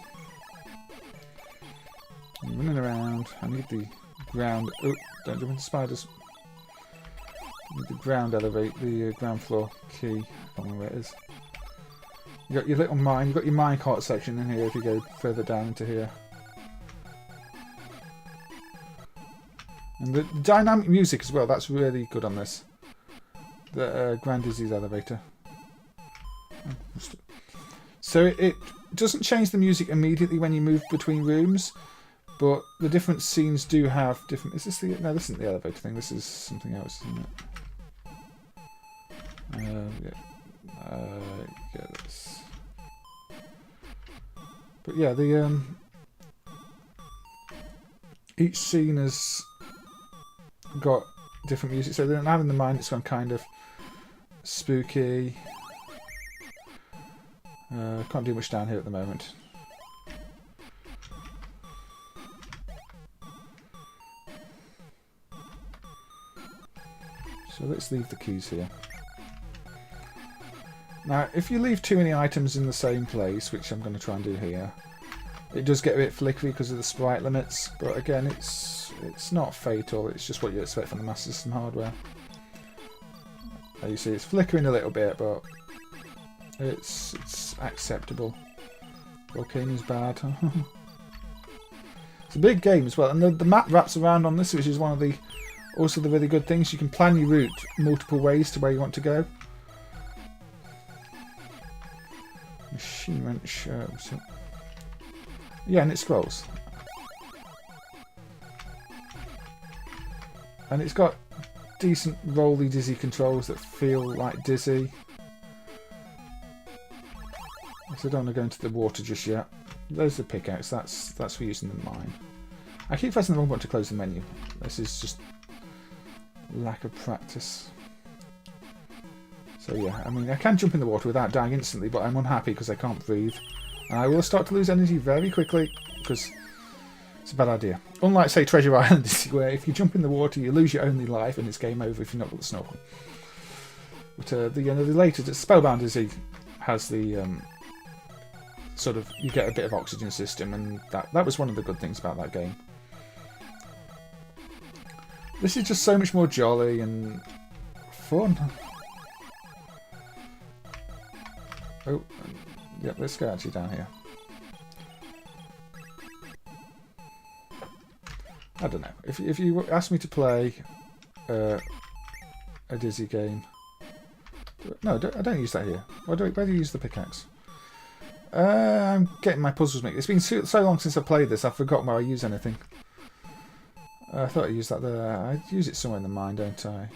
I'm running around. I need the ground... Oh, don't jump into spiders. I need the ground elevate, the ground floor key. I don't know where it is. You got your little mine. You got your minecart section in here if you go further down into here. And the dynamic music as well, that's really good on this. The Grand Dizzy's elevator. So it doesn't change the music immediately when you move between rooms, but the different scenes do have different... Is this the... No, this isn't the elevator thing, this is something else, isn't it? Yeah, this. But yeah, the each scene has got different music. So then having the mind, it's gone kind of spooky. Can't do much down here at the moment. So let's leave the keys here. Now, if you leave too many items in the same place, which I'm going to try and do here, it does get a bit flickery because of the sprite limits. But again, it's not fatal. It's just what you expect from the Master System hardware. You see, it's flickering a little bit, but it's acceptable. Volcano's bad. It's a big game as well, and the map wraps around on this, which is one of the also the really good things. You can plan your route multiple ways to where you want to go. Machine wrench. Yeah, and it scrolls. And it's got decent rolly Dizzy controls that feel like Dizzy. So I don't want to go into the water just yet. There's the pickaxe. That's for using the mine. I keep pressing the wrong button to close the menu. This is just lack of practice. So yeah, I mean, I can jump in the water without dying instantly, but I'm unhappy because I can't breathe. And I will start to lose energy very quickly because it's a bad idea. Unlike, say, Treasure Island, where if you jump in the water, you lose your only life and it's game over if you've not got the snorkel. But the later, Spellbound Dizzy has the sort of, you get a bit of oxygen system, and that was one of the good things about that game. This is just so much more jolly and fun. Oh, yeah, let's go actually down here. I don't know. If you ask me to play a Dizzy game... No, I don't use that here. Where do you use the pickaxe? I'm getting my puzzles mixed. It's been so long since I played this, I've forgotten where I use anything. I thought I used that there. I use it somewhere in the mine, don't I?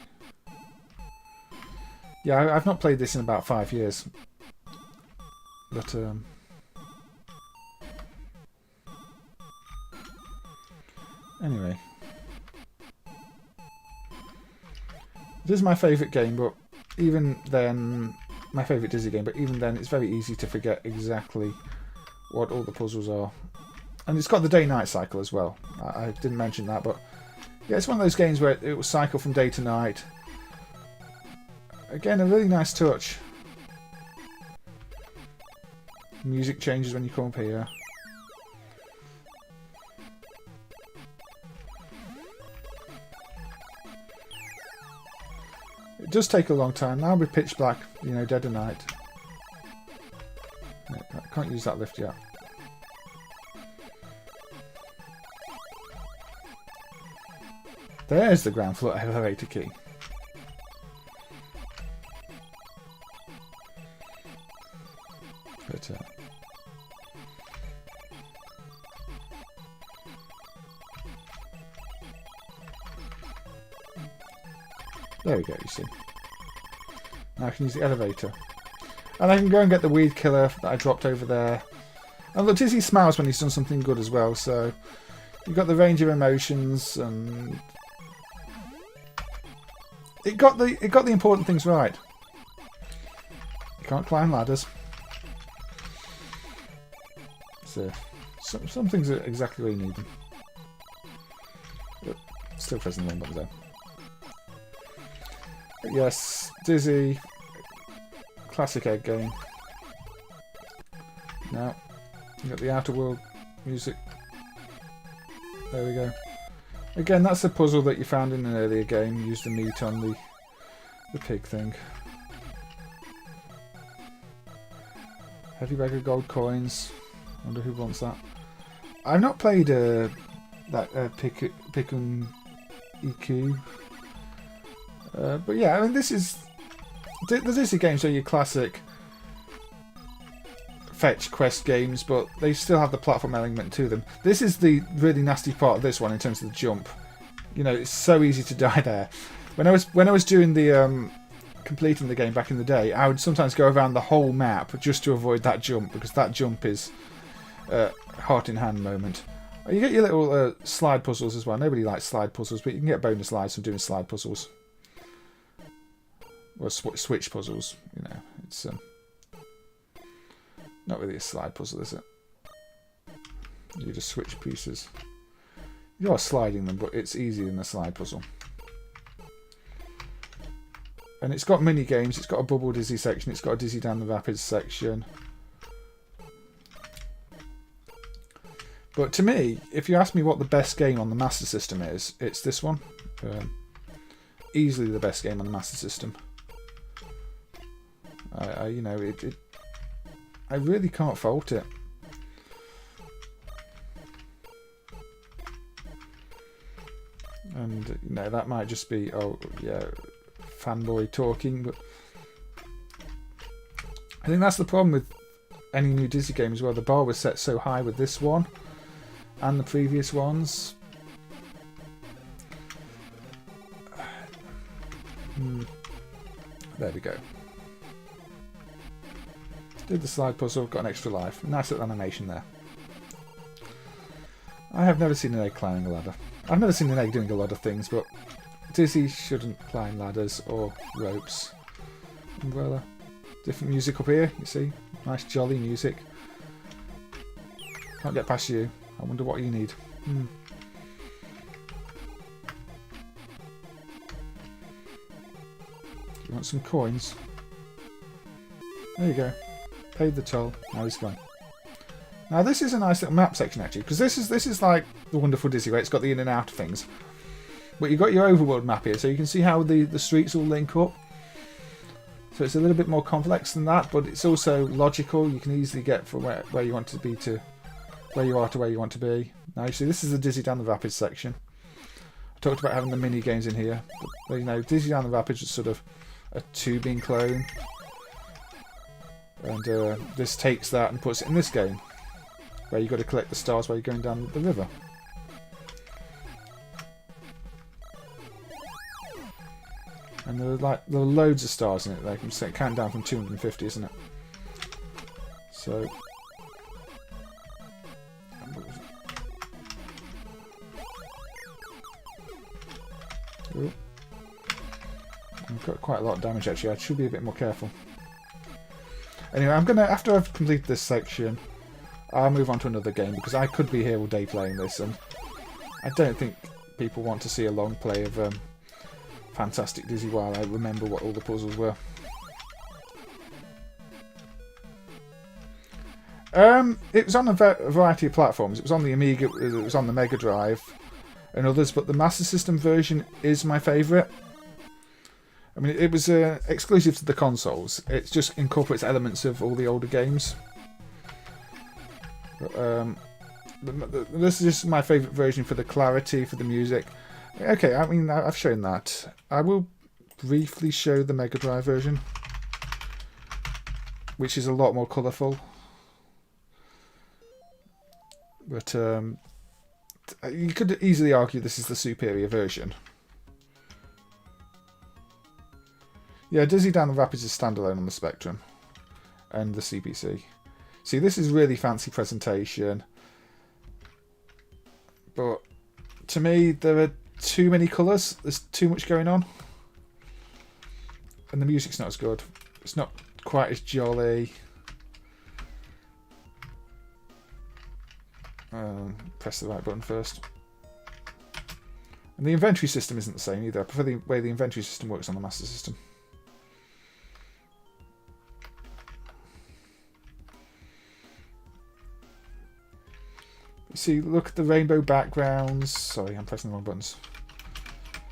Yeah, I've not played this in about 5 years. But, anyway. It is my favourite game, but even then... My favourite Dizzy game, but even then it's very easy to forget exactly what all the puzzles are. And it's got the day-night cycle as well. I didn't mention that, but Yeah, it's one of those games where it will cycle from day to night. Again, a really nice touch. Music changes when you come up here. It does take a long time. Now with pitch black, you know, dead of night. I can't use that lift yet. There's the ground floor elevator key. But, there we go, you see. Now I can use the elevator. And I can go and get the weed killer that I dropped over there. And look, Dizzy smiles when he's done something good as well, so you've got the range of emotions, and it got the important things right. You can't climb ladders. So some things are exactly where you need them. But still pressing the wrong button though. But yes, Dizzy, classic egg game. Now you got the outer world music. There we go. Again, that's a puzzle that you found in an earlier game. You used the meat on the pig thing. Heavy bag of gold coins. Wonder who wants that. I've not played that Pikun Iku. But yeah, I mean, this is the Dizzy games are your classic fetch quest games, but they still have the platform element to them. This is the really nasty part of this one in terms of the jump. You know, it's so easy to die there. When I was doing the completing the game back in the day, I would sometimes go around the whole map just to avoid that jump, because that jump is heart in hand moment. You get your little slide puzzles as well. Nobody likes slide puzzles, but you can get bonus lives from doing slide puzzles. Well, switch puzzles, you know. It's not really a slide puzzle, is it? You just switch pieces. You are sliding them, but it's easier than a slide puzzle. And it's got mini games. It's got a bubble dizzy section. It's got a dizzy down the rapids section. But to me, if you ask me what the best game on the Master System is, it's this one. Easily the best game on the Master System. You know, I really can't fault it. And you know, that might just be, oh yeah, fanboy talking, but I think that's the problem with any new Dizzy game as well. The bar was set so high with this one and the previous ones. There we go. Did the slide puzzle, got an extra life. Nice little animation there. I have never seen an egg climbing a ladder. I've never seen an egg doing a lot of things, but Dizzy shouldn't climb ladders or ropes. Umbrella. Different music up here, you see? Nice jolly music. Can't get past you. I wonder what you need. You want some coins? There you go. Paid the toll. Now he's gone. Now this is a nice little map section actually, because this is like the wonderful Dizzy where it's got the in and out of things. But you've got your overworld map here, so you can see how the streets all link up. So it's a little bit more complex than that, but it's also logical. You can easily get from where you want to be to where you are to where you want to be. Now you see this is the Dizzy down the rapids section. I talked about having the mini games in here, but you know, Dizzy down the rapids is sort of a tubing clone. And this takes that and puts it in this game, where you've got to collect the stars while you're going down the river. And there are loads of stars in it. They can count down from 250, isn't it? So ooh. I've got quite a lot of damage actually. I should be a bit more careful. Anyway, I'm gonna, after I've completed this section, I'll move on to another game, because I could be here all day playing this, and I don't think people want to see a long play of Fantastic Dizzy while I remember what all the puzzles were. It was on a variety of platforms. It was on the Amiga, it was on the Mega Drive and others, but the Master System version is my favourite. I mean, it was exclusive to the consoles. It just incorporates elements of all the older games. But, this is just my favourite version for the clarity, for the music. Okay, I mean, I've shown that. I will briefly show the Mega Drive version, which is a lot more colourful. But you could easily argue this is the superior version. Yeah, Dizzy Down the Rapids is standalone on the Spectrum and the CPC. See, this is really fancy presentation. But to me, there are too many colours. There's too much going on. And the music's not as good. It's not quite as jolly. Press the right button first. And the inventory system isn't the same either. I prefer the way the inventory system works on the Master System. You see, look at the rainbow backgrounds. Sorry, I'm pressing the wrong buttons.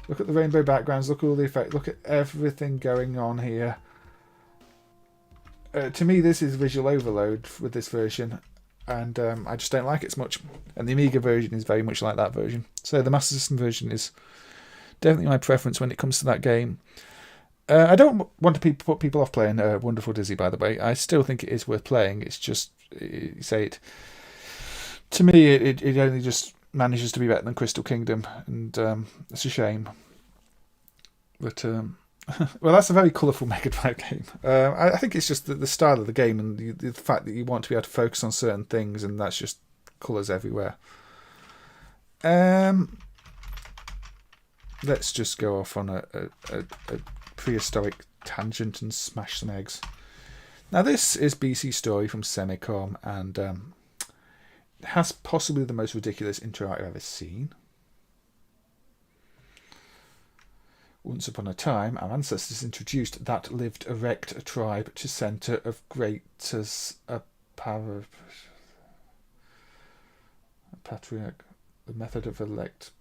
Look at the rainbow backgrounds. Look at all the effect. Look at everything going on here. To me, this is visual overload with this version. And I just don't like it as much. And the Amiga version is very much like that version. So the Master System version is definitely my preference when it comes to that game. I don't want to put people off playing Wonderful Dizzy, by the way. I still think it is worth playing. It's just, to me, it only just manages to be better than Crystal Kingdom. And it's a shame. But well, that's a very colourful Mega Drive game. I think it's just the style of the game and the fact that you want to be able to focus on certain things, and that's just colours everywhere. Let's just go off on a prehistoric tangent and smash some eggs. Now, this is BC Story from Semicom, and it has possibly the most ridiculous intro I've ever seen. Once upon a time, our ancestors introduced that lived erect a tribe to centre of greatest patriarch, the method of elect.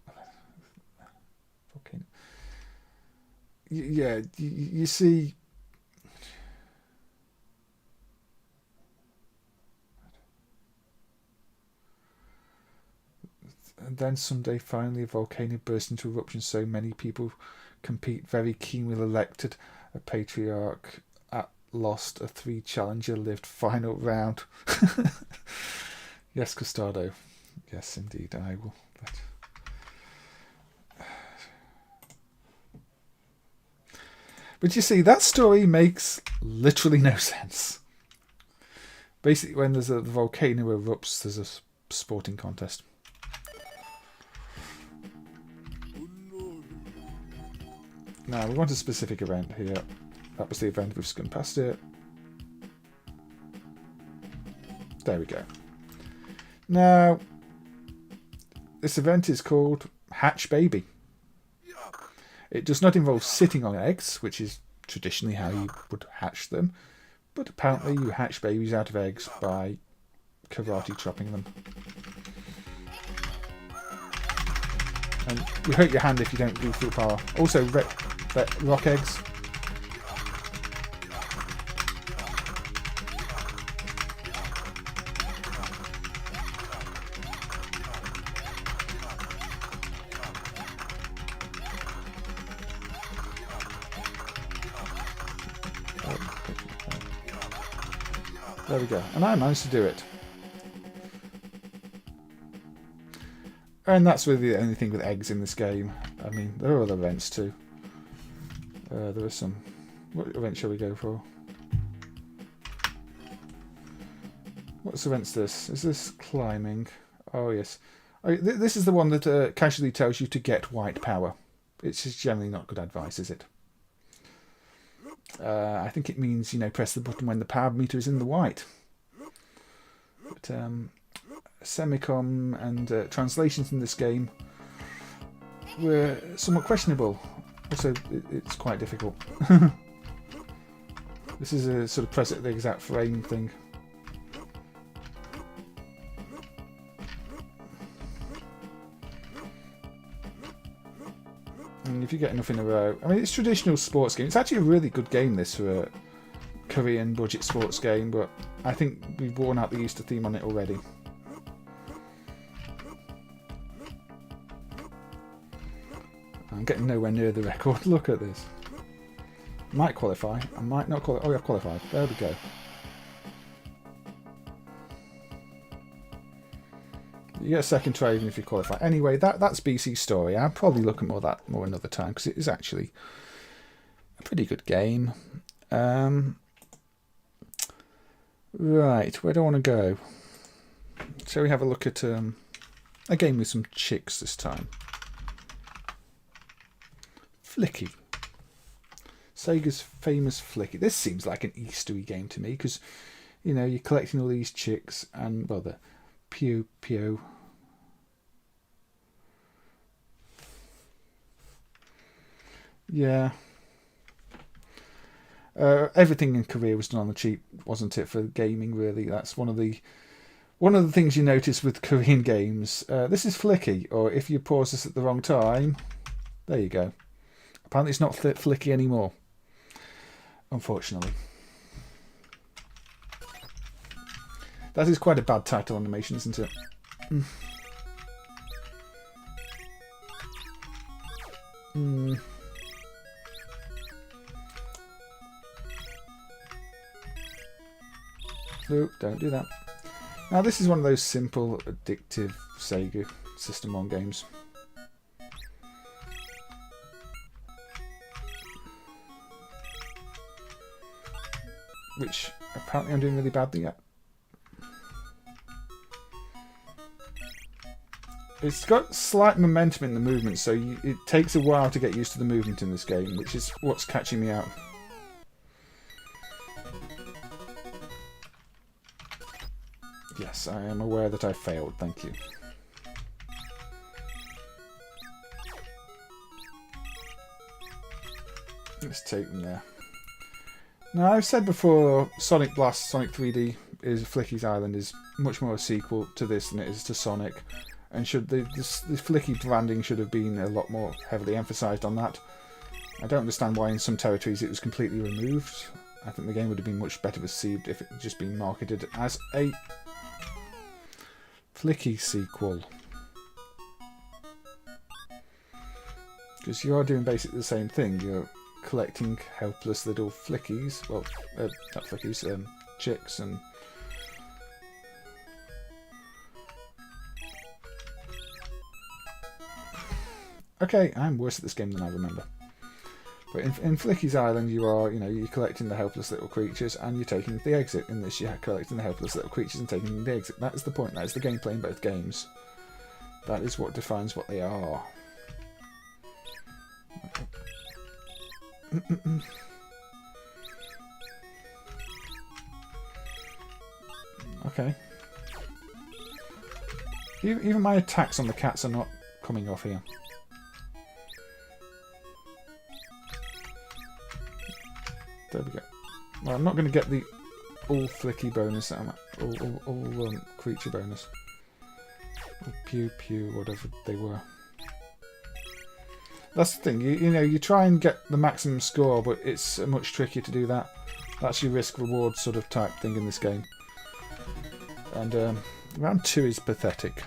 Okay. Yeah, you see. And then someday, finally, a volcano burst into eruption. So many people compete very keen with elected a patriarch at lost a 3 challenger lived final round. Yes, Custado. Yes, indeed, I will. But you see, that story makes literally no sense. Basically, when there's the volcano erupts, there's a sporting contest. Now, we want a specific event here. That was the event, we've skimmed past it. There we go. Now, this event is called Hatch Baby. It does not involve sitting on eggs, which is traditionally how you would hatch them, but apparently you hatch babies out of eggs by karate chopping them. And you hurt your hand if you don't do full power. Also, rock eggs. There we go. And I managed to do it. And that's really the only thing with eggs in this game. I mean, there are other events too. There are some. What event shall we go for? What event's this? Is this climbing? Oh, yes. This is the one that casually tells you to get white power. It's just generally not good advice, is it? I think it means, press the button when the power meter is in the white. But Semicom and translations in this game were somewhat questionable. Also, it's quite difficult. This is a sort of press at the exact frame thing. And if you get enough in a row... I mean, it's a traditional sports game. It's actually a really good game, this, for a Korean budget sports game, but I think we've worn out the Easter theme on it already. I'm getting nowhere near the record. Look at this. Might qualify. I might not qualify. Oh, I've qualified. There we go. You get a second try even if you qualify. Anyway, that's BC's story. I'll probably look at more another time because it is actually a pretty good game. Right, where do I want to go? Shall we have a look at a game with some chicks this time? Flicky. Sega's famous Flicky. This seems like an Eastery game to me because, you know, you're collecting all these chicks and, well, the Pew Pew. Yeah. Everything in Korea was done on the cheap, wasn't it, for gaming, really? That's one of the things you notice with Korean games. This is Flicky, or if you pause this at the wrong time, there you go. Apparently it's not Flicky anymore, unfortunately. That is quite a bad title animation, isn't it? No, don't do that. Now this is one of those simple, addictive Sega System 1 games. Which apparently I'm doing really badly at. It's got slight momentum in the movement, so it takes a while to get used to the movement in this game, which is what's catching me out. Yes, I am aware that I failed, thank you. Let's take them there. Now, I've said before, Sonic Blast, Sonic 3D, Flicky's Island is much more a sequel to this than it is to Sonic. And the Flicky branding should have been a lot more heavily emphasised on that. I don't understand why in some territories it was completely removed. I think the game would have been much better received if it had just been marketed as a Flicky sequel. Because you are doing basically the same thing. You're collecting helpless little flickies. Well, not flickies, chicks and... Okay, I'm worse at this game than I remember. But in Flicky's Island, you're collecting the helpless little creatures and you're taking the exit. In this, you're collecting the helpless little creatures and taking the exit. That is the point. That is the gameplay in both games. That is what defines what they are. Okay. Even my attacks on the cats are not coming off here. There we go. Well, I'm not going to get the all flicky bonus, all creature bonus. Or pew pew, whatever they were. That's the thing. You try and get the maximum score, but it's much trickier to do that. That's your risk reward sort of type thing in this game. And round 2 is pathetic.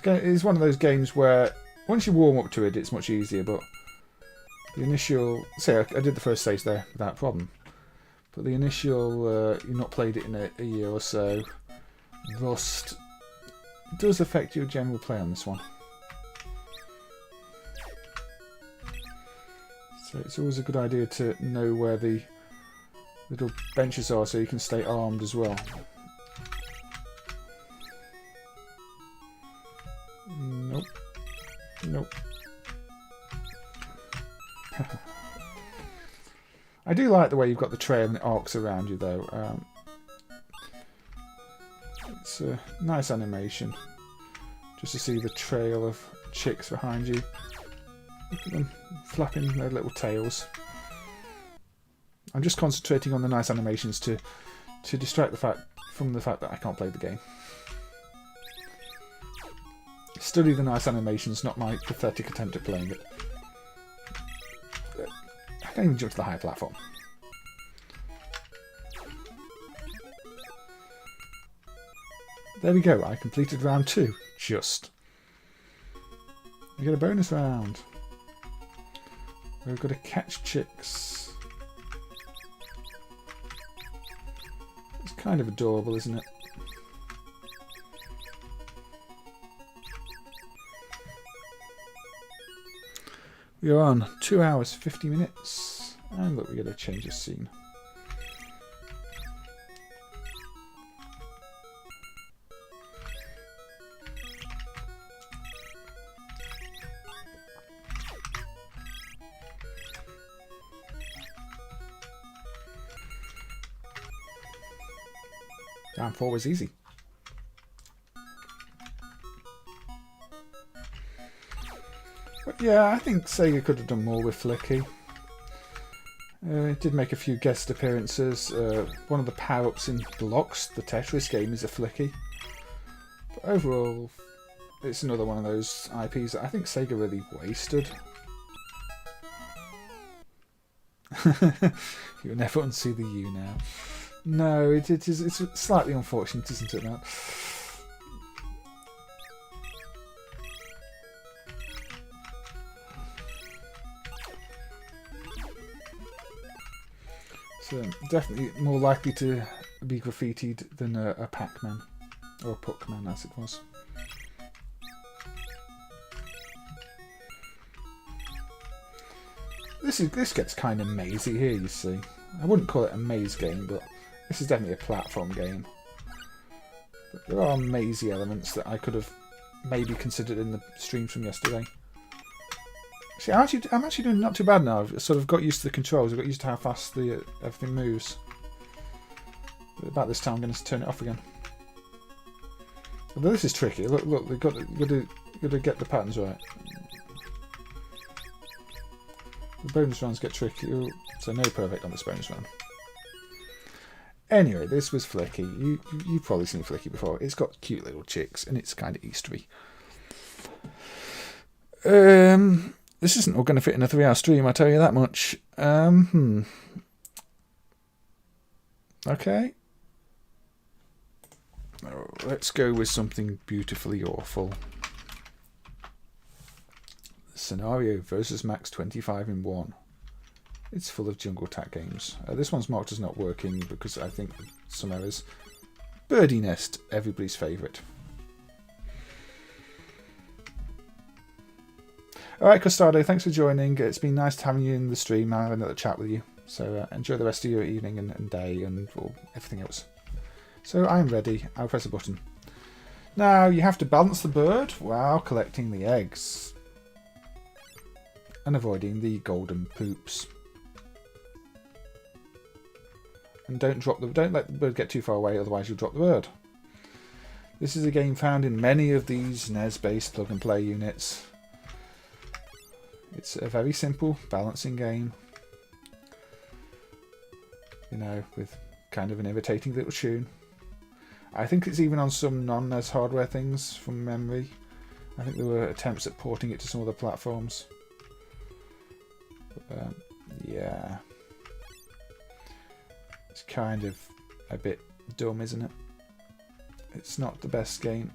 It's one of those games where once you warm up to it, it's much easier, but the initial... Say, I did the first stage there without problem, but the initial, you've not played it in a year or so, rust does affect your general play on this one. So it's always a good idea to know where the little benches are so you can stay armed as well. Nope. Nope. I do like the way you've got the trail and it arcs around you, though. It's a nice animation. Just to see the trail of chicks behind you. Look at them flapping their little tails. I'm just concentrating on the nice animations to distract from the fact that I can't play the game. Study the nice animations, not my pathetic attempt at playing it. I can't even jump to the high platform. There we go, I completed round 2. Just. We get a bonus round. We've got to catch chicks. It's kind of adorable, isn't it? We are on 2 hours 50 minutes. And look, we got to change the scene. Down 4 was easy. But yeah, I think Sega could have done more with Flicky. It did make a few guest appearances. One of the power-ups in Blocks, the Tetris game, is a Flicky. But overall, it's another one of those IPs that I think Sega really wasted. You'll never unsee the U now. No, it's slightly unfortunate, isn't it, Matt? So definitely more likely to be graffitied than a Pac-Man, or a Puck-Man as it was. This gets kind of mazy here, you see. I wouldn't call it a maze game, but this is definitely a platform game. But there are mazy elements that I could have maybe considered in the streams from yesterday. See, I'm actually doing not too bad now. I've sort of got used to the controls. I've got used to how fast everything moves. But about this time, I'm going to turn it off again. Although this is tricky. Look, we've got to get the patterns right. The bonus rounds get tricky. Ooh, so no perfect on this bonus round. Anyway, this was Flicky. You've probably seen Flicky before. It's got cute little chicks, and it's kind of Eastery. This isn't all going to fit in a 3-hour stream, I tell you that much. Okay. Oh, let's go with something beautifully awful. Scenario versus Max 25 in 1. It's full of jungle attack games. This one's marked as not working because I think some errors. Birdiy Nest, everybody's favourite. Alright, Costado, thanks for joining. It's been nice having you in the stream. I'll have another chat with you. So enjoy the rest of your evening and day and everything else. So I'm ready. I'll press a button. Now you have to balance the bird while collecting the eggs. And avoiding the golden poops. And don't let the bird get too far away, otherwise you'll drop the bird. This is a game found in many of these NES-based plug-and-play units. It's a very simple balancing game. You know, with kind of an irritating little tune. I think it's even on some non-NES hardware things from memory. I think there were attempts at porting it to some other platforms. But, yeah. It's kind of a bit dumb, isn't it? It's not the best game.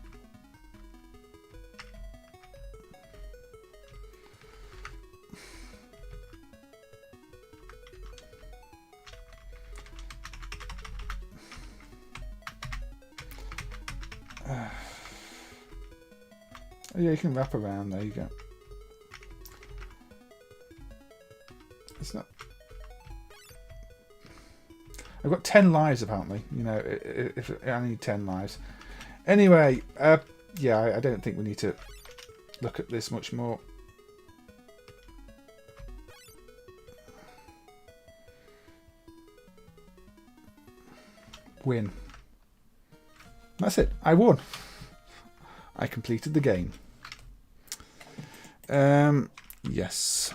Oh yeah, you can wrap around. There you go. It's not. I've got 10 lives apparently. You know, if I need 10 lives. Anyway, yeah, I don't think we need to look at this much more. win. That's it. I won. I completed the game. Yes.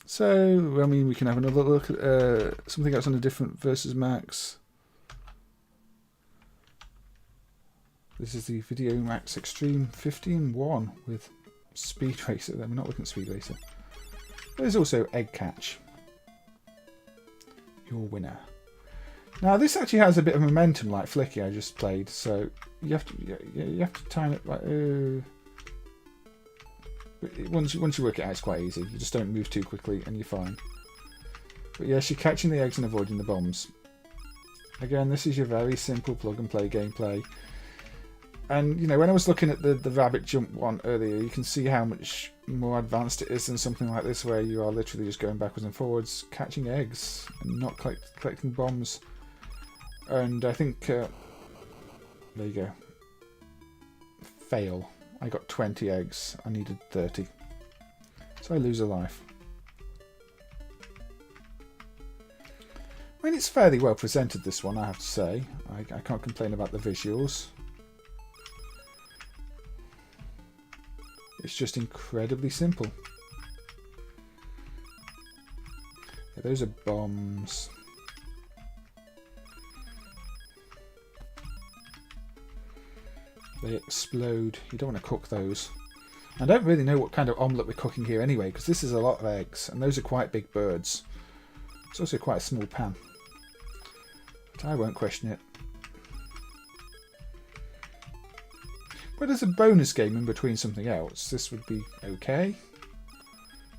So, I mean, we can have another look at something else on a different versus Maxx. This is the Video Maxx Extreme 15-1 with Speed Racer. We're not looking at Speed Racer. There's also Egg Catch. Your winner. Now this actually has a bit of momentum, like Flicky I just played. So you have to time it like. Once you work it out, it's quite easy. You just don't move too quickly, and you're fine. But yes, you're catching the eggs and avoiding the bombs. Again, this is your very simple plug and play gameplay. And you know, when I was looking at the rabbit jump one earlier, you can see how much more advanced it is than something like this, where you are literally just going backwards and forwards, catching eggs and not collecting bombs. And I think there you go. Fail. I got 20 eggs. I needed 30, so I lose a life. I mean, it's fairly well presented, this one, I have to say. I can't complain about the visuals. It's just incredibly simple. Yeah, those are bombs. They explode. You don't want to cook those. I don't really know what kind of omelette we're cooking here anyway, because this is a lot of eggs, and those are quite big birds. It's also quite a small pan. But I won't question it. But as a bonus game in between something else, this would be okay.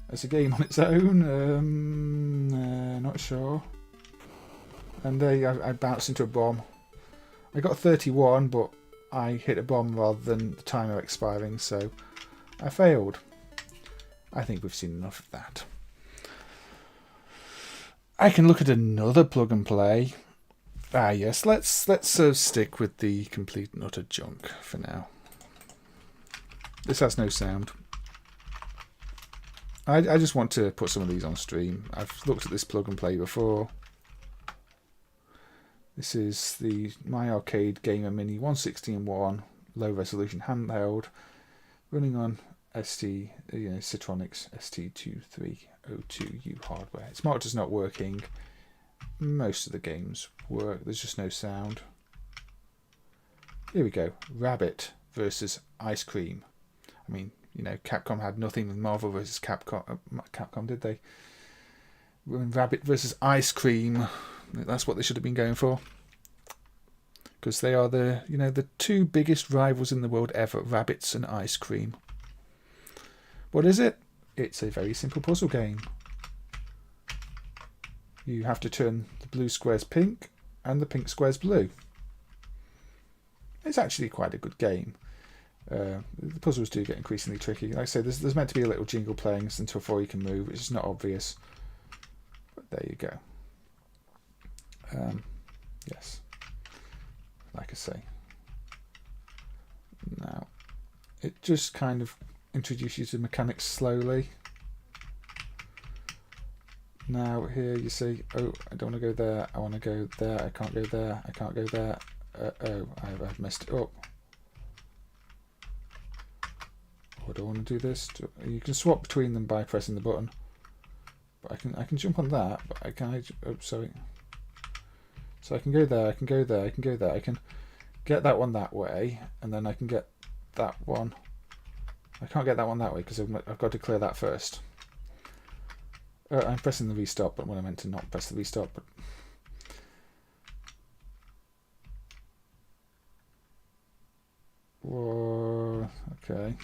As a game on its own, not sure. And there I bounced into a bomb. I got 31, but I hit a bomb rather than the timer expiring, so I failed. I think we've seen enough of that. I can look at another plug and play. Ah yes, let's stick with the complete and utter junk for now. This has no sound. I just want to put some of these on stream. I've looked at this plug and play before. This is the My Arcade Gamer Mini 116-1 low resolution handheld, running on Citronics ST2302U hardware. Its monitor's not working. Most of the games work. There's just no sound. Here we go. Rabbit versus Ice Cream. I mean, you know, Capcom had nothing with Marvel versus Capcom, did they? Rabbit versus Ice Cream. That's what they should have been going for. Because they are the two biggest rivals in the world ever, rabbits and ice cream. What is it? It's a very simple puzzle game. You have to turn the blue squares pink and the pink squares blue. It's actually quite a good game. The puzzles do get increasingly tricky. Like I say, there's meant to be a little jingle playing until before you can move. It's just not obvious. But there you go. Yes. Like I say. Now, it just kind of introduces you to mechanics slowly. Now here you see, oh, I don't want to go there, I want to go there, I can't go there, I can't go there. Oh, I've messed it up. Oh, I don't want to do this. You can swap between them by pressing the button. But I can jump on that, but I can't. Oh, sorry. So I can go there, I can go there, I can go there. I can get that one that way, and then I can get that one. I can't get that one that way because I've got to clear that first. I'm pressing the restart button when I meant to not press the restart button. Whoa, okay.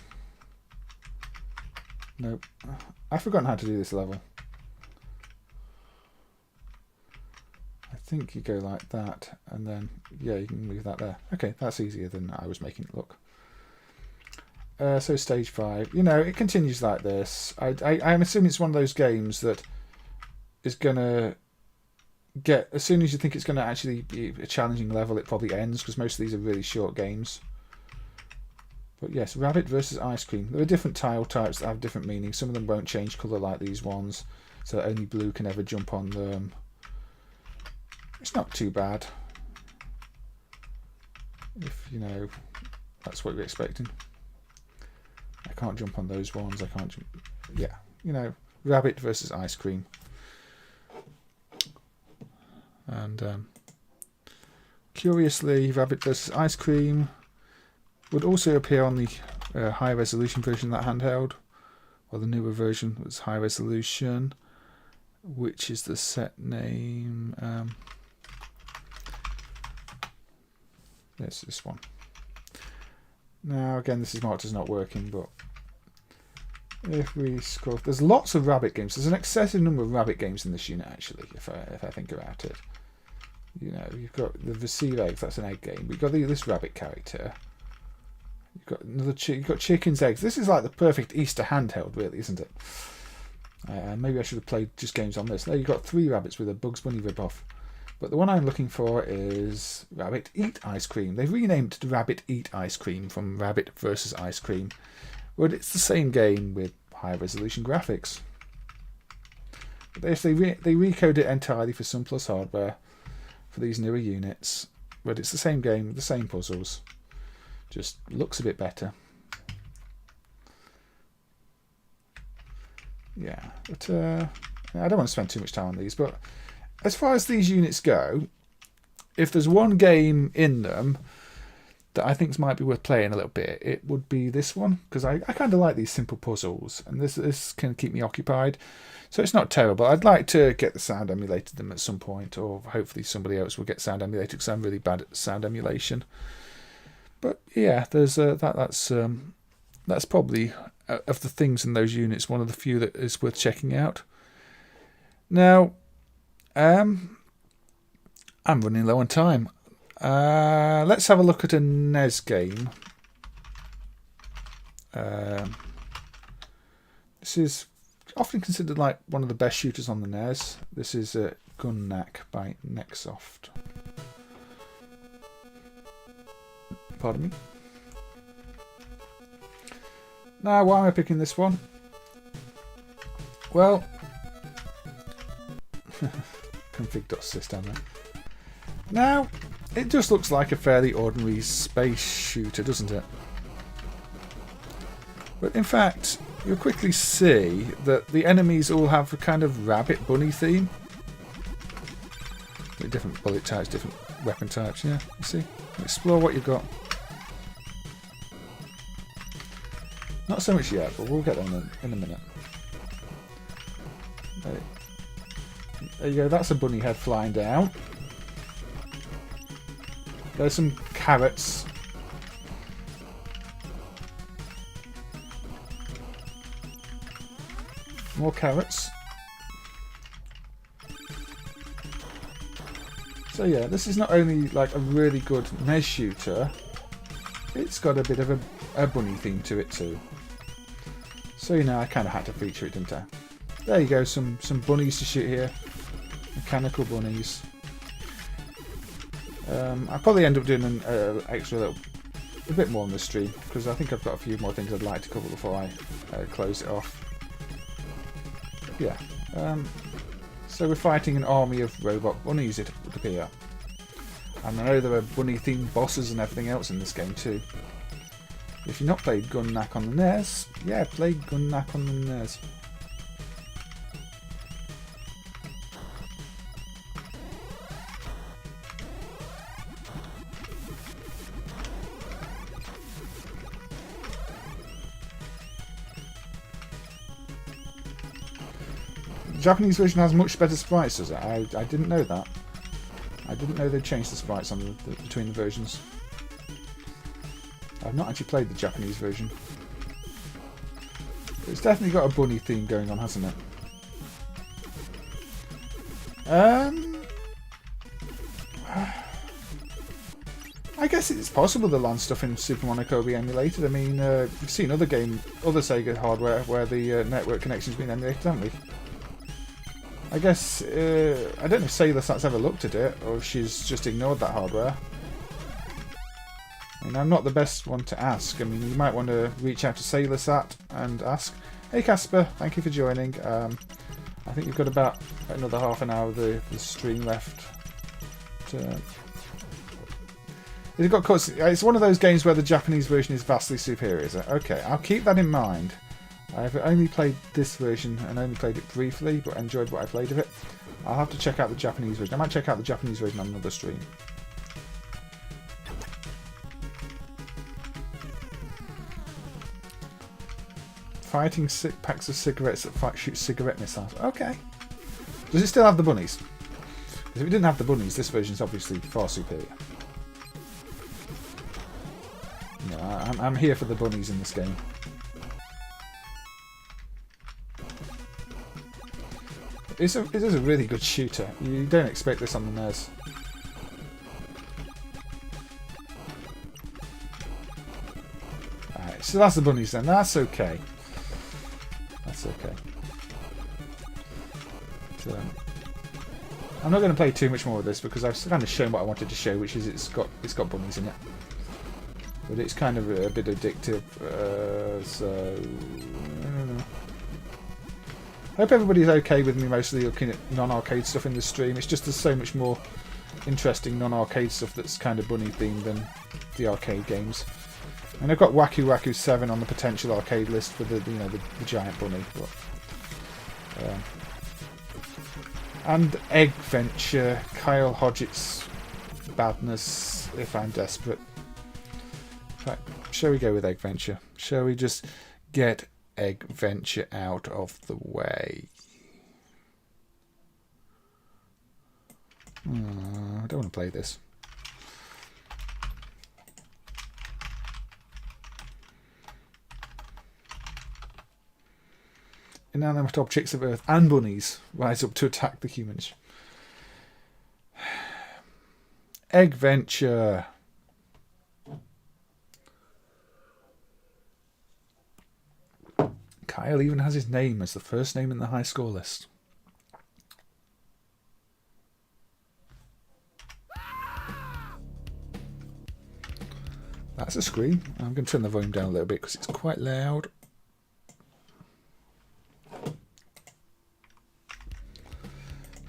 Nope. I've forgotten how to do this level. I think you go like that, and then, yeah, you can move that there. Okay, that's easier than I was making it look. So stage 5, you know, it continues like this. I'm assuming it's one of those games that is going to get, as soon as you think it's going to actually be a challenging level, it probably ends, because most of these are really short games. But yes, Rabbit versus Ice Cream. There are different tile types that have different meanings. Some of them won't change colour like these ones. so that only blue can ever jump on them. It's not too bad. If, you know, that's what you're expecting. I can't jump on those ones. I can't jump. Yeah, you know, Rabbit versus Ice Cream. And curiously, Rabbit vs Ice Cream would also appear on the high resolution version of that handheld, or the newer version was high resolution, which is the set name. There's this one. Now again, this is marked as not working, but if we scroll, there's lots of Rabbit games. There's an excessive number of Rabbit games in this unit, actually, if I think about it. You know, you've got the Receive Eggs, that's an egg game. You've got this Rabbit character. You've got another. You've got Chicken's Eggs. This is like the perfect Easter handheld, really, isn't it? Maybe I should have played just games on this. There, you've got 3 rabbits with a Bugs Bunny ripoff. But the one I'm looking for is Rabbit Eat Ice Cream. They've renamed it Rabbit Eat Ice Cream from Rabbit vs Ice Cream. But it's the same game with high resolution graphics. But they recode it entirely for Sun Plus hardware for these newer units. But it's the same game with the same puzzles. Just looks a bit better. Yeah, but I don't want to spend too much time on these, but as far as these units go, if there's one game in them that I think might be worth playing a little bit, it would be this one, because I kind of like these simple puzzles, and this can keep me occupied. So it's not terrible. I'd like to get the sound emulated them at some point, or hopefully somebody else will get sound emulated, because I'm really bad at sound emulation. But yeah, there's that's probably, of the things in those units, one of the few that is worth checking out. Now, I'm running low on time. Let's have a look at a NES game. This is often considered like one of the best shooters on the NES. This is Gun Knack by Nexoft. Pardon me. Now, why am I picking this one? Well, config.sys down there. Now, it just looks like a fairly ordinary space shooter, doesn't it? But in fact, you'll quickly see that the enemies all have a kind of rabbit bunny theme. With different bullet types, different weapon types, yeah, you see? Explore what you've got. Not so much yet, but we'll get them in a minute. There you go, that's a bunny head flying down. There's some carrots. More carrots. So yeah, this is not only like a really good NES shooter, it's got a bit of a bunny theme to it too. So you know, I kind of had to feature it, didn't I? There you go, some bunnies to shoot here. Mechanical bunnies. I'll probably end up doing an extra a bit more on the stream, because I think I've got a few more things I'd like to cover before I close it off. Yeah. So we're fighting an army of robot bunnies, it would appear. And I know there are bunny-themed bosses and everything else in this game too. If you've not played Gun Knack on the NES, yeah, play Gun Knack on the NES. The Japanese version has much better sprites, does it? I didn't know that. I didn't know they'd changed the sprites on between the versions. I've not actually played the Japanese version. But it's definitely got a bunny theme going on, hasn't it? I guess it's possible the land stuff in Super Monaco be emulated. I mean, we've seen other Sega hardware where the network connection's been emulated, haven't we? I guess, I don't know if SailorSat's ever looked at it, or if she's just ignored that hardware. I mean, I'm not the best one to ask. I mean, you might want to reach out to SailorSat and ask. Hey Casper, thank you for joining. I I think you've got about another half an hour of the stream left. It's one of those games where the Japanese version is vastly superior, is it? Okay, I'll keep that in mind. I've only played this version and only played it briefly, but enjoyed what I played of it. I'll have to check out the Japanese version. I might check out the Japanese version on another stream. Fighting packs of cigarettes that shoot cigarette missiles. Okay. Does it still have the bunnies? Because if it didn't have the bunnies, this version is obviously far superior. No, I'm here for the bunnies in this game. It is a really good shooter. You don't expect this on the NES. Alright, so that's the bunnies then. That's okay. That's okay. So, I'm not going to play too much more of this because I've kind of shown what I wanted to show, which is it's got bunnies in it. But it's kind of a bit addictive, so I don't know. I hope everybody's okay with me mostly looking at non-arcade stuff in the stream. It's just there's so much more interesting non-arcade stuff that's kind of bunny themed than the arcade games. And I've got Waku Waku 7 on the potential arcade list for the the giant bunny, but and Eggventure, Kyle Hodgett's badness if I'm desperate. In fact, shall we go with Eggventure? Shall we just get Eggventure out of the way? I don't want to play this. Inanimate objects of Earth and bunnies rise up to attack the humans. Eggventure. Kyle even has his name as the first name in the high score list. That's a scream. I'm going to turn the volume down a little bit because it's quite loud.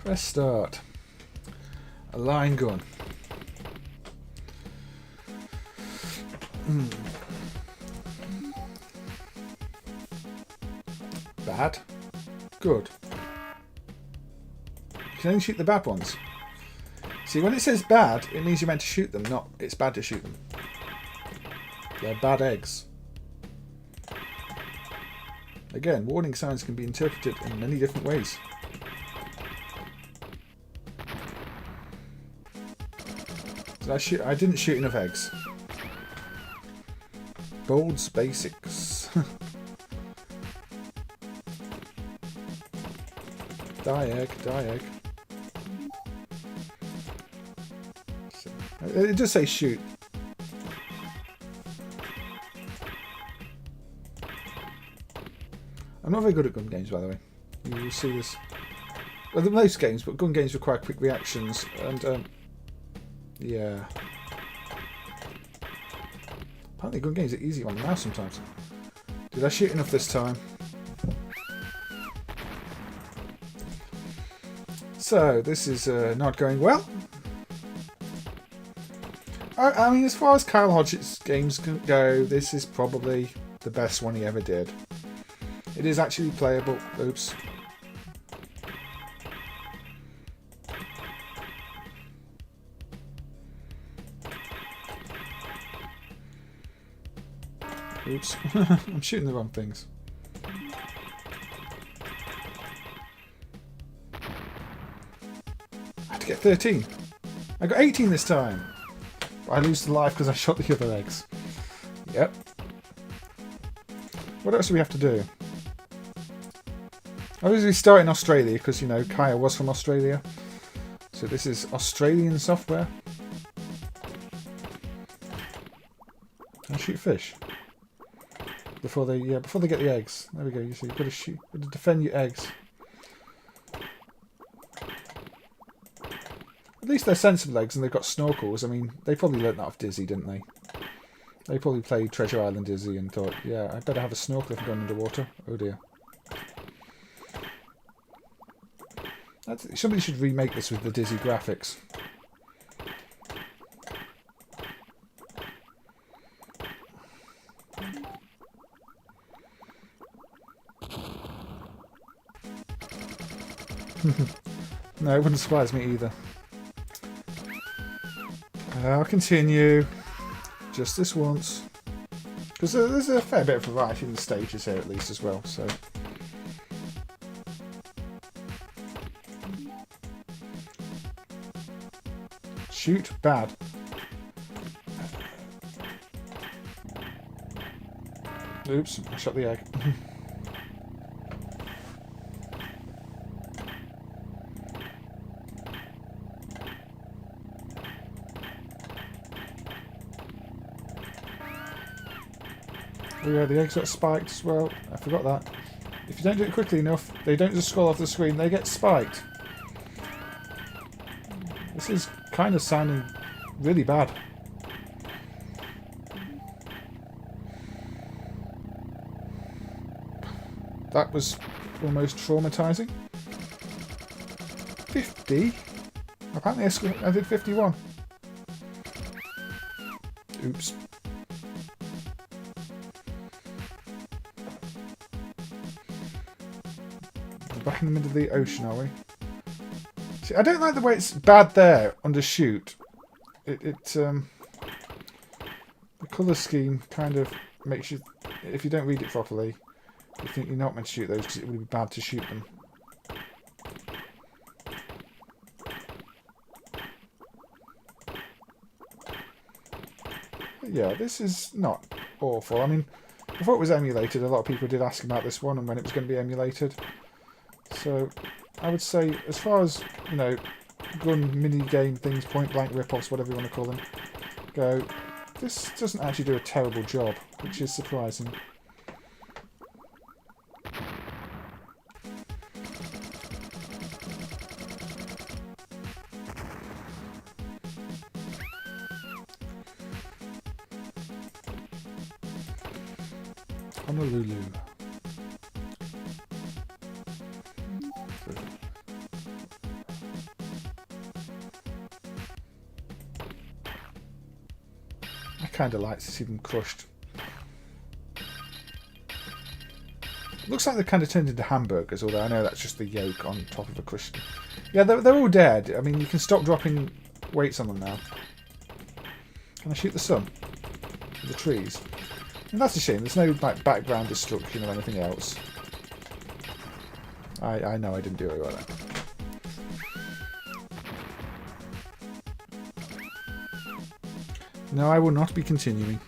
Press start. A line gun. Bad. Good. You can only shoot the bad ones. See, when it says bad, it means you're meant to shoot them, not it's bad to shoot them. They're bad eggs. Again, warning signs can be interpreted in many different ways. I didn't shoot enough eggs. Bold's basics. Die egg, die egg. It does say shoot. I'm not very good at gun games, by the way. You will see this. Well, most games, but gun games require quick reactions, and yeah. Apparently gun games are easy on the mouse sometimes. Did I shoot enough this time? So, this is not going well. I mean, as far as Kyle Hodgett's games can go, this is probably the best one he ever did. It is actually playable. Oops. Oops. I'm shooting the wrong things. I had to get 13. I got 18 this time. But I lose the life because I shot the other eggs. Yep. What else do we have to do? Obviously we start in Australia because, you know, Kaya was from Australia. So this is Australian software. Can I shoot fish? Before they get the eggs. There we go. You see, you've got to shoot, you've got to defend your eggs. At least they're sensible eggs, and they've got snorkels. I mean, they probably learnt that off Dizzy, didn't they? They probably played Treasure Island Dizzy and thought, yeah, I better have a snorkel if I'm going underwater. Oh dear. Somebody should remake this with the Dizzy graphics. No, it wouldn't surprise me either. I'll continue. Just this once. Because there's a fair bit of variety in the stages here at least as well, so... Shoot, bad. Oops, I shot the egg. Oh yeah, the eggs got spiked as well. I forgot that. If you don't do it quickly enough, they don't just scroll off the screen, they get spiked. This is kind of sounding really bad. That was almost traumatizing. 50? Apparently I did 51. Oops. Back in the middle of the ocean, are we? See, I don't like the way it's bad there under shoot. The colour scheme kind of makes you, if you don't read it properly, you think you're not meant to shoot those because it would be bad to shoot them. But yeah, this is not awful. I mean, before it was emulated, a lot of people did ask about this one and when it was going to be emulated. So, I would say, as far as, you know, gun mini-game things, point-blank rip-offs, whatever you want to call them, go, this doesn't actually do a terrible job, which is surprising. Honolulu. I kind of like to see them crushed. Looks like they've kind of turned into hamburgers, although I know that's just the yolk on top of a crushed. Yeah, they're all dead. I mean, you can stop dropping weights on them now. Can I shoot the sun? The trees? And that's a shame. There's no like background destruction or anything else. I know I didn't do very well there. No, I will not be continuing.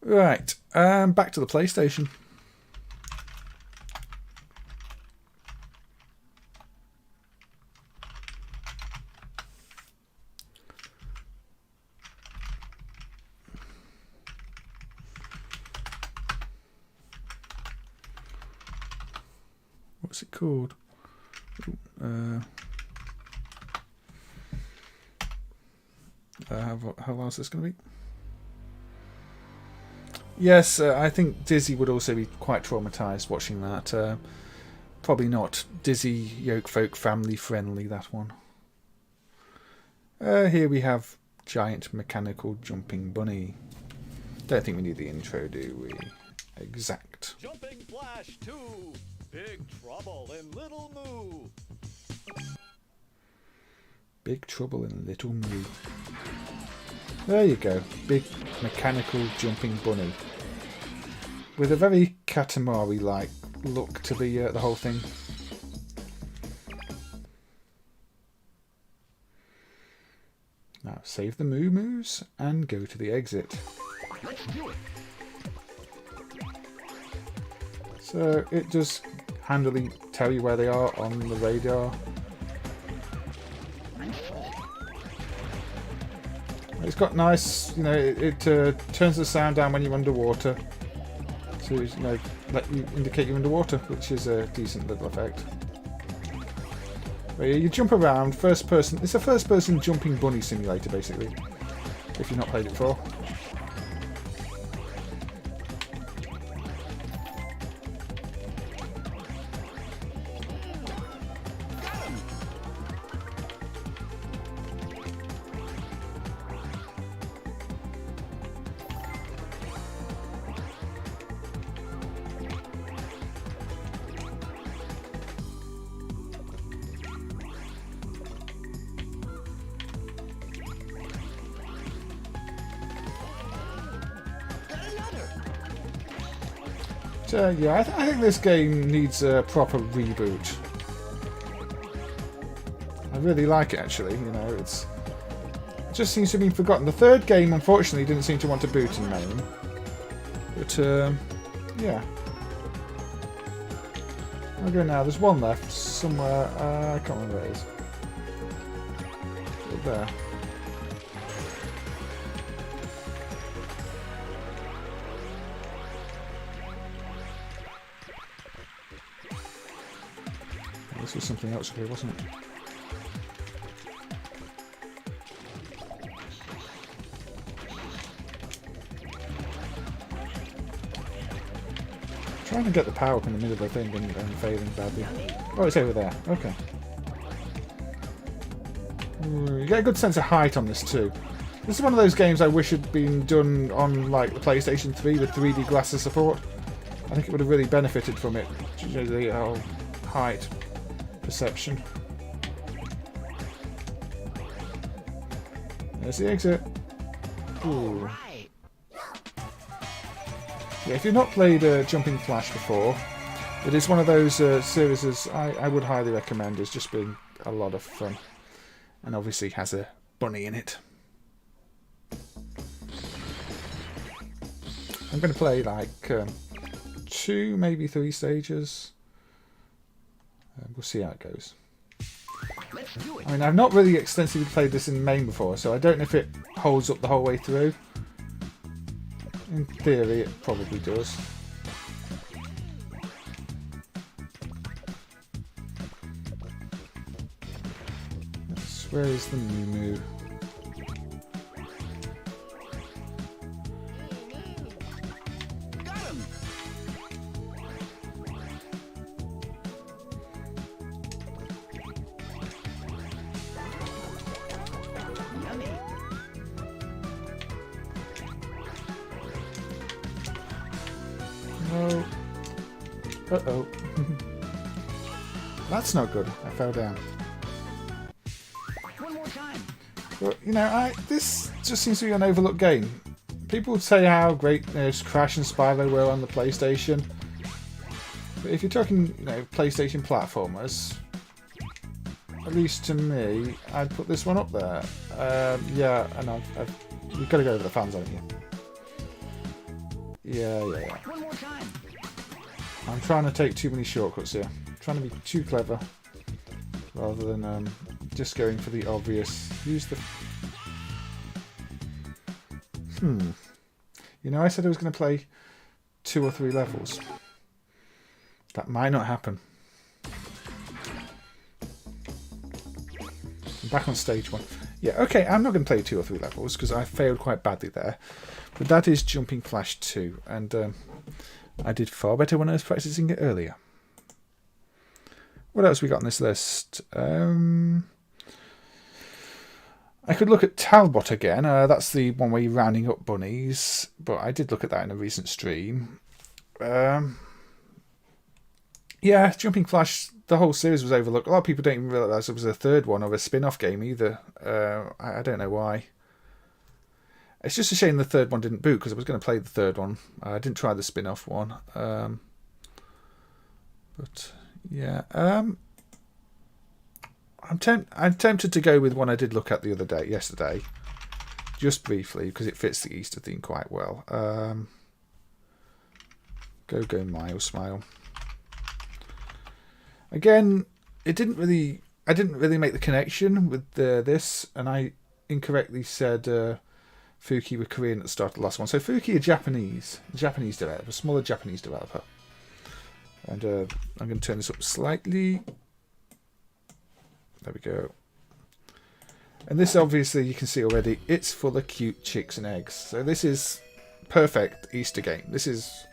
Right, back to the PlayStation. What's it called? How long is this going to be? Yes, I think Dizzy would also be quite traumatised watching that. Probably not Dizzy Yoke Folk family friendly, that one. Here we have Giant Mechanical Jumping Bunny. Don't think we need the intro, do we? Exact. Jumping Flash 2! Big Trouble in Little Moo! Big Trouble in Little Moo. There you go. Big Mechanical Jumping Bunny. With a very Katamari-like look to the whole thing. Now save the Moo Moos and go to the exit. Let's do it! So it does handily tell you where they are on the radar. It's got nice, you know, it turns the sound down when you're underwater. To, you know, let you indicate you're underwater, which is a decent little effect. But yeah, you jump around, first person. It's a first person jumping bunny simulator, basically. If you've not played it before. But yeah, I think this game needs a proper reboot. I really like it, actually. You know, it just seems to have been forgotten. The third game, unfortunately, didn't seem to want to boot in MAME. But yeah. I'll go now. There's one left somewhere. I can't remember where it is. Up there. This was something else here, wasn't it? Trying to get the power up in the middle of the thing and failing badly. Oh, it's over there. Okay. Ooh, you get a good sense of height on this too. This is one of those games I wish had been done on like the PlayStation 3 with 3D glasses support. I think it would have really benefited from it. The whole height perception. There's the exit. Ooh. Yeah, if you've not played Jumping Flash before, it is one of those series I would highly recommend. It's just been a lot of fun. And obviously has a bunny in it. I'm going to play like 2, maybe 3 stages. We'll see how it goes. I mean, I've not really extensively played this in MAME before, so I don't know if it holds up the whole way through. In theory, it probably does. Where is the Moo? Got him! Yummy. No. Uh-oh. That's not good. I fell down. One more time. But, you know, this just seems to be an overlooked game. People would say how great Crash and Spyro were on the PlayStation. But if you're talking, you know, PlayStation platformers, at least to me, I'd put this one up there. Yeah, and you've got to go over the fans, haven't you? Yeah. One more time. I'm trying to take too many shortcuts here. I'm trying to be too clever. Rather than just going for the obvious. Use the... You know, I said I was going to play 2 or 3 levels. That might not happen. I'm back on stage 1. Yeah, okay, I'm not going to play 2 or 3 levels because I failed quite badly there. But that is Jumping Flash 2, and I did far better when I was practicing it earlier. What else we got on this list? I could look at Talbot again. That's the one where you're rounding up bunnies, but I did look at that in a recent stream. Yeah, Jumping Flash, the whole series was overlooked. A lot of people don't even realise it was a third one or a spin-off game either. I don't know why. It's just a shame the third one didn't boot because I was going to play the third one. I didn't try the spin-off one. But yeah, I'm tempted to go with one I did look at yesterday, just briefly because it fits the Easter theme quite well. Go Miles Smile. Again, I didn't really make the connection with this, and I incorrectly said Fuki were Korean at the start of the last one. So Fuki are Japanese developer, a smaller Japanese developer. And I'm going to turn this up slightly. There we go. And this, obviously, you can see already, it's full of cute chicks and eggs. So this is perfect Easter game. This is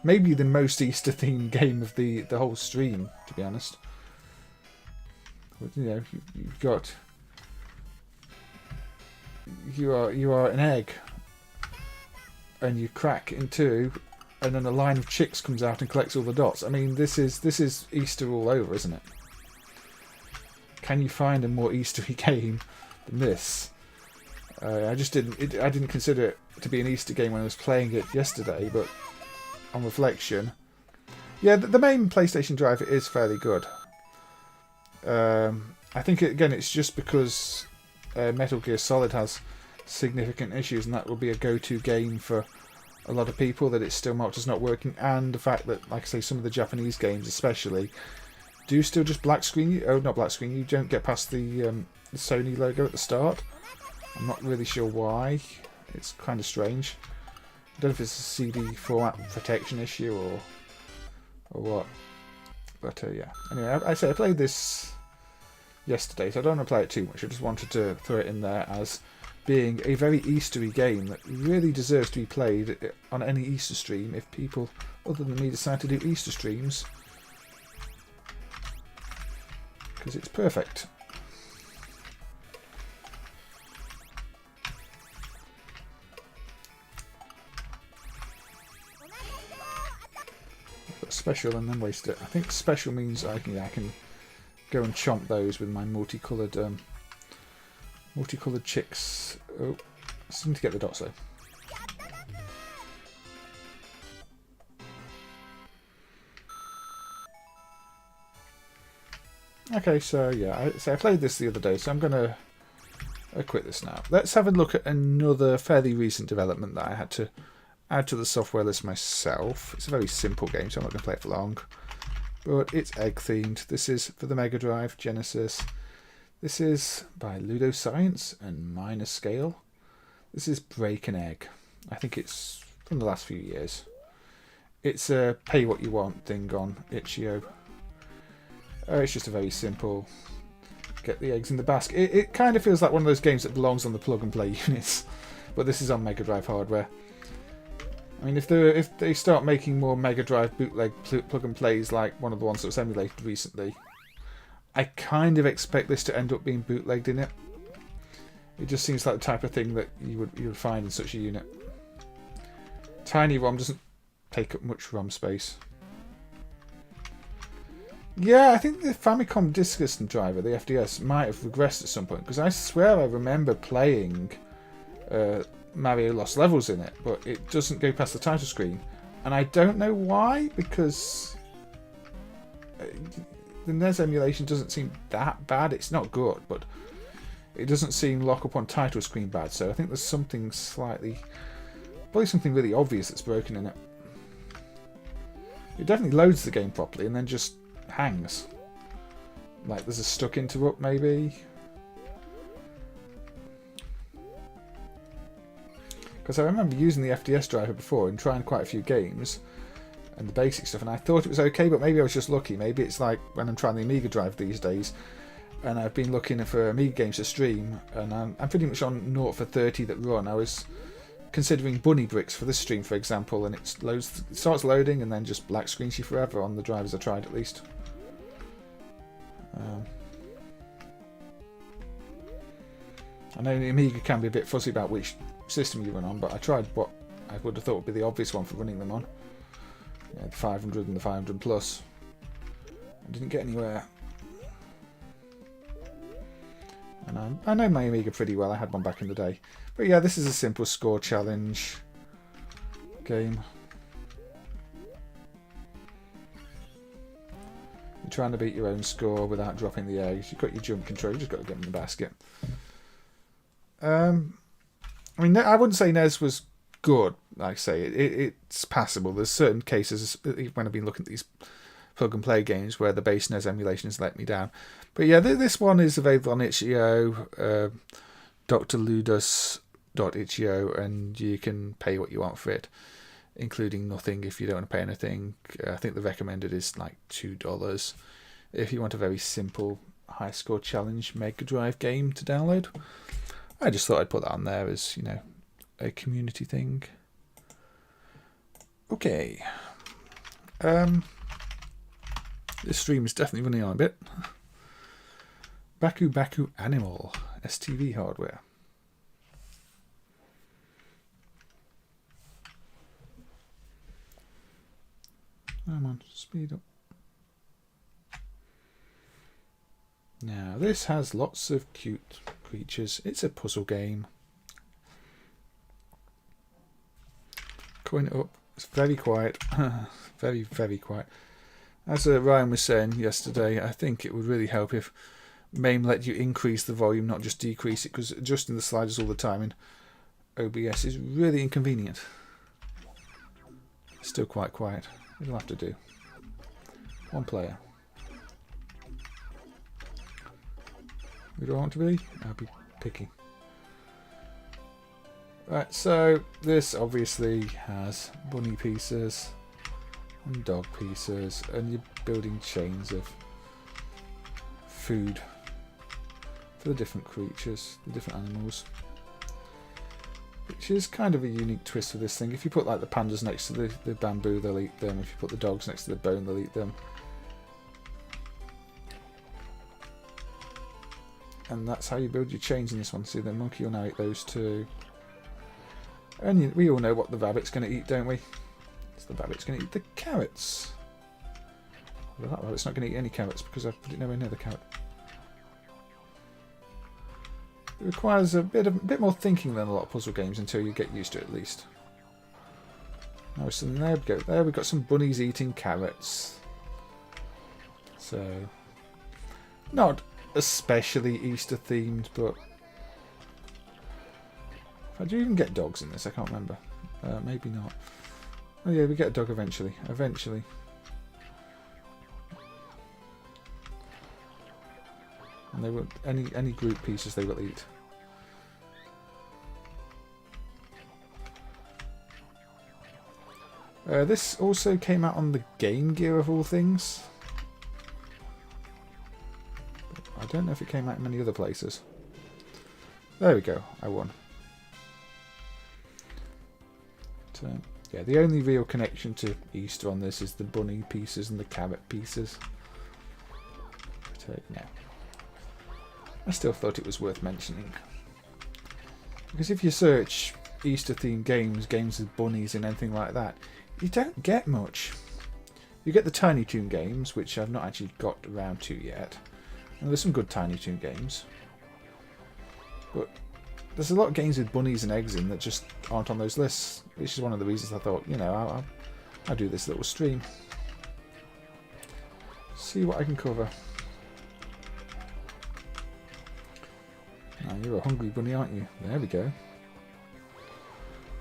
maybe the most Easter-themed game of the whole stream, to be honest. But, you know, you've got... You are an egg, and you crack in 2, and then a line of chicks comes out and collects all the dots. I mean, this is Easter all over, isn't it? Can you find a more Eastery game than this? I didn't consider it to be an Easter game when I was playing it yesterday, but on reflection, Yeah, the main PlayStation driver is fairly good. I think, again, it's just because Metal Gear Solid has significant issues, and that will be a go-to game for a lot of people, that it's still marked as not working, and the fact that, like I say, some of the Japanese games especially do still just black screen you. Oh, not black screen, you don't get past the Sony logo at the start. I'm not really sure why. It's kind of strange. I don't know if it's a CD format protection issue or what. But yeah. Anyway, I played this yesterday, so I don't want to play it too much. I just wanted to throw it in there as being a very Eastery game that really deserves to be played on any Easter stream if people other than me decide to do Easter streams. Because it's perfect. Special and then waste it. I think special means I can go and chomp those with my multicoloured chicks. Oh, I seem to get the dots though. Okay, so yeah, I played this the other day, so I'm gonna quit this now. Let's have a look at another fairly recent development that I had to add to the software list myself. It's a very simple game, so I'm not going to play it for long. But it's egg themed. This is for the Mega Drive, Genesis. This is by Ludoscience and Minor Scale. This is Break an Egg. I think it's from the last few years. It's a pay what you want thing on itch.io. It's just a very simple get the eggs in the basket. It kind of feels like one of those games that belongs on the plug and play units. But this is on Mega Drive hardware. I mean, if they start making more Mega Drive bootleg plug and plays like one of the ones that was emulated recently, I kind of expect this to end up being bootlegged in it. It just seems like the type of thing that you would find in such a unit. Tiny ROM doesn't take up much ROM space. Yeah, I think the Famicom Disk System driver, the FDS, might have regressed at some point, because I swear I remember playing Mario Lost Levels in it, but it doesn't go past the title screen, and I don't know why, because the NES emulation doesn't seem that bad. It's not good, but it doesn't seem lock up on title screen bad, so I think there's something probably something really obvious that's broken in it. It definitely loads the game properly and then just hangs. Like there's a stuck interrupt maybe. Because I remember using the FDS driver before and trying quite a few games and the basic stuff, and I thought it was okay, but maybe I was just lucky. Maybe it's like when I'm trying the Amiga drive these days, and I've been looking for Amiga games to stream, and I'm pretty much on 0 for 30 that run. I was considering Bunny bricks for this stream, for example, and it starts loading and then just black screens you forever on the drivers I tried at least. I know the Amiga can be a bit fussy about which system you run on, but I tried what I would have thought would be the obvious one for running them on. Yeah, the 500 and the 500 plus. I didn't get anywhere. And I know my Amiga pretty well, I had one back in the day. But yeah, this is a simple score challenge game. You're trying to beat your own score without dropping the eggs. You've got your jump control, you've just got to get them in the basket. I mean, I wouldn't say NES was good, like I say. It's passable. There's certain cases, when I've been looking at these plug and play games, where the base NES emulation has let me down. But yeah, this one is available on itch.io, drludus.itch.io, and you can pay what you want for it, including nothing if you don't want to pay anything. I think the recommended is like $2 if you want a very simple high score challenge Mega Drive game to download. I just thought I'd put that on there as, you know, a community thing. Okay. This stream is definitely running on a bit. Baku Baku Animal STV hardware. Come on, speed up. Now, this has lots of cute creatures. It's a puzzle game. Coin it up It's very quiet. Very, very quiet. As Ryan was saying yesterday, I think it would really help if MAME let you increase the volume, not just decrease it, because adjusting the sliders all the time in OBS is really inconvenient. Still quite quiet. It'll have to do. One player. Who do I want to be? I'll be picky. Right, so this obviously has bunny pieces and dog pieces, and you're building chains of food for the different creatures, the different animals. Which is kind of a unique twist for this thing. If you put like the pandas next to the bamboo, they'll eat them. If you put the dogs next to the bone, they'll eat them. And that's how you build your chains in this one. See, the monkey will now eat those too. And we all know what the rabbit's going to eat, don't we? So the rabbit's going to eat the carrots. Well, that rabbit's not going to eat any carrots because I've put it nowhere near the carrot. It requires a bit more thinking than a lot of puzzle games until you get used to it, at least. Now, so there we go. There we've got some bunnies eating carrots. So, not especially Easter themed, but do you even get dogs in this? I can't remember. Maybe not. Oh yeah, we get a dog eventually. Eventually. And they will any group pieces they will eat. This also came out on the Game Gear of all things. But I don't know if it came out in many other places. There we go. I won. But, yeah, the only real connection to Easter on this is the bunny pieces and the carrot pieces. But, no. I still thought it was worth mentioning. Because if you search Easter themed games, games with bunnies and anything like that, you don't get much. You get the Tiny Toon games, which I've not actually got around to yet. And there's some good Tiny Toon games. But there's a lot of games with bunnies and eggs in that just aren't on those lists. Which is one of the reasons I thought, you know, I'll do this little stream. See what I can cover. Now, you're a hungry bunny, aren't you? There we go.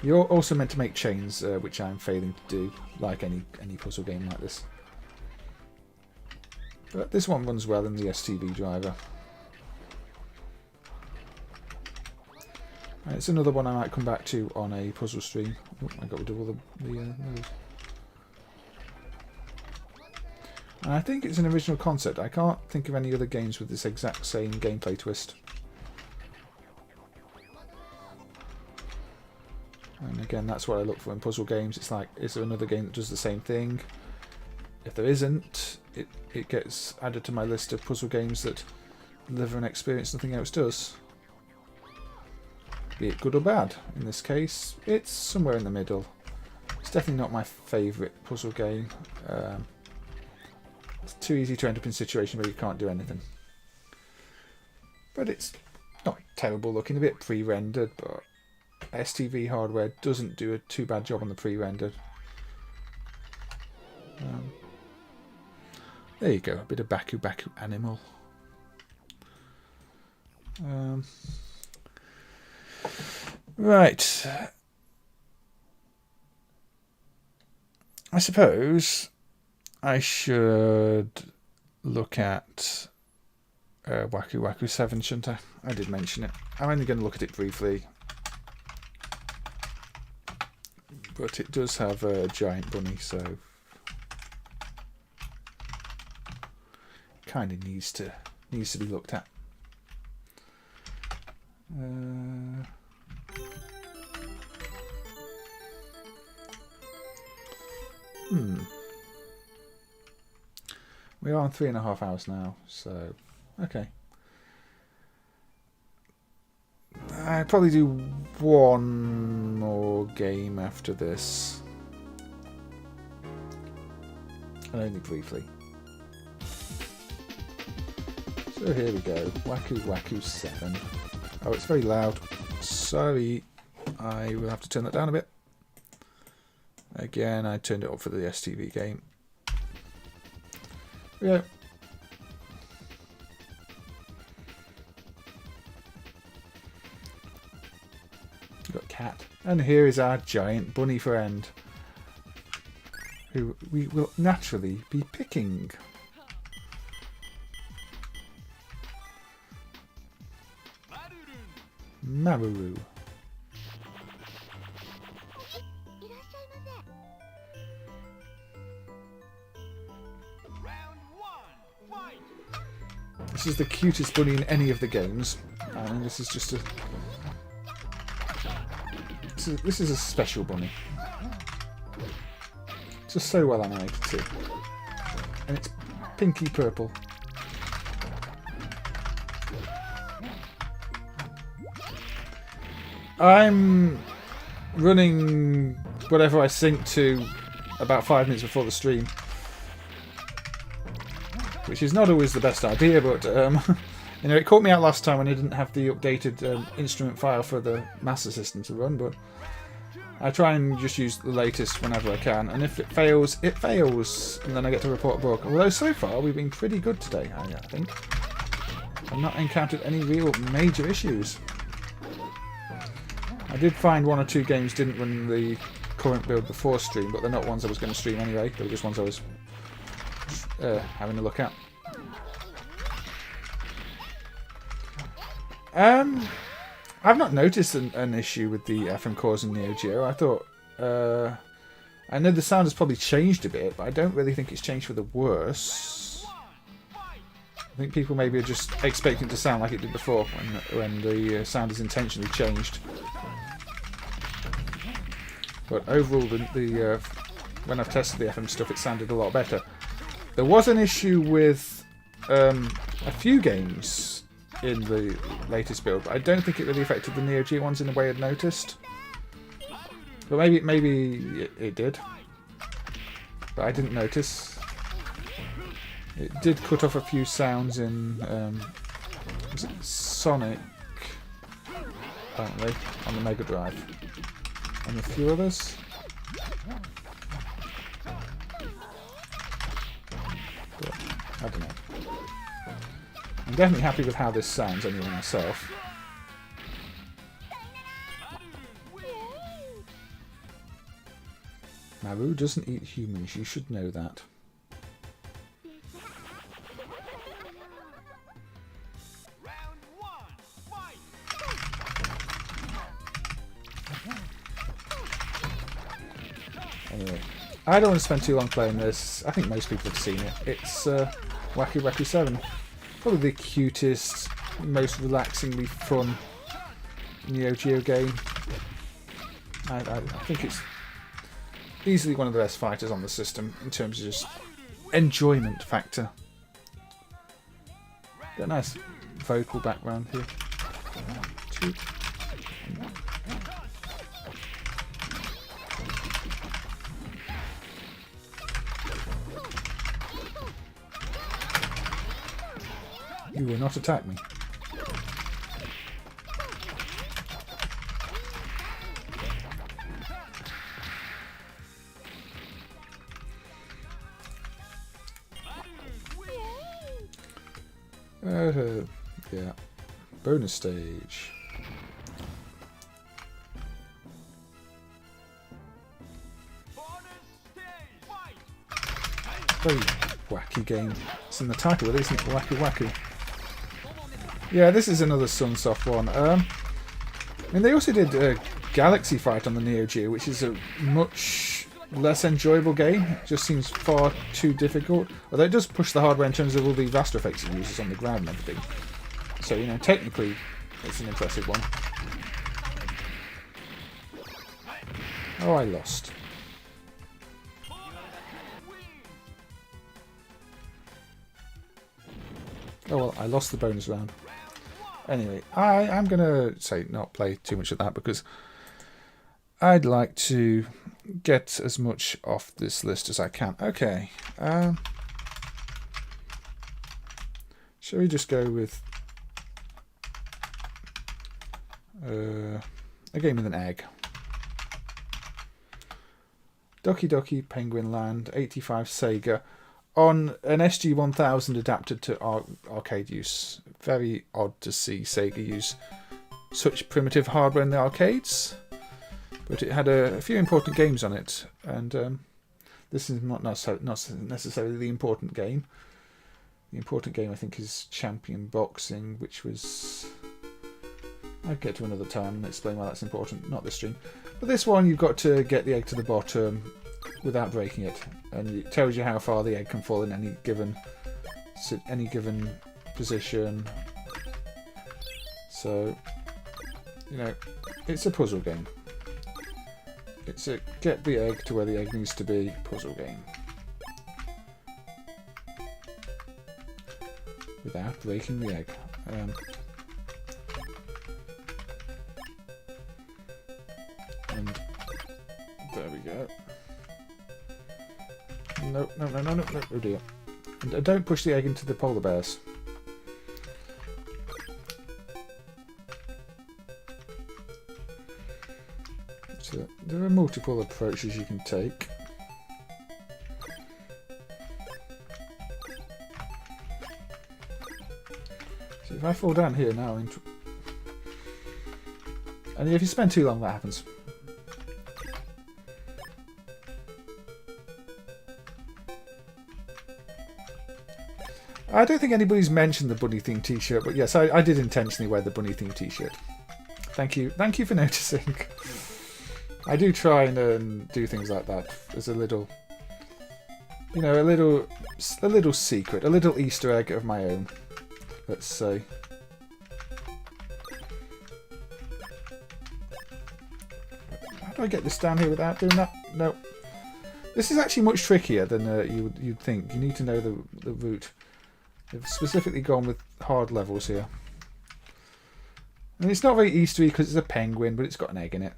You're also meant to make chains, which I'm failing to do, like any puzzle game like this. But this one runs well in the STV driver. It's another one I might come back to on a puzzle stream. Oh, I got rid of all the those. And I think it's an original concept. I can't think of any other games with this exact same gameplay twist. And again, that's what I look for in puzzle games. It's like, is there another game that does the same thing? If there isn't, it gets added to my list of puzzle games that deliver an experience nothing else does. Be it good or bad. In this case, it's somewhere in the middle. It's definitely not my favourite puzzle game. It's too easy to end up in a situation where you can't do anything. But it's not terrible looking, a bit pre-rendered, but STV hardware doesn't do a too bad job on the pre-rendered. There you go, a bit of Baku Baku Animal. Right. I suppose I should look at Waku Waku 7, shouldn't I? I did mention it. I'm only going to look at it briefly. But it does have a giant bunny, so kind of needs to be looked at. We are on 3.5 hours now, so okay. I'd probably do one more game after this. And only briefly. So here we go. Waku Waku 7. Oh, it's very loud. Sorry. I will have to turn that down a bit. Again, I turned it up for the STV game. Yeah. We've got Cat. And here is our giant bunny friend, who we will naturally be picking. Maruru. This is the cutest bunny in any of the games, and this is just a... This is a special bunny. It's just so well animated too. And it's pinky purple. I'm running whatever I sync to about 5 minutes before the stream, which is not always the best idea, but you know, it caught me out last time when I didn't have the updated instrument file for the Master System to run, but I try and just use the latest whenever I can, and if it fails, it fails, and then I get to report broke. Although so far we've been pretty good today, I think. I've not encountered any real major issues. I did find 1 or 2 games didn't run the current build before stream, but they're not ones I was going to stream anyway. They were just ones I was having a look at. I've not noticed an issue with the FM cores in Neo Geo. I thought... I know the sound has probably changed a bit, but I don't really think it's changed for the worse. I think people maybe are just expecting it to sound like it did before, when the sound is intentionally changed. But overall, when I've tested the FM stuff, it sounded a lot better. There was an issue with a few games in the latest build, but I don't think it really affected the Neo Geo ones in the way I'd noticed. But maybe it did. But I didn't notice. It did cut off a few sounds in was it Sonic, apparently, on the Mega Drive. And a few others. But I don't know. I'm definitely happy with how this sounds anyway myself. Maru doesn't eat humans, you should know that. Anyway, I don't want to spend too long playing this. I think most people have seen it. It's Wacky Wacky 7. Probably the cutest, most relaxingly fun Neo Geo game. I think it's easily one of the best fighters on the system in terms of just enjoyment factor. Got a nice vocal background here. Toot. You will not attack me. Yeah. Bonus stage. Very wacky game. It's in the title, isn't it? Wacky Wacky. Yeah, this is another Sunsoft one. I mean, they also did Galaxy Fight on the Neo Geo, which is a much less enjoyable game. It just seems far too difficult. Although it does push the hardware in terms of all the raster effects it uses on the ground and everything. So, you know, technically, it's an impressive one. Oh, I lost. Oh well, I lost the bonus round. Anyway, I'm going to say not play too much of that because I'd like to get as much off this list as I can. Okay. Shall we just go with a game with an egg? Doki Doki Penguin Land 85 Sega on an SG-1000 adapted to arcade use. Very odd to see Sega use such primitive hardware in the arcades, but it had a few important games on it, and this is not necessarily the important game. The important game, I think, is Champion Boxing, which was... I'll get to another time and explain why that's important, not this stream. But this one, you've got to get the egg to the bottom without breaking it, and it tells you how far the egg can fall in any given position. So, you know, it's a puzzle game. It's a get the egg to where the egg needs to be puzzle game. Without breaking the egg. And there we go. No, oh dear. And don't push the egg into the polar bears. So there are multiple approaches you can take. So if I fall down here now, and if you spend too long, that happens. I don't think anybody's mentioned the bunny themed t-shirt, but yes, I did intentionally wear the bunny themed t-shirt. Thank you for noticing. I do try and do things like that as a little, you know, a little secret, a little Easter egg of my own, let's say. How do I get this down here without doing that? No. This is actually much trickier than you'd think. You need to know the route. They've specifically gone with hard levels here. And it's not very Eastery because it's a penguin, but it's got an egg in it.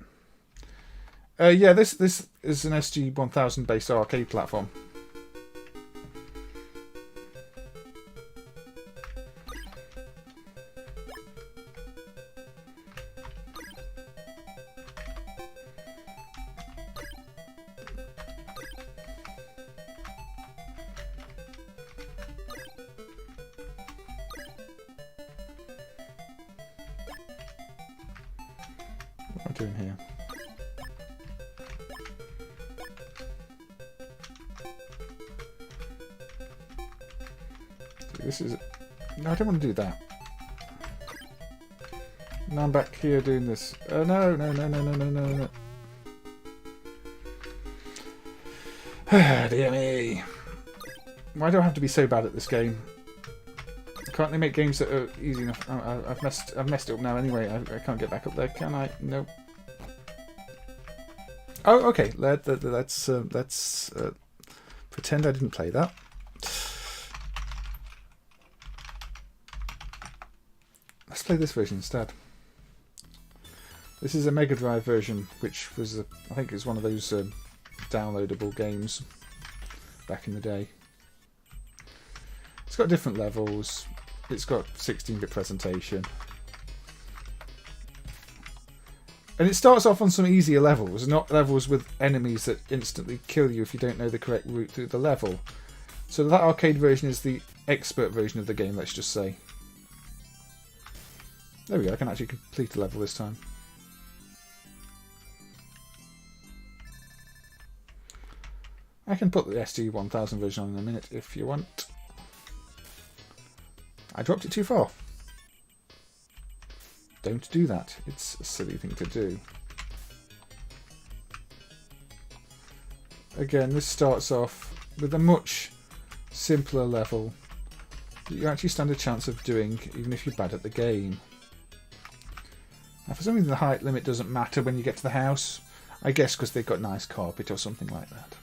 Yeah, this is an SG-1000 based arcade platform. What am I doing here? This is... No, I don't want to do that. Now I'm back here doing this. No. Dear me. Why do I have to be so bad at this game? Can't they make games that are easy enough? Oh, I've messed it up now anyway. I can't get back up there, can I? No. Oh, okay. Let's pretend I didn't play that. Let's play this version instead. This is a Mega Drive version, which was, I think, it's one of those downloadable games back in the day. It's got different levels. It's got 16-bit presentation. And it starts off on some easier levels, not levels with enemies that instantly kill you if you don't know the correct route through the level. So that arcade version is the expert version of the game, let's just say. There we go, I can actually complete a level this time. I can put the SG-1000 version on in a minute if you want. I dropped it too far. Don't do that. It's a silly thing to do. Again, this starts off with a much simpler level that you actually stand a chance of doing even if you're bad at the game. Now, for some reason the height limit doesn't matter when you get to the house. I guess because they've got nice carpet or something like that.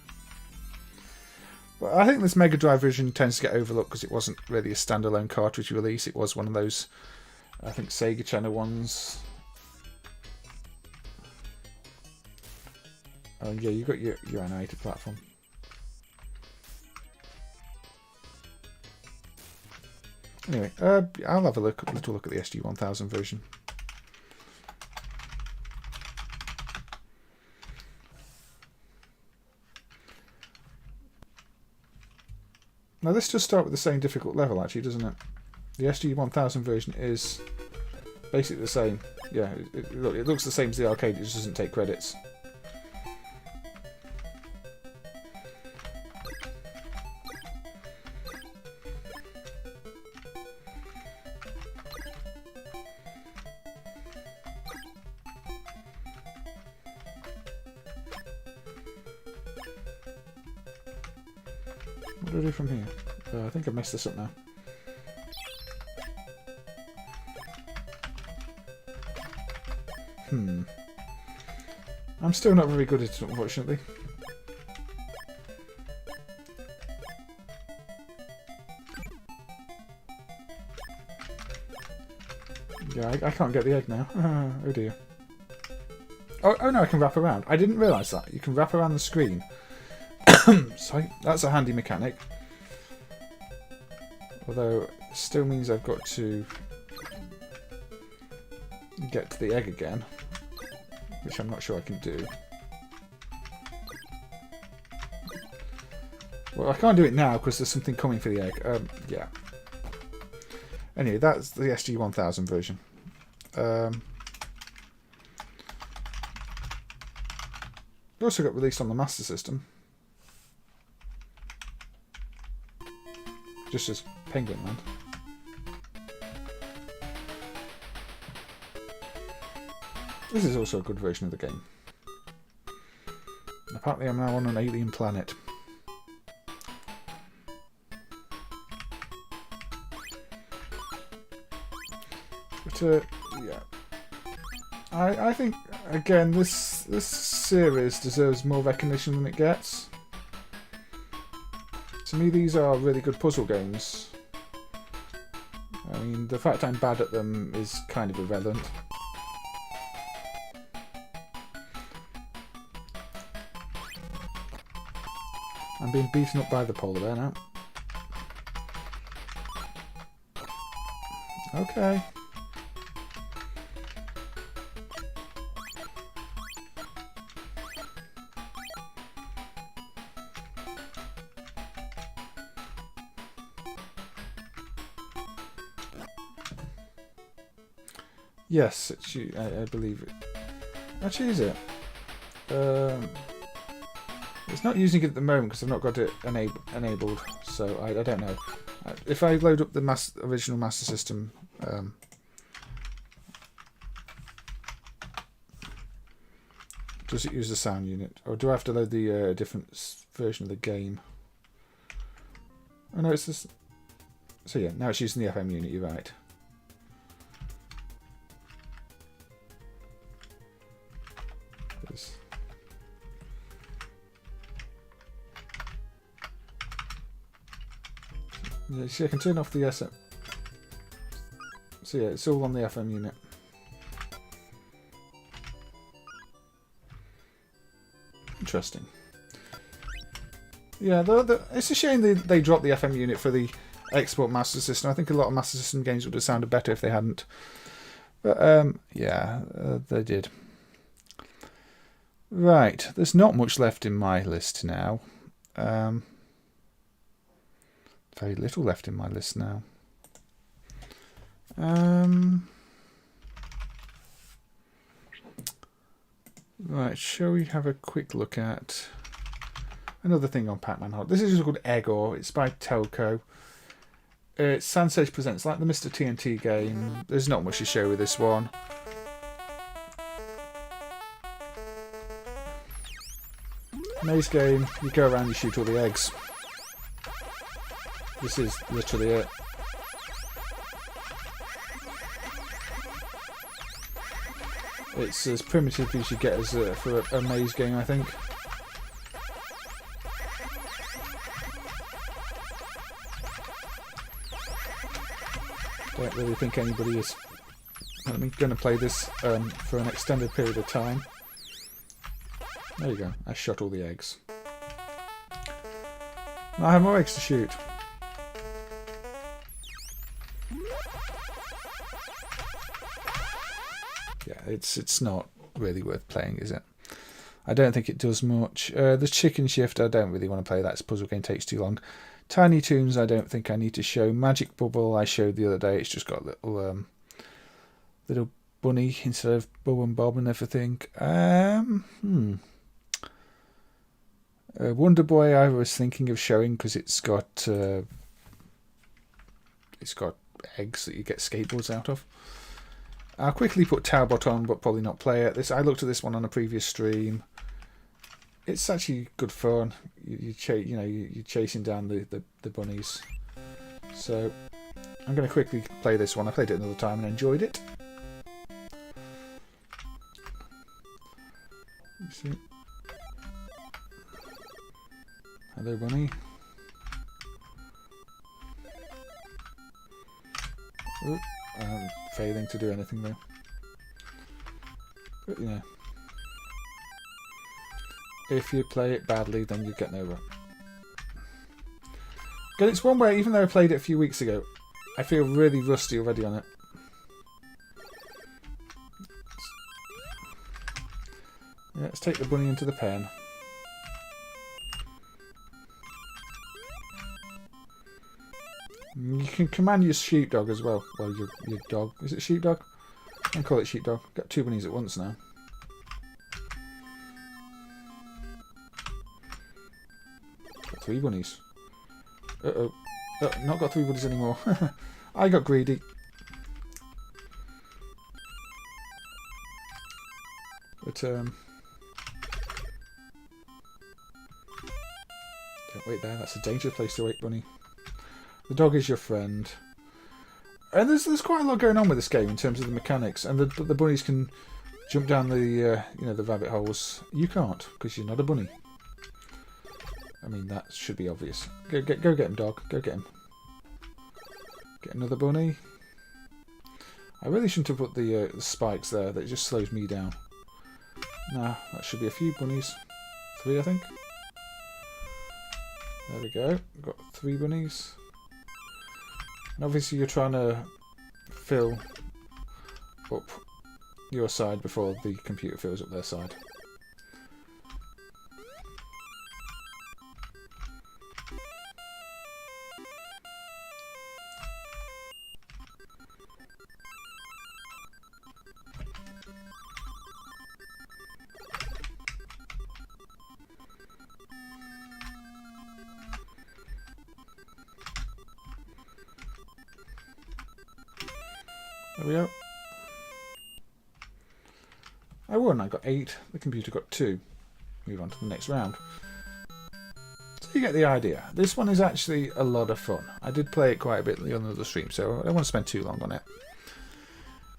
But I think this Mega Drive version tends to get overlooked because it wasn't really a standalone cartridge release. It was one of those, I think, Sega Channel ones. Oh yeah, you got your animated platform. Anyway, I'll have a little look at the SG-1000 version. Now this does start with the same difficult level actually, doesn't it? The SG-1000 version is basically the same. Yeah, it looks the same as the arcade, it just doesn't take credits. What do I do from here? I think I've messed this up now. I'm still not very good at it, unfortunately. Yeah, I can't get the egg now. Oh dear. Oh no, I can wrap around. I didn't realise that. You can wrap around the screen. Sorry, that's a handy mechanic. Although, it still means I've got to get to the egg again, which I'm not sure I can do. Well, I can't do it now because there's something coming for the egg. Yeah. Anyway, that's the SG-1000 version. It also got released on the Master System. Just as Penguin Land. This is also a good version of the game. Apparently I'm now on an alien planet. But yeah. I think again this series deserves more recognition than it gets. To me, these are really good puzzle games. I mean, the fact I'm bad at them is kind of irrelevant. I'm being beaten up by the polar bear now. Okay. Yes, I believe it. Actually, is it? It's not using it at the moment because I've not got it enabled, so I don't know. If I load up the original Master System, does it use the sound unit, or do I have to load the different version of the game? Oh no, it's this. So yeah, now it's using the FM unit. You're right. Yeah, see, I can turn off the SM. So yeah, it's all on the FM unit. Interesting. Yeah, it's a shame they dropped the FM unit for the export Master System. I think a lot of Master System games would have sounded better if they hadn't. But yeah, they did. Right, there's not much left in my list now. Very little left in my list now. Right, shall we have a quick look at another thing on Pac-Man Hot? This is called Aero. It's by Telco. It's Sansage Presents, like the Mr. TNT game. There's not much to show with this one. Maze game, you go around, you shoot all the eggs. This is literally it. It's as primitive as you get as for a maze game, I think. Don't really think anybody is going to play this for an extended period of time. There you go. I shot all the eggs. Now I have more eggs to shoot. Yeah, it's not really worth playing, is it? I don't think it does much. The chicken shift, I don't really want to play that. This puzzle game takes too long. Tiny Toons I don't think I need to show. Magic Bubble I showed the other day. It's just got a little bunny instead of Bob and Bob and everything. Wonder Boy I was thinking of showing because it's got eggs that you get skateboards out of. I'll quickly put Talbot on, but probably not play it. I looked at this one on a previous stream. It's actually good fun. You're chasing down the bunnies. So I'm going to quickly play this one. I played it another time and enjoyed it. You see? Hello, bunny. Ooh, I'm failing to do anything though. But yeah. If you play it badly, then you're getting over it. But it's one where, even though I played it a few weeks ago, I feel really rusty already on it. Yeah, let's take the bunny into the pen. You can command your sheepdog as well. Well, your dog. Is it sheepdog? I can call it sheepdog. Got two bunnies at once now. Got three bunnies. Uh-oh. Oh, not got three bunnies anymore. I got greedy. But, don't wait there. That's a dangerous place to wait, bunny. The dog is your friend. And there's quite a lot going on with this game in terms of the mechanics. And the bunnies can jump down the the rabbit holes. You can't, because you're not a bunny. I mean, that should be obvious. Go get him, dog. Go get him. Get another bunny. I really shouldn't have put the spikes there. That just slows me down. Nah, that should be a few bunnies. 3, I think. There we go. We've got 3 bunnies. And obviously you're trying to fill up your side before the computer fills up their side. There we go. I won. I got 8. The computer got 2. Move on to the next round. So you get the idea. This one is actually a lot of fun. I did play it quite a bit on another stream, so I don't want to spend too long on it.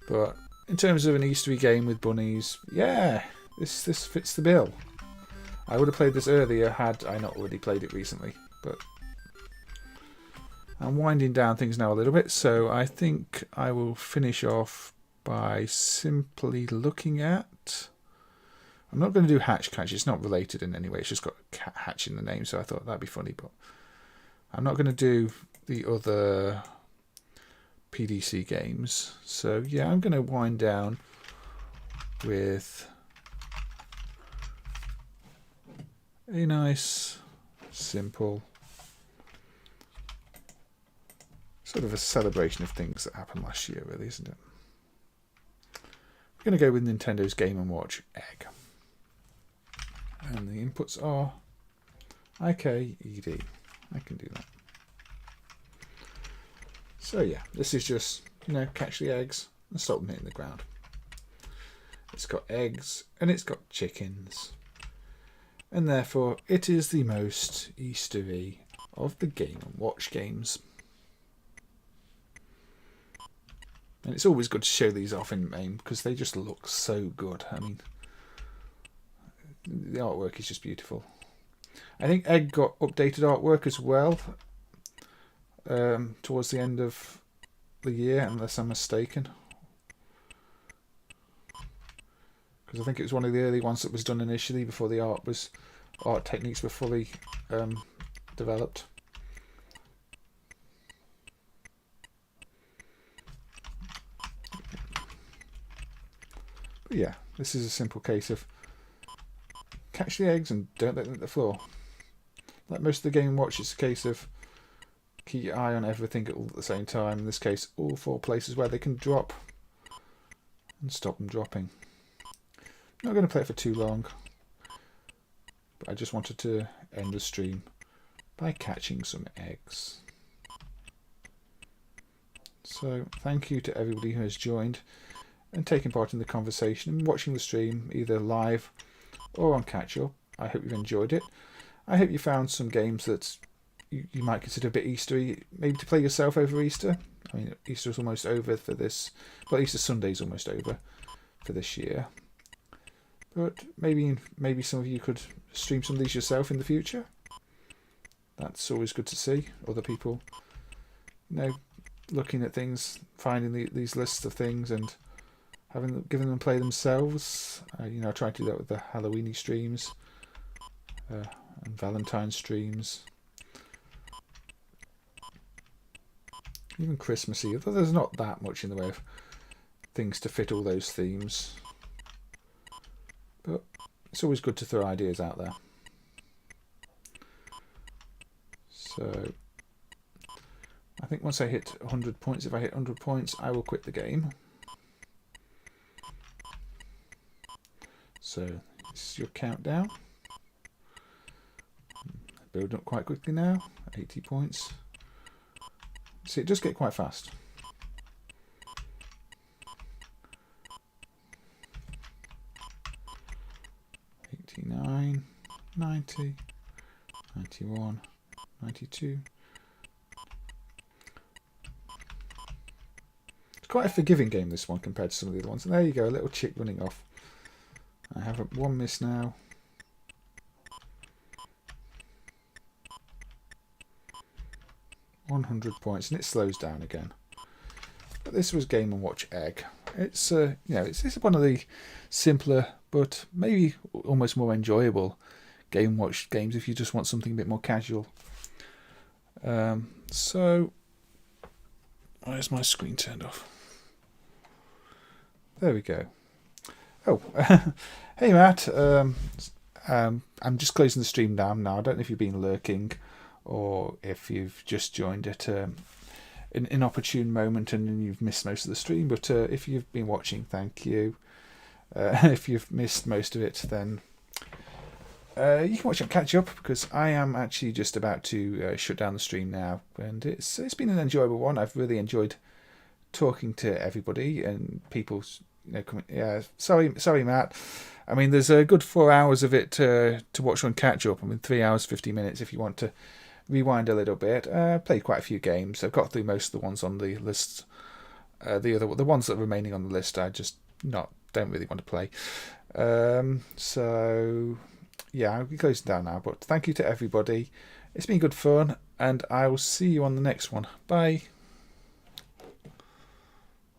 But in terms of an Easter egg game with bunnies, yeah, this fits the bill. I would have played this earlier had I not already played it recently, but I'm winding down things now a little bit, so I think I will finish off by simply looking at... I'm not going to do Hatch Catch, it's not related in any way, it's just got Hatch in the name, so I thought that'd be funny, but I'm not going to do the other PDC games. So yeah, I'm going to wind down with a nice, simple... sort of a celebration of things that happened last year, really, isn't it? We're going to go with Nintendo's Game & Watch Egg. And the inputs are IKED. I can do that. So yeah, this is just, catch the eggs and stop them hitting the ground. It's got eggs and it's got chickens. And therefore, it is the most Easter-y of the Game & Watch games. And it's always good to show these off in MAME because they just look so good. I mean, the artwork is just beautiful. I think Egg got updated artwork as well towards the end of the year, unless I'm mistaken. Because I think it was one of the early ones that was done initially before the art techniques were fully developed. But yeah, this is a simple case of catch the eggs and don't let them hit the floor. Like most of the Game & Watch, it's a case of keep your eye on everything all at the same time. In this case, all 4 places where they can drop and stop them dropping. Not going to play it for too long, but I just wanted to end the stream by catching some eggs. So thank you to everybody who has joined and taken part in the conversation and watching the stream either live or on catch up. I hope you've enjoyed it. I hope you found some games that you might consider a bit Eastery, maybe to play yourself over Easter. I mean, Easter's almost over for this, well, Easter Sunday's almost over for this year. But maybe some of you could stream some of these yourself in the future. That's always good to see. Other people, looking at things, finding these lists of things and giving them play themselves. I try to do that with the Halloweeny streams and Valentine's streams. Even Christmassy, although there's not that much in the way of things to fit all those themes. But it's always good to throw ideas out there. So I think once I hit 100 points, if I hit 100 points, I will quit the game. So this is your countdown. Building up quite quickly now, 80 points. See, it does get quite fast. 89, 90, 91, 92. It's quite a forgiving game, this one, compared to some of the other ones. And there you go, a little chick running off. I have one miss now. .100 points, and it slows down again. But this was Game & Watch Egg. It's it's one of the simpler but maybe almost more enjoyable Game & Watch games if you just want something a bit more casual. So where's my screen turned off? There we go. Oh, hey Matt. I'm just closing the stream down now. I don't know if you've been lurking or if you've just joined at an inopportune moment and you've missed most of the stream. But if you've been watching, thank you. If you've missed most of it, then you can watch and catch up, because I am actually just about to shut down the stream now. And it's been an enjoyable one. I've really enjoyed talking to everybody and people. Yeah, sorry, Matt. I mean, there's a good 4 hours of it to watch on catch up. I mean, 3 hours 50 minutes if you want to rewind a little bit. Played quite a few games. I've got through most of the ones on the list. The ones that are remaining on the list, I just don't really want to play. So yeah, I'll be closing down now. But thank you to everybody. It's been good fun, and I will see you on the next one. Bye.